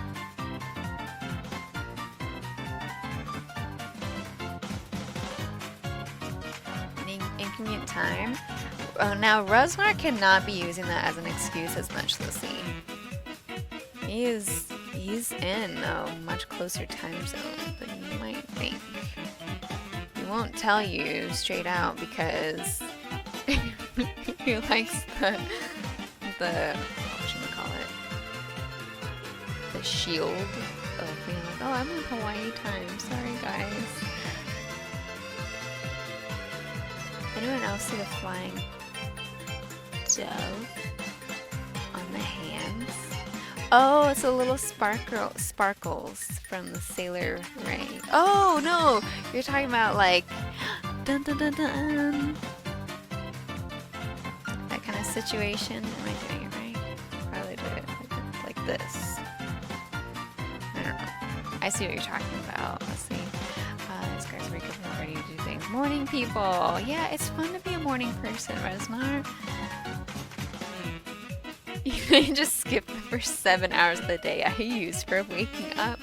Inconvenient time. Oh, now Rosmar cannot be using that as an excuse as much, Lissy. He's in a much closer time zone than you might think. He won't tell you straight out because he likes the whatchamacallit, the shield of being like, oh, I'm in Hawaii time, sorry guys. Anyone else see the flying dove on the hands? Oh, it's a little sparkles from the Sailor Ray. Oh no, you're talking about like dun dun dun dun. That kind of situation. Am I doing it right? Probably do it like this. I don't know. I see what you're talking about. Let's see. These guys wake up and ready to do things. Morning people! Yeah, it's fun to be a morning person, Resmar. You just skip the first 7 hours of the day I use for waking up.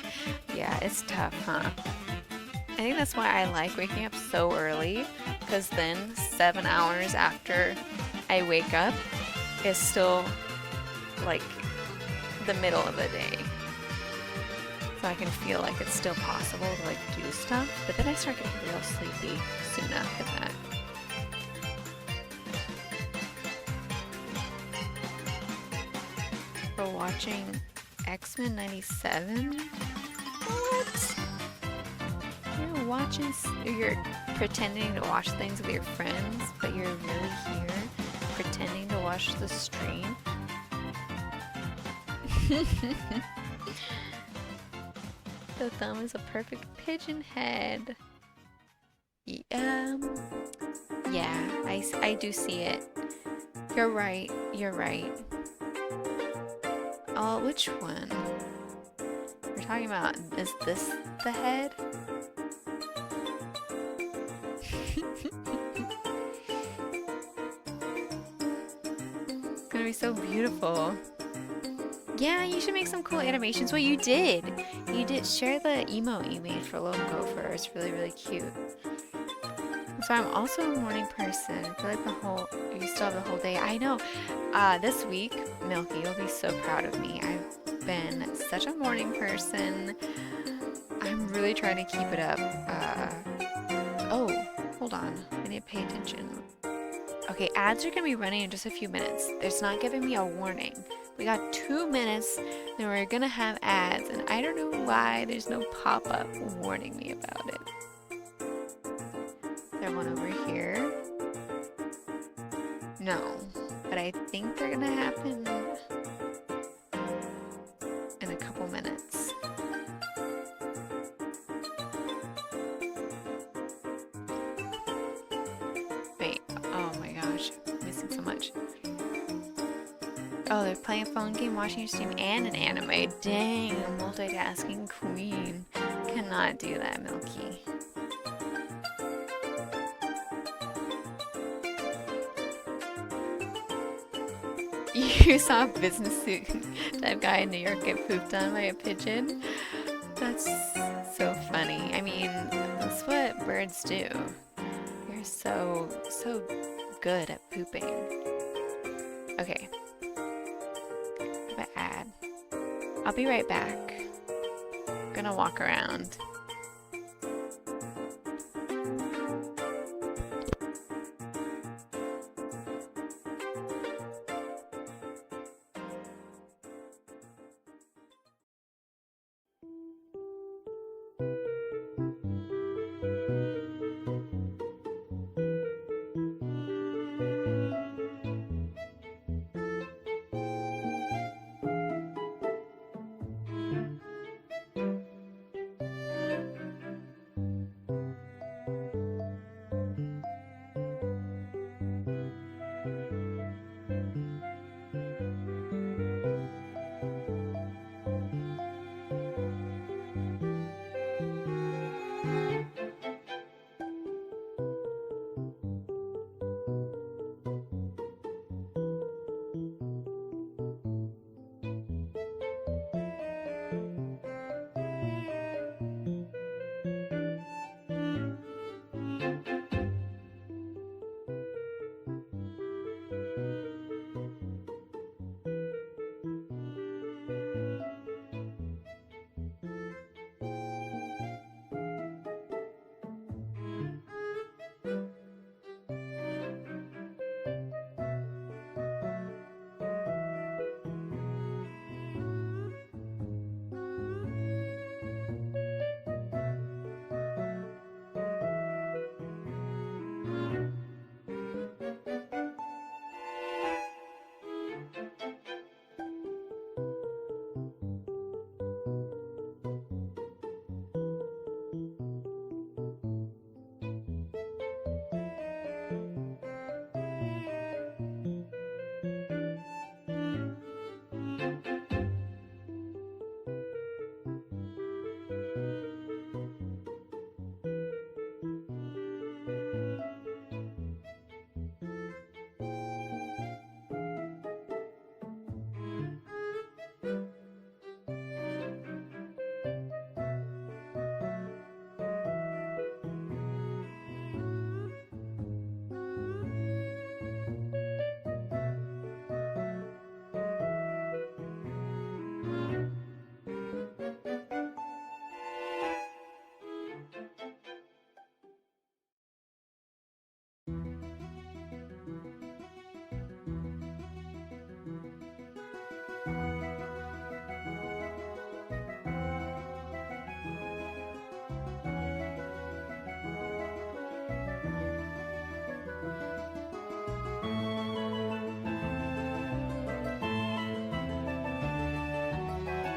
Yeah, it's tough, huh? I think that's why I like waking up so early, because then 7 hours after I wake up is still like the middle of the day. So I can feel like it's still possible to like do stuff, but then I start getting real sleepy soon after that. For watching X-Men 97? What? You're pretending to watch things with your friends, but you're really here pretending to watch the stream? The thumb is a perfect pigeon head. Yeah, I do see it. You're right, you're right. Oh, which one? We're talking about, is this the head? It's gonna be so beautiful. Yeah, you should make some cool animations. Well, you did. You did share the emote you made for Lone Gopher. It's really, really cute. So I'm also a morning person. I feel like you still have the whole day. I know. This week, Milky, you'll be so proud of me. I've been such a morning person. I'm really trying to keep it up. Oh, hold on. I need to pay attention. Okay, ads are gonna be running in just a few minutes. It's not giving me a warning. We got 2 minutes, then we're gonna have ads, and I don't know why there's no pop-up warning me about it. Is there one over here? No, but I think they're gonna happen in a couple minutes. Wait, oh my gosh, I'm missing so much. Oh, they're playing a phone game, watching your stream, and an anime. Dang, a multitasking queen. Cannot do that, Milky. You saw a business suit type guy in New York get pooped on by a pigeon? That's so funny. I mean, that's what birds do. They're so good at pooping. Okay. I'll be right back. Gonna walk around.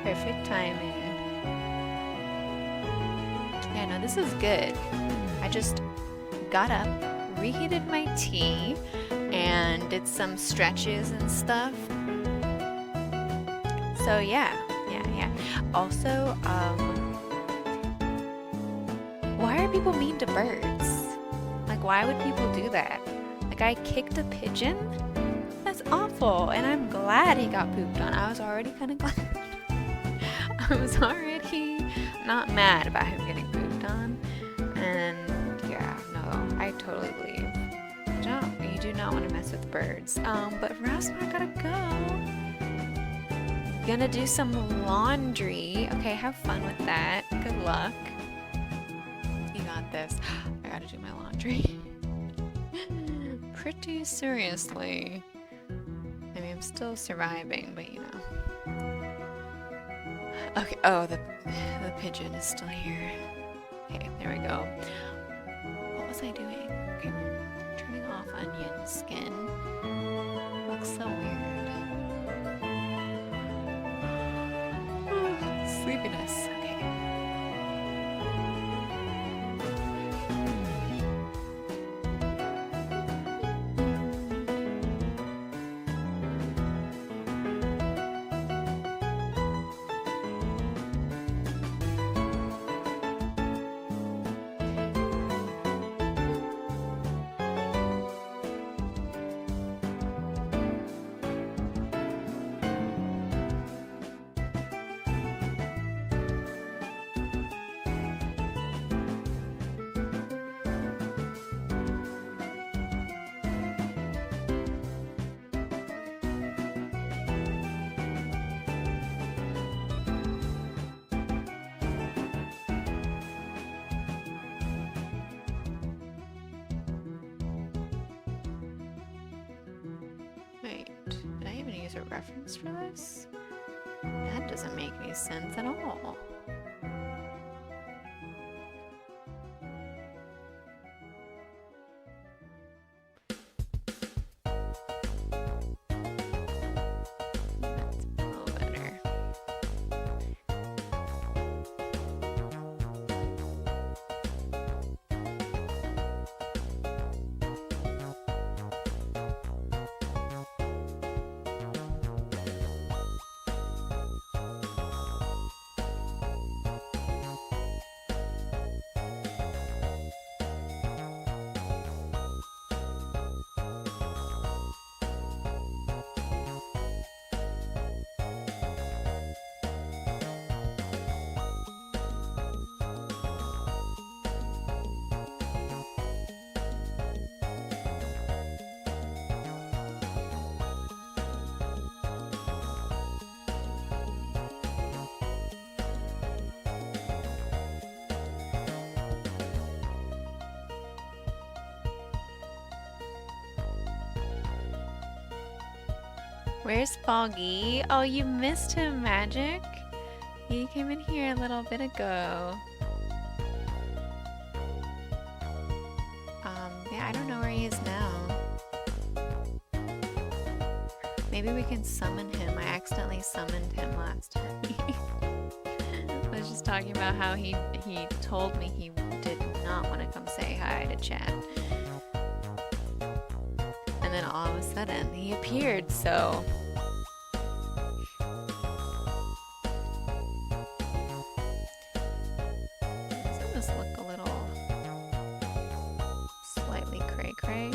Perfect timing. Yeah, no, this is good. I just got up, reheated my tea, and did some stretches and stuff. So yeah. Also, why are people mean to birds? Like, why would people do that? Like, I kicked a pigeon? That's awful, and I'm glad he got pooped on. I was already kind of glad. I was already not mad about him getting pooped on. And yeah, no, I totally believe. You do not want to mess with birds. But for us, I gotta go. Gonna do some laundry. Okay, have fun with that. Good luck. You got this. I gotta do my laundry. Pretty seriously. I mean, I'm still surviving, but you know. Okay, oh, the pigeon is still here. Okay, there we go. What was I doing? Okay, turning off onion skin. Looks so weird. Sleepiness. Okay. there's a reference for this? That doesn't make any sense at all. That's a little better. Where's Foggy? Oh, you missed him, Magic. He came in here a little bit ago. Yeah, I don't know where he is now. Maybe we can summon him. I accidentally summoned him last time. I was just talking about how he told me he did not want to come say hi to chat. And then all of a sudden, he appeared, so... Doesn't this look a little... slightly cray-cray?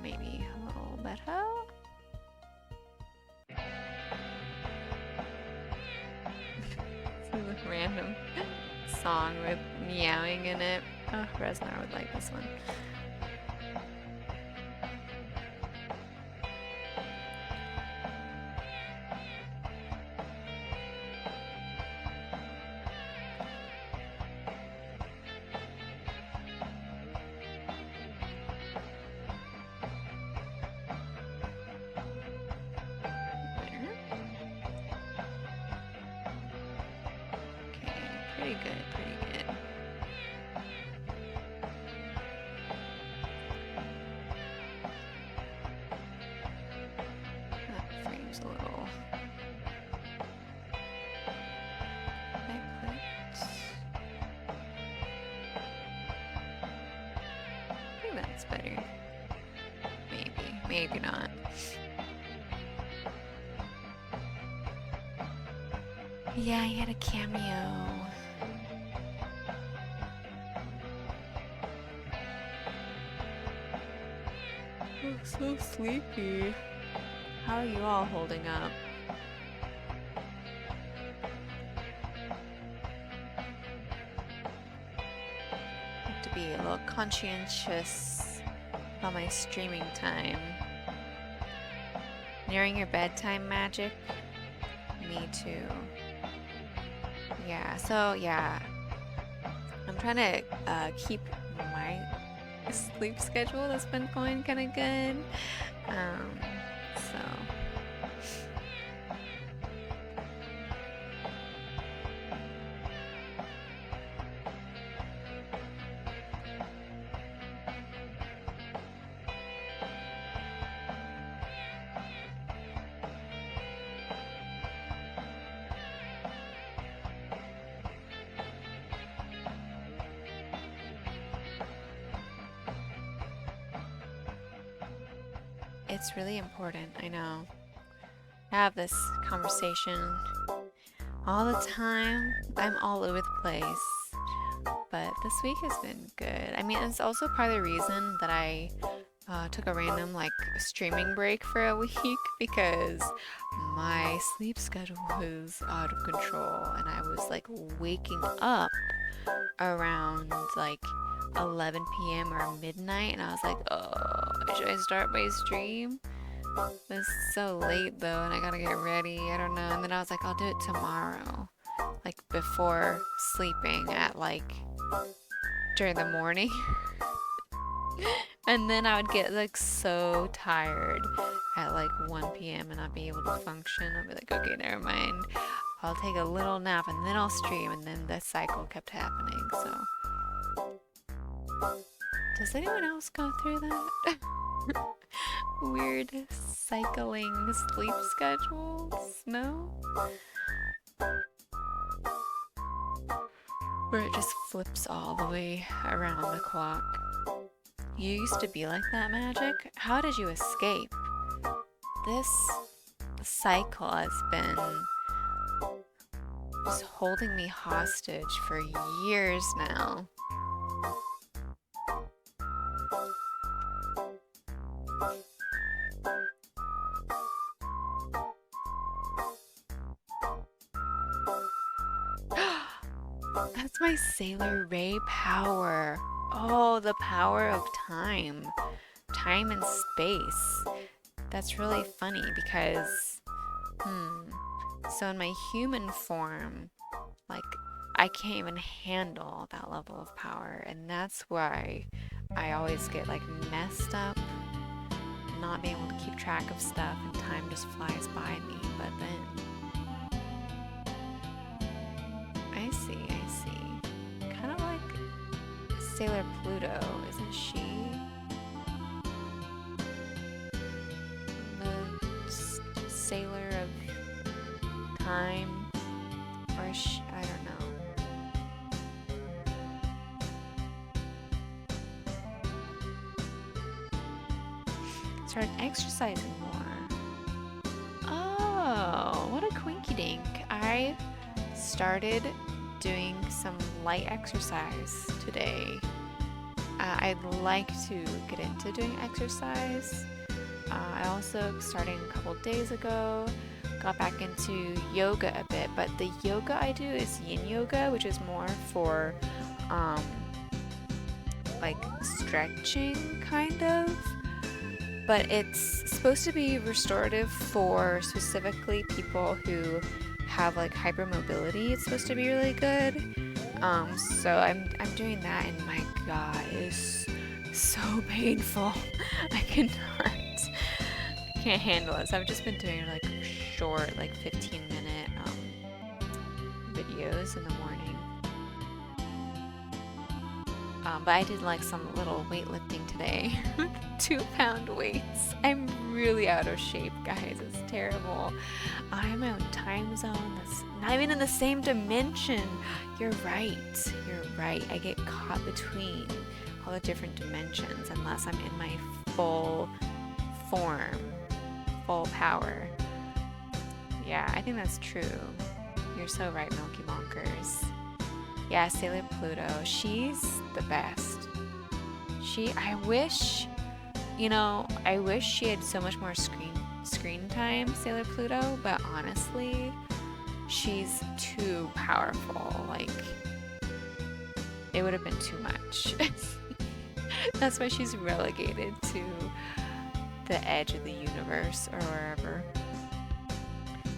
Maybe a little better. This is a random song with meowing in it. Oh, Resnar would like this one. Pretty good, pretty good. That frame's a little... backlit. I think that's better. Maybe, maybe not. Yeah, he had a cameo. I'm so sleepy. How are you all holding up? I have to be a little conscientious about my streaming time. Nearing your bedtime, Magic? Me too. Yeah, so yeah. I'm trying to keep my sleep schedule that's been going kind of good. So it's really important, I know. I have this conversation all the time. I'm all over the place. But this week has been good. I mean, it's also part of the reason that I took a random like streaming break for a week because my sleep schedule was out of control and I was like waking up around like 11 p.m. or midnight and I was like, oh, should I start my stream? It's so late though and I gotta get ready. I don't know. And then I was like, I'll do it tomorrow, like before sleeping at like during the morning. And then I would get like so tired at like 1 p.m. and not be able to function. I'd be like, okay, never mind. I'll take a little nap and then I'll stream. And then the cycle kept happening. So, does anyone else go through that? Weird cycling sleep schedules? No? Where it just flips all the way around the clock. You used to be like that, Magic? How did you escape? This cycle has been just holding me hostage for years now. That's my Sailor Ray power. Oh, the power of time. Time and space. That's really funny because, so in my human form, like, I can't even handle that level of power. And that's why I always get, like, messed up, not being able to keep track of stuff, and time just flies by me. But then, I see. Kind of like Sailor Pluto, isn't she? The sailor of time, or I don't know. Started exercising more. Oh, what a quinky dink. I started doing some light exercise today. I'd like to get into doing exercise. I also, starting a couple days ago, got back into yoga a bit, but the yoga I do is yin yoga, which is more for like stretching kind of, but it's supposed to be restorative for specifically people who have like hypermobility. It's supposed to be really good. So I'm doing that, and my God, it is so painful. I can't handle it. So I've just been doing like short, like 15-minute videos in the morning. But I did like some little weightlifting today. 2-pound weights. I'm really out of shape, guys. It's terrible. I have my own time zone that's not even in the same dimension. You're right. I get caught between all the different dimensions unless I'm in my full form, full power. Yeah, I think that's true. You're so right, Milky Bonkers. Yeah, Sailor Pluto. She's the best. I wish she had so much more screen time, Sailor Pluto, but honestly, she's too powerful. Like, it would have been too much. That's why she's relegated to the edge of the universe or wherever.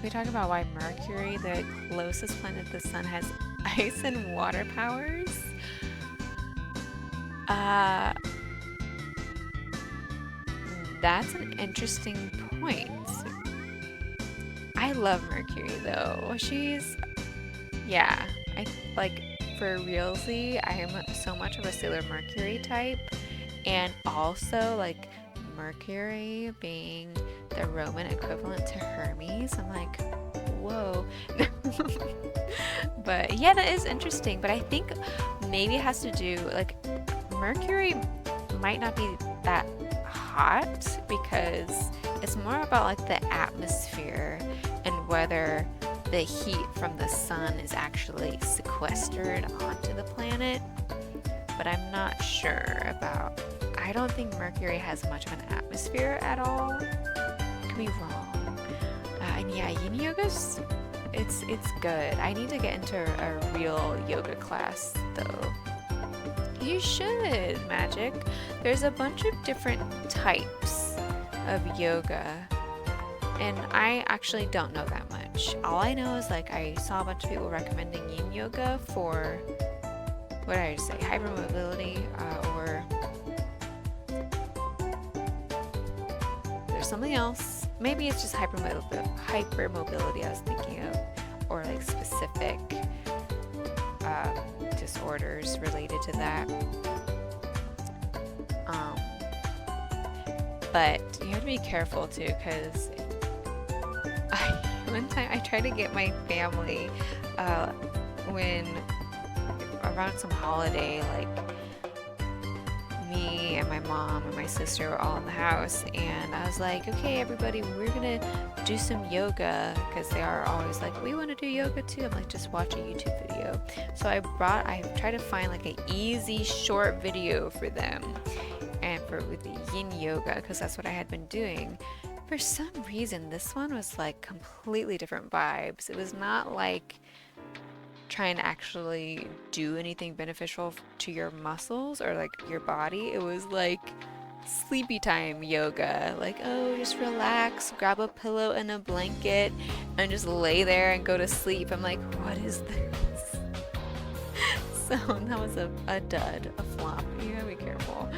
We talk about why Mercury, the closest planet to the sun, has ice and water powers. That's an interesting point. I love Mercury though. I like, for realsy, I am so much of a Sailor Mercury type, and also like Mercury being the Roman equivalent to Hermes. I'm like, whoa. But yeah, that is interesting. But I think maybe it has to do, like, Mercury might not be that hot because it's more about like the atmosphere and whether the heat from the sun is actually sequestered onto the planet. But I'm not sure about I don't think Mercury has much of an atmosphere at all. Could be wrong. And yeah, yin yoga's it's good. I need to get into a real yoga class though. You should, Magic. There's a bunch of different types of yoga, and I actually don't know that much. All I know is like I saw a bunch of people recommending yin yoga for, what did I just say, hypermobility, or there's something else. Maybe it's just hypermobility I was thinking of, or like specific disorders related to that. But you have to be careful too, because one time I tried to get my family when around some holiday, like me and my mom and my sister were all in the house, and I was like, okay everybody, we're gonna do some yoga, because they are always like, we want to do yoga too. I'm like, just watch a YouTube video. So I tried to find like an easy short video for them, and with the yin yoga, because that's what I had been doing. For some reason this one was like completely different vibes. It was not like trying to actually do anything beneficial to your muscles or like your body. It was like sleepy time yoga, like, oh, just relax, grab a pillow and a blanket and just lay there and go to sleep. I'm like, what is this? So that was a dud, a flop. You gotta be careful.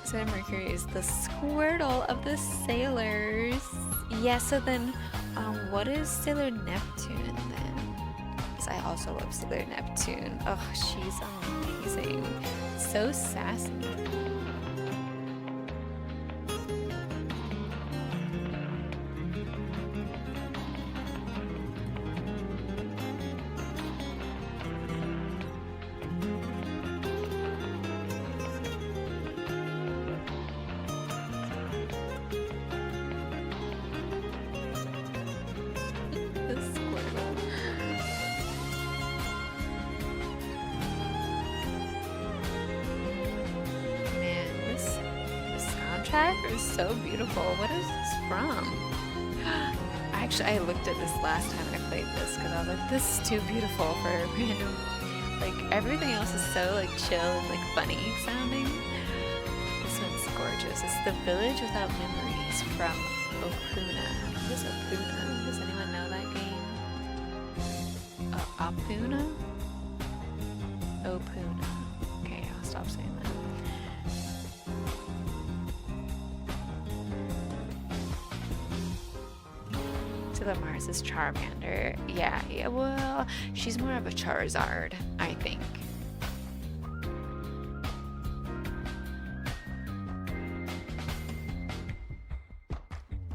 So Mercury is the Squirtle of the sailors. Yeah, so then what is Sailor Neptune then? Because I also love Sailor Neptune. Oh, she's amazing. So sassy. Is so beautiful. What is this from? Actually, I looked at this last time I played this, because I was like, this is too beautiful for a random, like everything else is so like chill and like funny sounding. This one's gorgeous. It's The Village Without Memories from Opuna. What is Opuna? Does anyone know that game? Opuna? Opuna. Okay, I'll stop saying that. Sailor Mars is Charmander. Yeah, well, she's more of a Charizard, I think.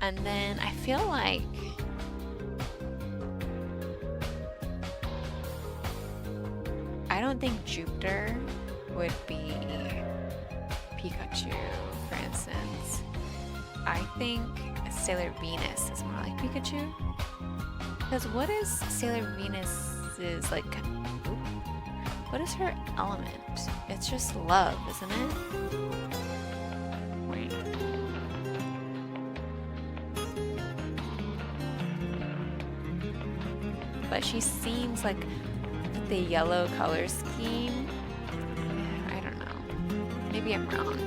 And then I feel like I don't think Jupiter would be Pikachu, for instance. I think Sailor Venus is more like Pikachu. Because what is Sailor Venus's like? What is her element? It's just love, isn't it? Wait. But she seems like the yellow color scheme. I don't know. Maybe I'm wrong.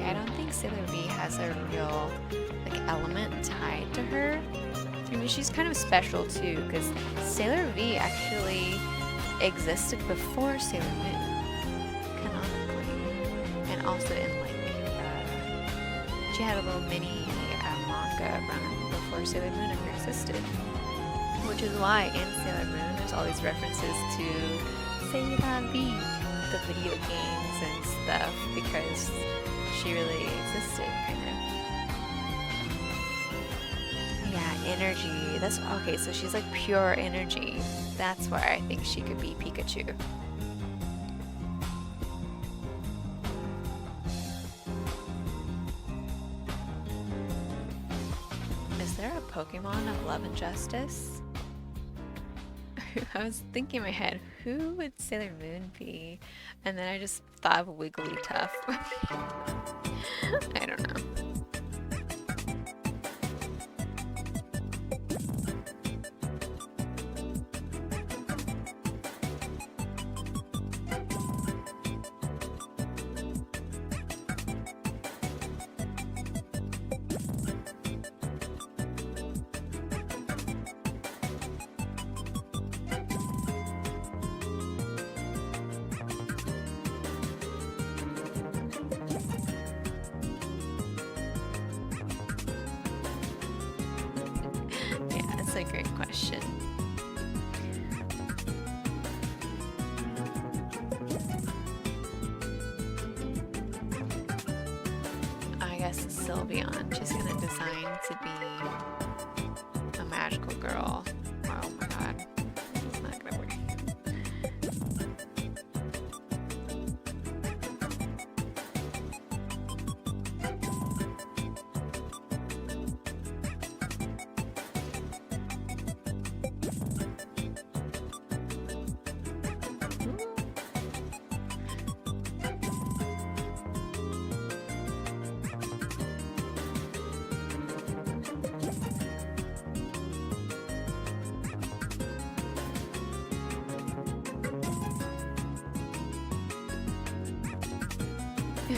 I don't think Sailor V has a real like element tied to her. I mean, she's kind of special too, because Sailor V actually existed before Sailor Moon, canonically, and also in like she had a little mini manga run before Sailor Moon ever existed, which is why in Sailor Moon there's all these references to Sailor V, the video games and stuff, because she really existed, kind of. Yeah, energy. That's okay, so she's like pure energy. That's why I think she could be Pikachu. Is there a Pokemon of Love and Justice? I was thinking in my head, who would Sailor Moon be? And then I just thought of Wigglytuff. I don't know. Yeah, that's a great question. I guess Sylveon. She's gonna design to be a magical girl. Oh my god. It's not gonna work.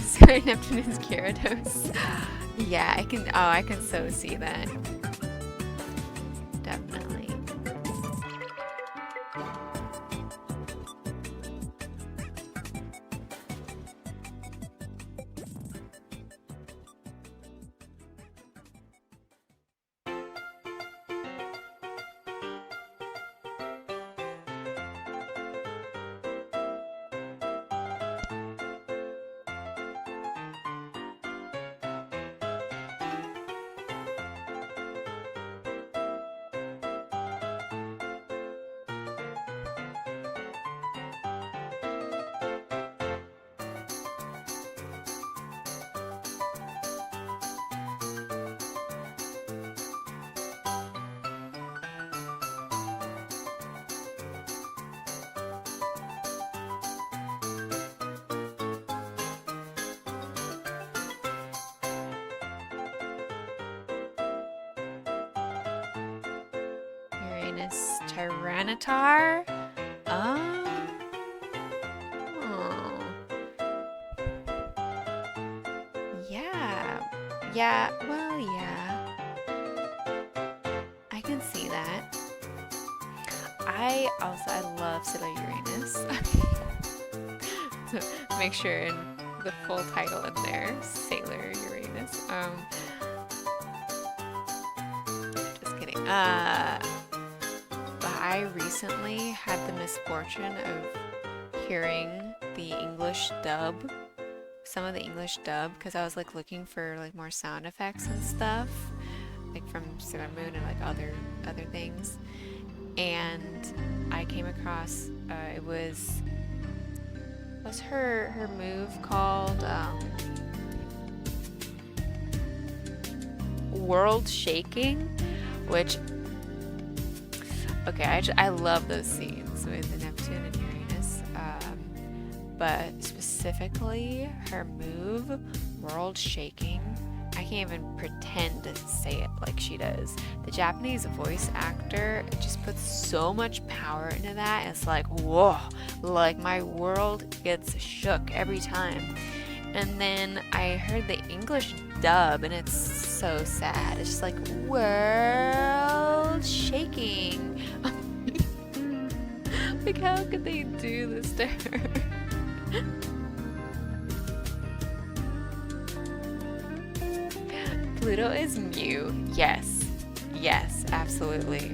Sorry, Neptune is Gyarados. Yeah, I can so see that. Definitely. Uranus Tyranitar? Oh. Yeah. Yeah, well, yeah. I can see that. I love Sailor Uranus. To make sure in the full title in there, Sailor Uranus. Just kidding. But I recently had the misfortune of hearing the English dub, some of the English dub, because I was like looking for like more sound effects and stuff, like from Sailor Moon and like other things, and I came across it was her move called World Shaking, which okay, I love those scenes with the Neptune and Uranus, but specifically her move, World Shaking, I can't even pretend to say it like she does. The Japanese voice actor just puts so much power into that. It's like, whoa, like my world gets shook every time. And then I heard the English dub, and it's so sad. It's just like, world shaking. Like, how could they do this to her? Pluto is Mew. Yes. Yes, absolutely.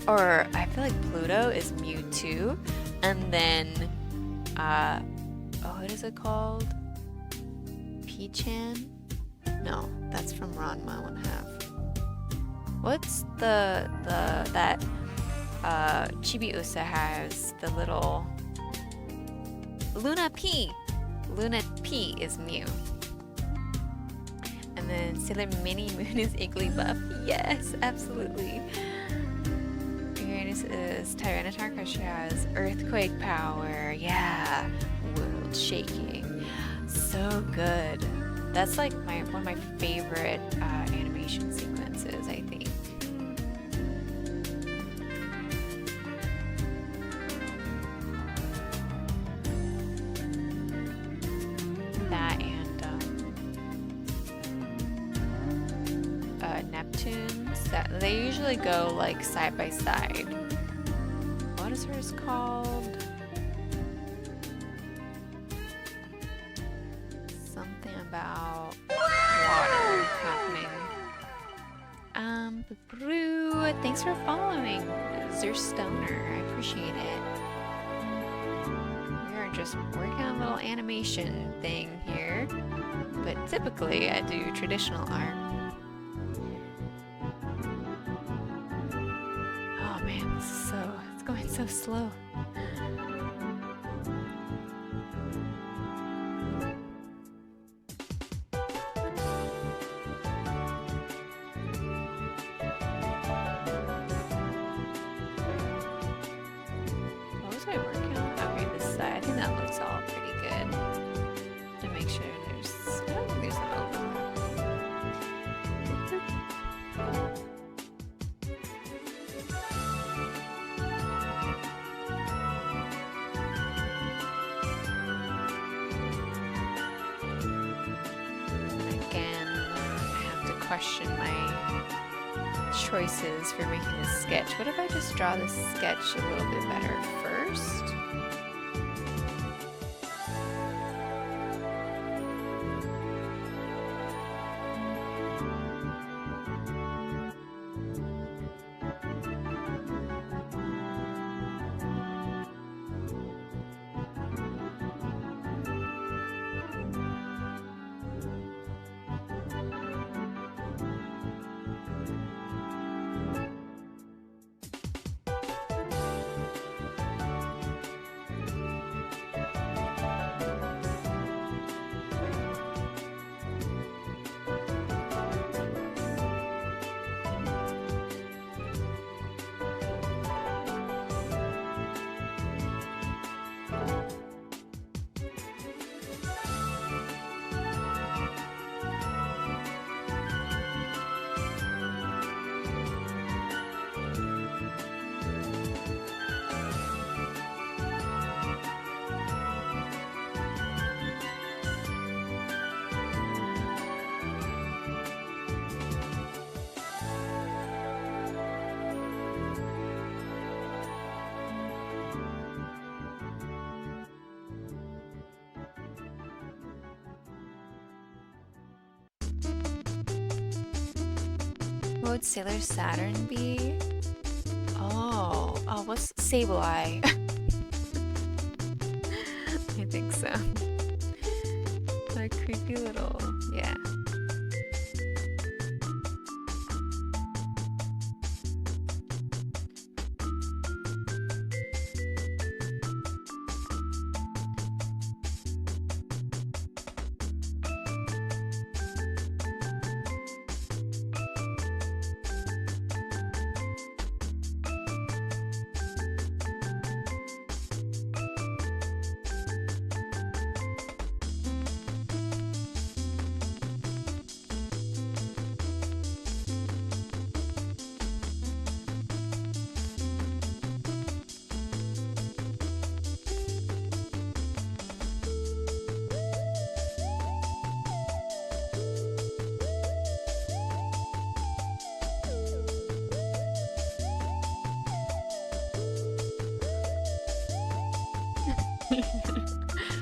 Or I feel like Pluto is Mewtwo. And then, what is it called? P-chan? No, that's from Ranma 1/2. What's that Chibiusa has? The little Luna P. Luna P is Mew. And then Sailor Mini Moon is Igglybuff. Yes, absolutely. Uranus this is Tyranitar because she has earthquake power. Yeah, world shaking. So good. That's like one of my favorite animation sequences, I think. That and Neptune's. That they usually go like side by side. What is hers called? Something about water happening. Brew, thanks for following. Zerstoner, I appreciate it. We are just working on a little animation thing here, but typically I do traditional art. Oh man, it's going so slow. What was I working on? Okay, this side. I think that looks all pretty good. To make sure I don't think there's an overlap. Again, I have to question my choices for making this sketch. What if I just draw this sketch a little bit better first? What would Sailor Saturn be? Oh, what's Sableye? I think so. Like creepy little, yeah.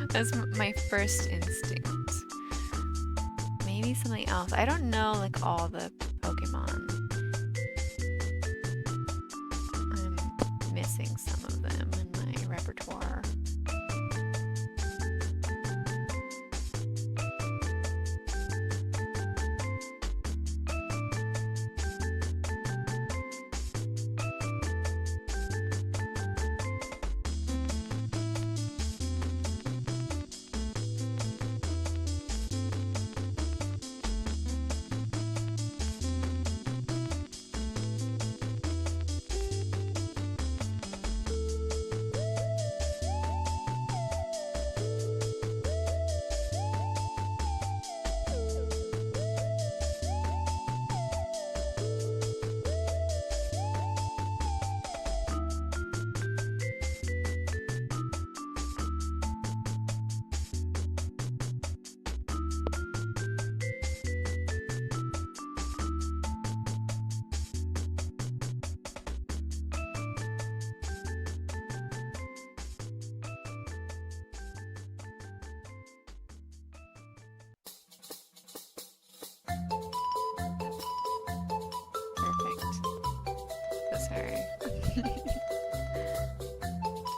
That's my first instinct. Maybe something else. I don't know like all the Pokemon. I'm missing some of them in my repertoire.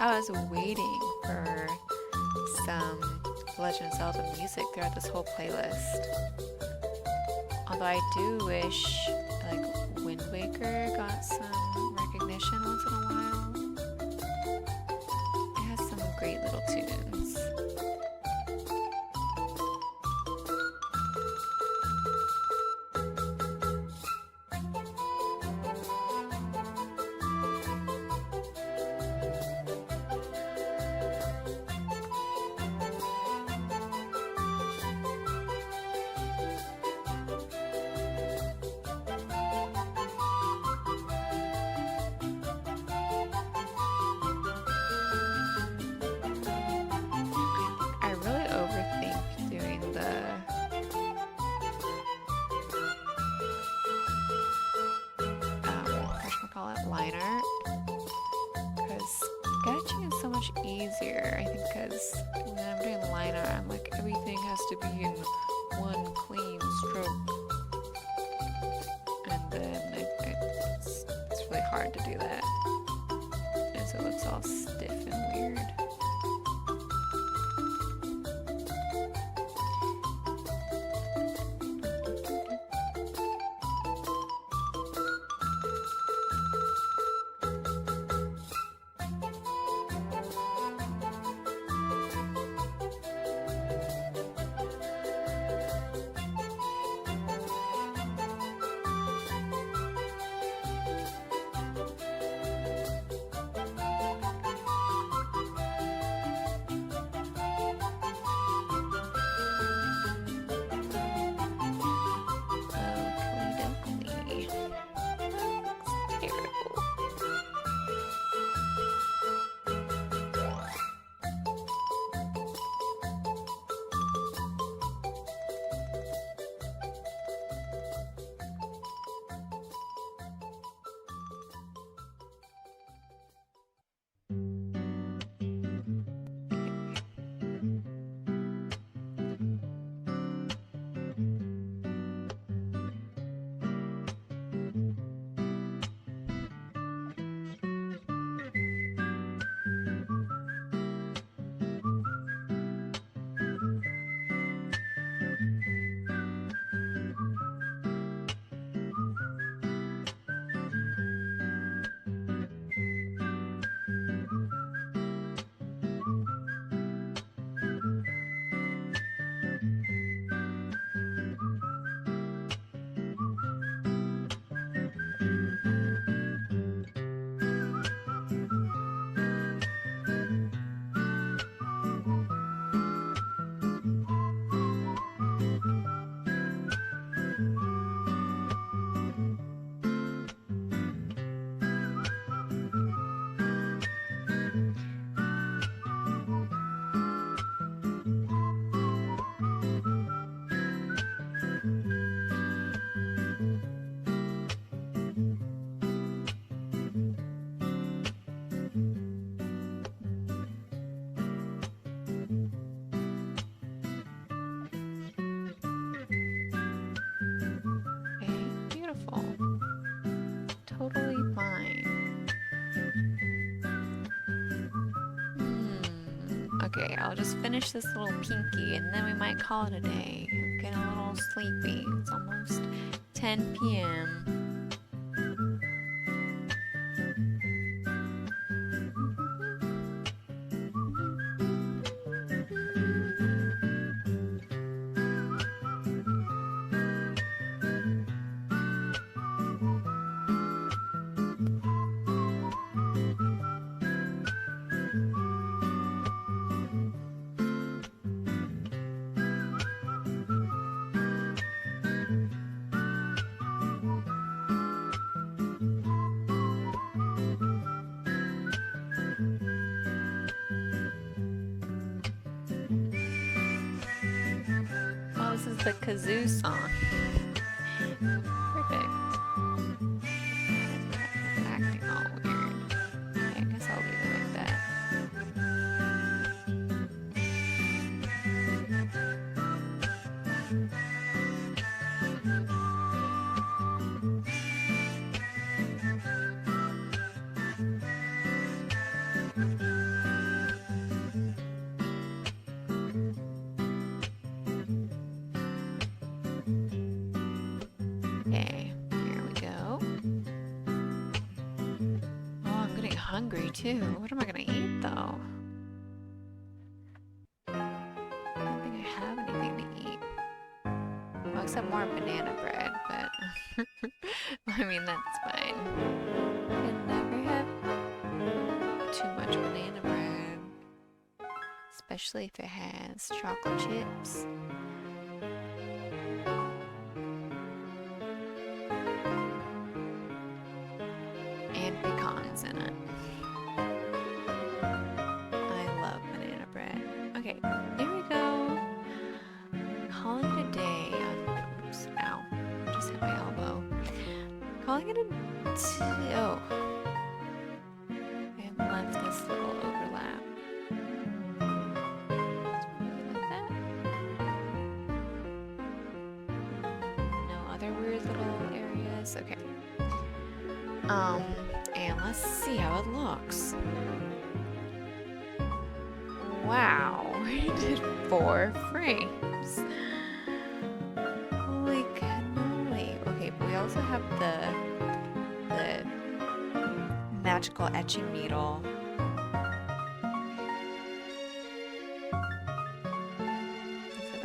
I was waiting for some Legend of Zelda music throughout this whole playlist. Although I do wish like Wind Waker got some recognition once in a while. It has some great little tunes. I really overthink doing the whatchamacallit, line art, because sketching is so much easier. I think because when I'm doing line art, I'm like everything has to be in one clean stroke, and then it's really hard to do that, and so it looks all stiff and weird. Totally fine. Okay, I'll just finish this little pinky and then we might call it a day. I'm getting a little sleepy. It's almost 10 p.m. Oh, this is the kazoo song. Perfect. It's acting all weird. Okay, I guess I'll leave it like that. 32. What am I gonna eat though? I don't think I have anything to eat. Well, except more banana bread, but I mean, that's fine. Can never have too much banana bread, especially if it has chocolate chips. And pecans in it. I love banana bread. Okay, there we go. Calling it a day. Oops, ow. Just hit my elbow. Calling it a oh. I have left this little overlap. Like that. No other weird little areas. Okay. And let's see how it looks. Wow, we did 4 frames. Holy cannoli. Okay, but we also have the magical etching needle. So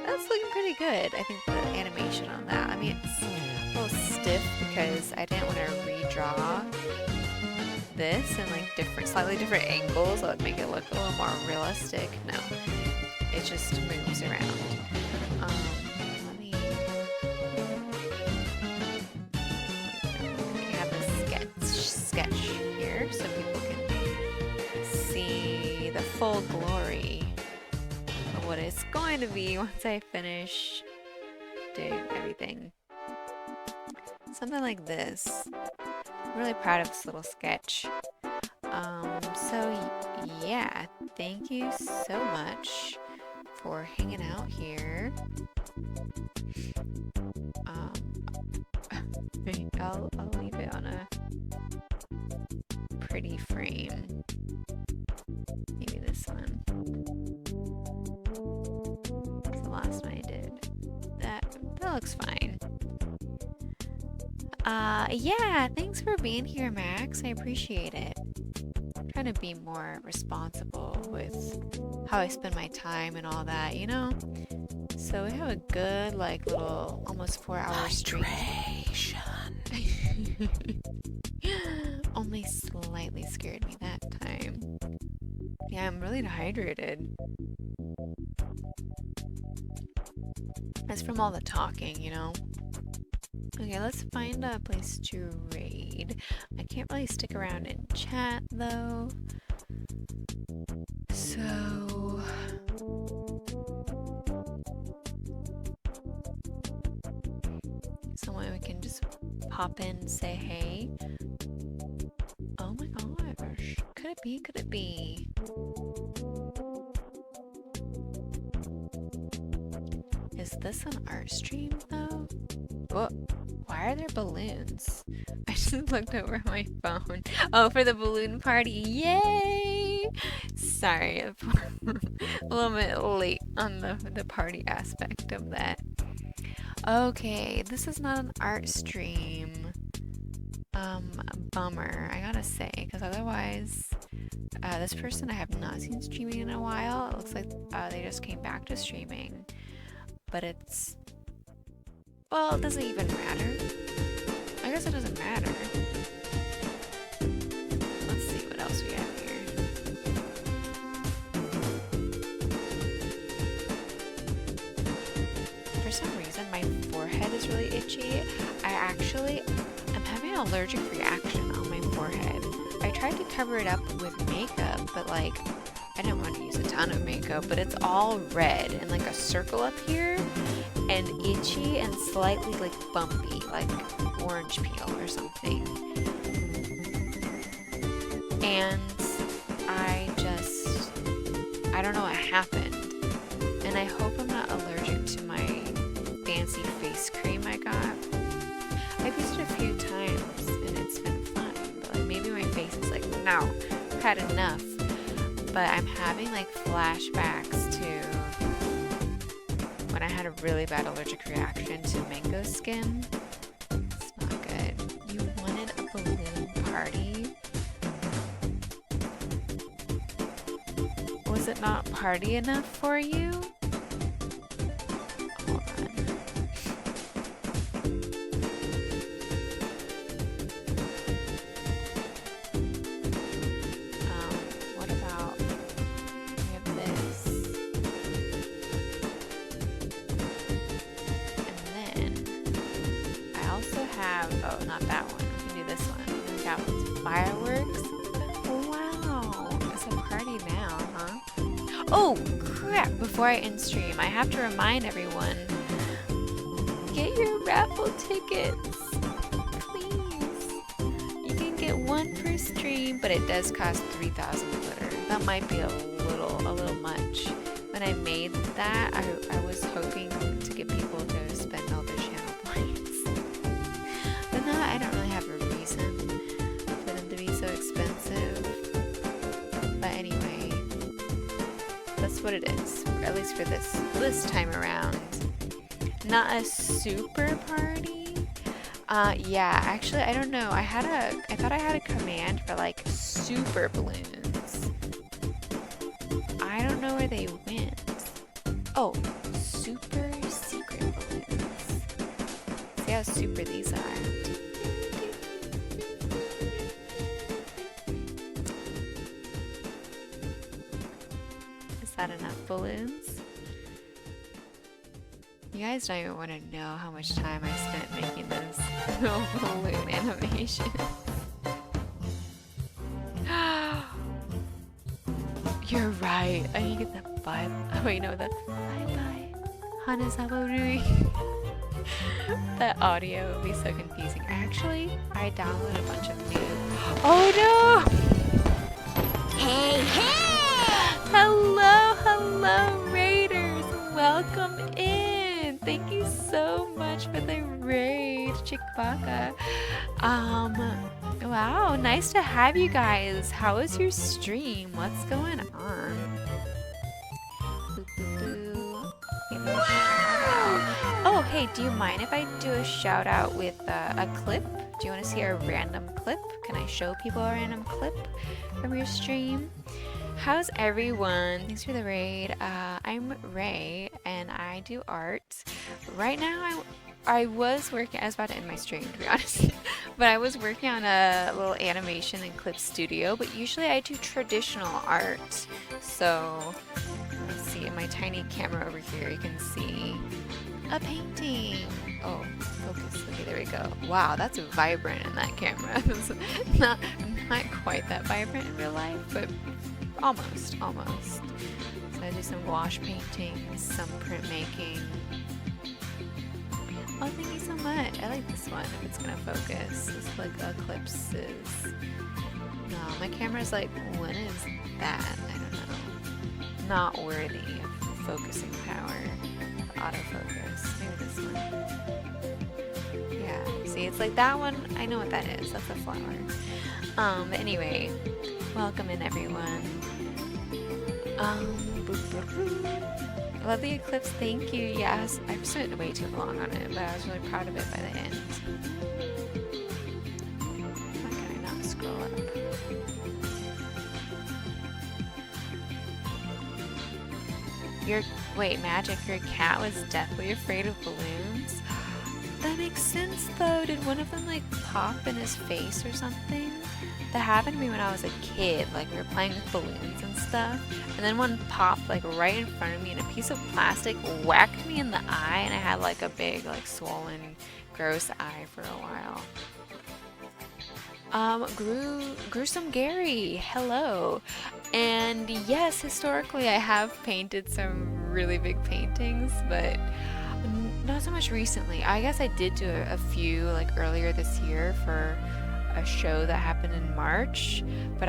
that's looking pretty good. I think the animation on that. I mean, it's a little stiff because I didn't want to redraw this in like slightly different angles that would make it look a little more realistic. No, it just moves around. Let me have a sketch here so people can see the full glory of what it's going to be once I finish doing everything. Something like this. I'm really proud of this little sketch. So yeah, thank you so much for hanging out here. I'll leave it on a pretty frame. Maybe this one. That's the last one I did. That looks fine. Yeah, thanks for being here, Max. I appreciate it. I'm trying to be more responsible with how I spend my time and all that, you know? So we have a good, like, little almost 4-hour stream. Only slightly scared me that time. Yeah, I'm really dehydrated. That's from all the talking, you know? Okay, let's find a place to raid. I can't really stick around and chat, though. So... someone we can just pop in and say hey. Oh my gosh. Could it be? Could it be? Is this an art stream, though? Whoa. Why are there balloons? I just looked over at my phone. Oh, for the balloon party. Yay! Sorry, a little bit late on the party aspect of that. Okay, this is not an art stream. Bummer, I gotta say, because otherwise, this person I have not seen streaming in a while. It looks like they just came back to streaming. But it's... well, it doesn't even matter. I guess it doesn't matter. Let's see what else we have here. For some reason, my forehead is really itchy. I'm having an allergic reaction on my forehead. I tried to cover it up with makeup, but like, I didn't want to use a ton of makeup, but it's all red and like a circle up here and itchy and slightly like bumpy, like orange peel or something. And I don't know what happened. And I hope I'm not allergic to my fancy face cream I got. I've used it a few times and it's been fine, but like maybe my face is like, no, I've had enough. But I'm having like flashbacks to when I had a really bad allergic reaction to mango skin. It's not good. You wanted a balloon party? is it not party enough for you? Hold on. What about we have this? And then I also have, oh, not that one. We can do this one. That one's fireworks. Wow, it's a party now, huh? Oh, crap! Before I end stream, I have to remind everyone, get your raffle tickets, please. You can get one per stream, but it does cost 3,000 glitter. That might be a little much. When I made that, I was hoping to get people to spend all their channel points. But no, I don't really have a reason for them to be so expensive. But anyway, that's what it is, at least for this time around. Not a super party. Yeah, actually, I don't know. I thought I had a command for like super balloons. I don't know where they went. Oh, super secret balloons. See how super these are. Is that enough balloons? You guys don't even want to know how much time I spent making this balloon animation. You're right. I need to get the vibe. Oh wait, no, the bye-bye. Hanazawa. That audio would be so confusing. Actually, I downloaded a bunch of new. Oh no! Hey, hey! Hello, Raiders! Welcome in! Thank you so much for the raid, Chickbaka. Wow, nice to have you guys. How was your stream? What's going on? Oh, hey, do you mind if I do a shout out with a clip? Do you want to see a random clip? Can I show people a random clip from your stream? How's everyone? Thanks for the raid. I'm Ray and I do art. Right now I was working, I was about to end my stream to be honest, but I was working on a little animation in Clip Studio, but usually I do traditional art. So let's see, in my tiny camera over here you can see a painting. Oh, focus. Okay, there we go. Wow, that's vibrant in that camera. It's not quite that vibrant in real life, but almost. So I do some gouache paintings, some printmaking. Oh, thank you so much. I like this one if it's gonna focus. It's like eclipses. No, my camera's like, what is that? I don't know. Not worthy of focusing power. Autofocus. Maybe this one. Yeah, see, it's like that one. I know what that is. That's a flower. But anyway, welcome in everyone. Love the eclipse, thank you. Yes, I've spent way too long on it, but I was really proud of it by the end. Why can I not scroll up? Wait, Magic, your cat was deathly afraid of balloons? That makes sense though. Did one of them like pop in his face or something? That happened to me when I was a kid. Like we were playing with balloons and stuff, and then one popped like right in front of me, and a piece of plastic whacked me in the eye, and I had like a big like swollen gross eye for a while. Gruesome Gary, hello. And yes, historically I have painted some really big paintings, but not so much recently. I guess I did do a few like earlier this year for a show that happened in March, but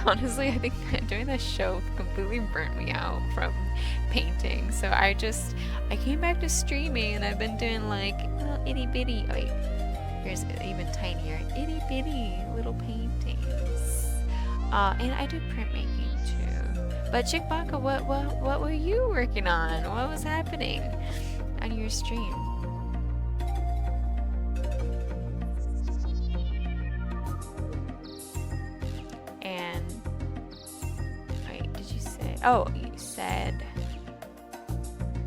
honestly, I think that doing this show completely burnt me out from painting. So I came back to streaming, and I've been doing like little itty bitty, wait, here's even tinier, itty bitty little paintings. And I do printmaking too. But Chickbaka, what were you working on? What was happening on your stream? And wait, Oh, you said...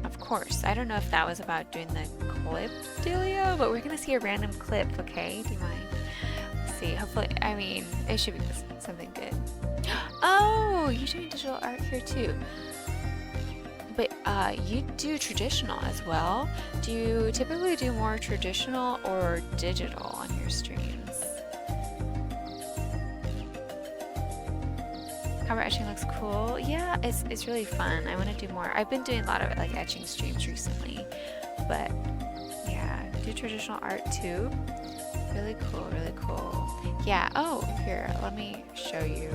Of course. I don't know if that was about doing the clip dealio, but we're gonna see a random clip, okay? Do you mind? Let's see. Hopefully, I mean, it should be something good. Oh, you're doing digital art here too. But you do traditional as well. Do you typically do more traditional or digital on your streams? Cover etching looks cool. Yeah, it's really fun. I want to do more. I've been doing a lot of like etching streams recently, but yeah, do traditional art too. Really cool, really cool. Yeah. Oh, here, let me show you.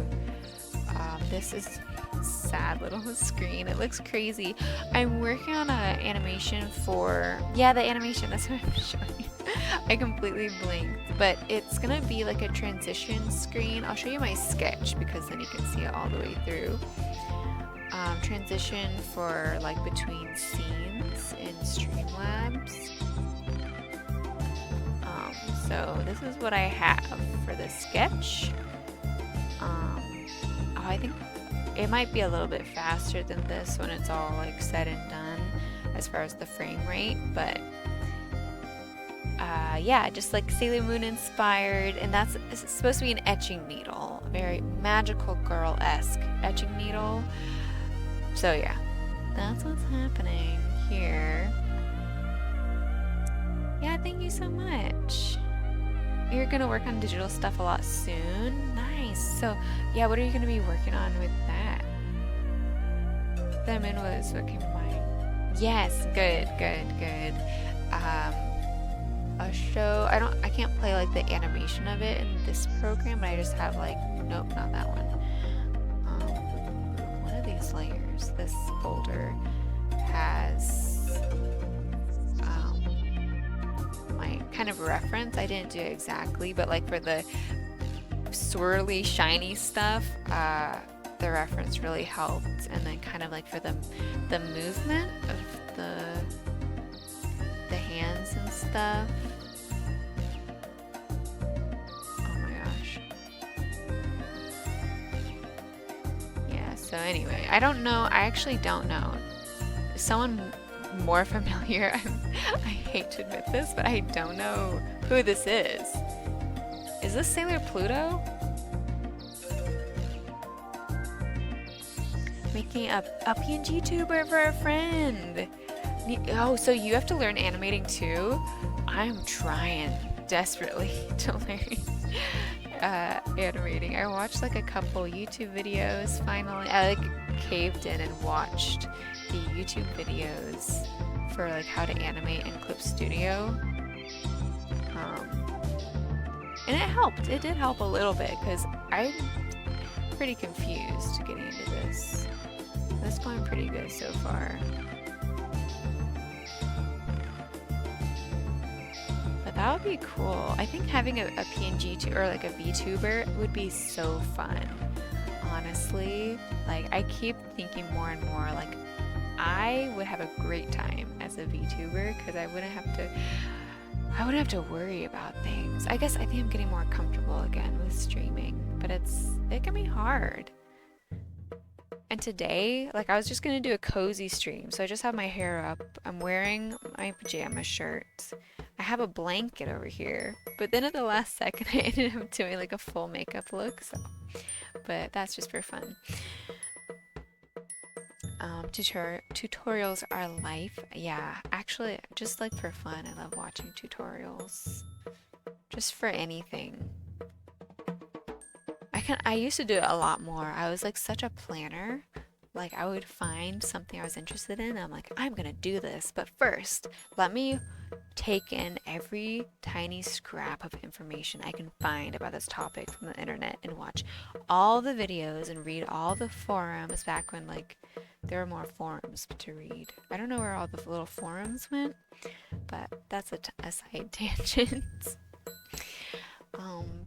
This is sad little screen. It looks crazy. I'm working on an animation for, yeah, the animation, that's what I'm showing you. I completely blinked, but it's gonna be like a transition screen. I'll show you my sketch because then you can see it all the way through. Transition for like between scenes in Streamlabs. So this is what I have for the sketch. I think it might be a little bit faster than this when it's all like said and done as far as the frame rate, but yeah, just like Sailor Moon inspired, and it's supposed to be an etching needle, a very magical girl-esque etching needle. So yeah, that's what's happening here. Yeah, thank you so much. You're gonna work on digital stuff a lot soon. Nice. So yeah, what are you gonna be working on with that? The moon was what came to mind. Yes, good. A show. I can't play like the animation of it in this program, but I just have like, nope, not that one. One of these layers, this folder has my kind of reference. I didn't do it exactly, but like for the swirly shiny stuff, the reference really helped. And then kind of like for the movement of the hands and stuff. Oh my gosh. Yeah, so anyway, I don't know. I actually don't know. Someone more familiar, I hate to admit this, but I don't know who this is. Is this Sailor Pluto? Making a PNG tuber for a friend. Oh, so you have to learn animating too? I'm trying desperately to learn animating. I watched like a couple YouTube videos finally. I like caved in and watched the YouTube videos for like how to animate in Clip Studio. And it helped. It did help a little bit because I'm pretty confused getting into this. That's going pretty good so far. But that would be cool. I think having a PNG or like a VTuber would be so fun. Honestly, like I keep thinking more and more like I would have a great time as a VTuber because I wouldn't have to worry about things. I guess I think I'm getting more comfortable again with streaming, but it can be hard. And today, like I was just gonna do a cozy stream, so I just have my hair up. I'm wearing my pajama shirt. I have a blanket over here, but then at the last second I ended up doing like a full makeup look, so. But that's just for fun. Tutorials are life. Yeah, actually, just like for fun, I love watching tutorials. Just for anything. I used to do it a lot more. I was like such a planner. Like I would find something I was interested in. And I'm like, I'm gonna do this. But first, let me take in every tiny scrap of information I can find about this topic from the internet and watch all the videos and read all the forums back when like there were more forums to read. I don't know where all the little forums went, but that's a side tangent.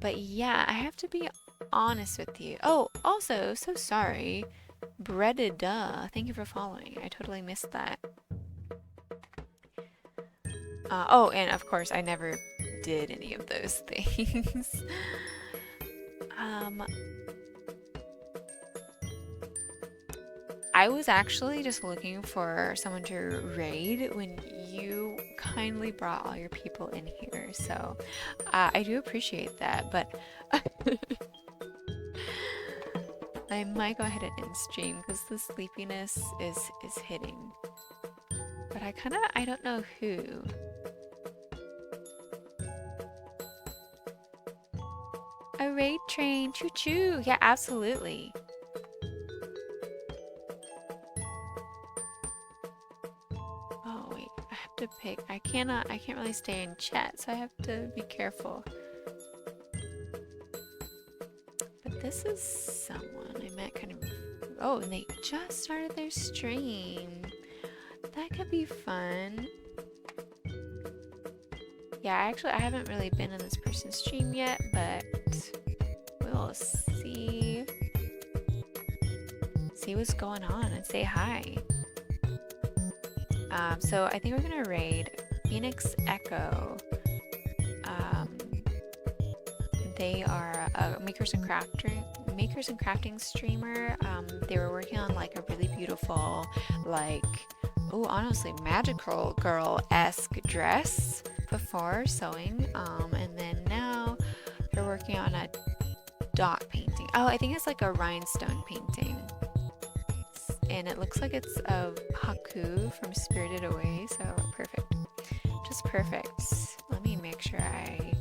But yeah, I have to be honest with you. Oh, also, so sorry. Breaded duh. Thank you for following. I totally missed that. Oh, and of course, I never did any of those things. I was actually just looking for someone to raid when you kindly brought all your people in here. So I do appreciate that, but I might go ahead and end stream because the sleepiness is hitting. But I don't know who. A raid train, choo choo. Yeah, absolutely. Oh wait, I have to pick. I can't really stay in chat, so I have to be careful. But this is someone I met kind of. Oh, and they just started their stream. That could be fun. Yeah, actually, I haven't really been in this person's stream yet, but we'll see what's going on and say hi. So I think we're gonna raid Phoenix Echo. They are a makers and crafting streamer. They were working on like a really beautiful, like, oh, honestly, magical girl-esque dress before sewing, and then now they're working on a dot painting. Oh, I think it's like a rhinestone painting, and it looks like it's of Haku from Spirited Away. So perfect, just perfect. Let me make sure I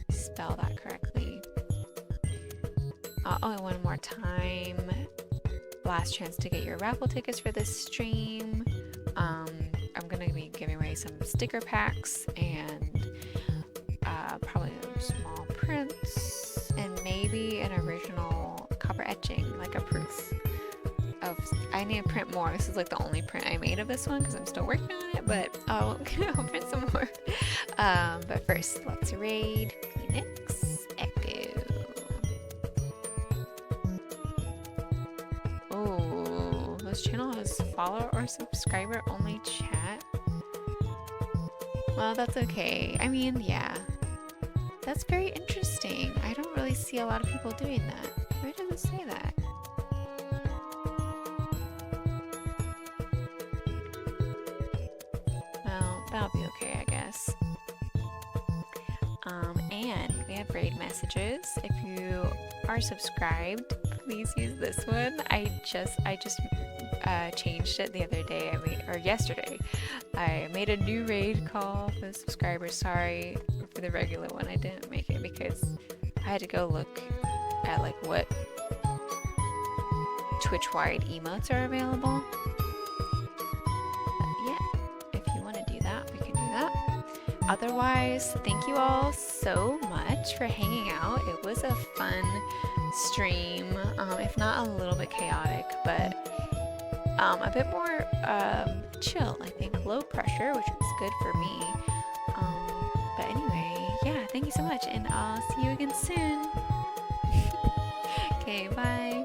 spell that correctly. Oh, and one more time. Last chance to get your raffle tickets for this stream. I'm gonna be giving away some sticker packs and probably small prints and maybe an original copper etching, like a proof of. I need to print more. This is like the only print I made of this one because I'm still working on it, but I'll print some more. But first, let's raid Phoenix Echo. Oh, this channel has follower or subscriber only chat. Well, that's okay. I mean, yeah. That's very interesting. I don't really see a lot of people doing that. Where does it say that? Well, that'll be okay, I guess. And we have raid messages. If you are subscribed, please use this one. I just changed it the other day. Yesterday. I made a new raid call for the subscribers. Sorry for the regular one. I didn't make it because I had to go look at like what Twitch-wide emotes are available. But yeah, if you want to do that, we can do that. Otherwise, thank you all so much for hanging out. It was a fun stream, if not a little bit chaotic, but a bit more chill, I think. Low pressure, which is good for me. But anyway, yeah, thank you so much, and I'll see you again soon. Okay, bye.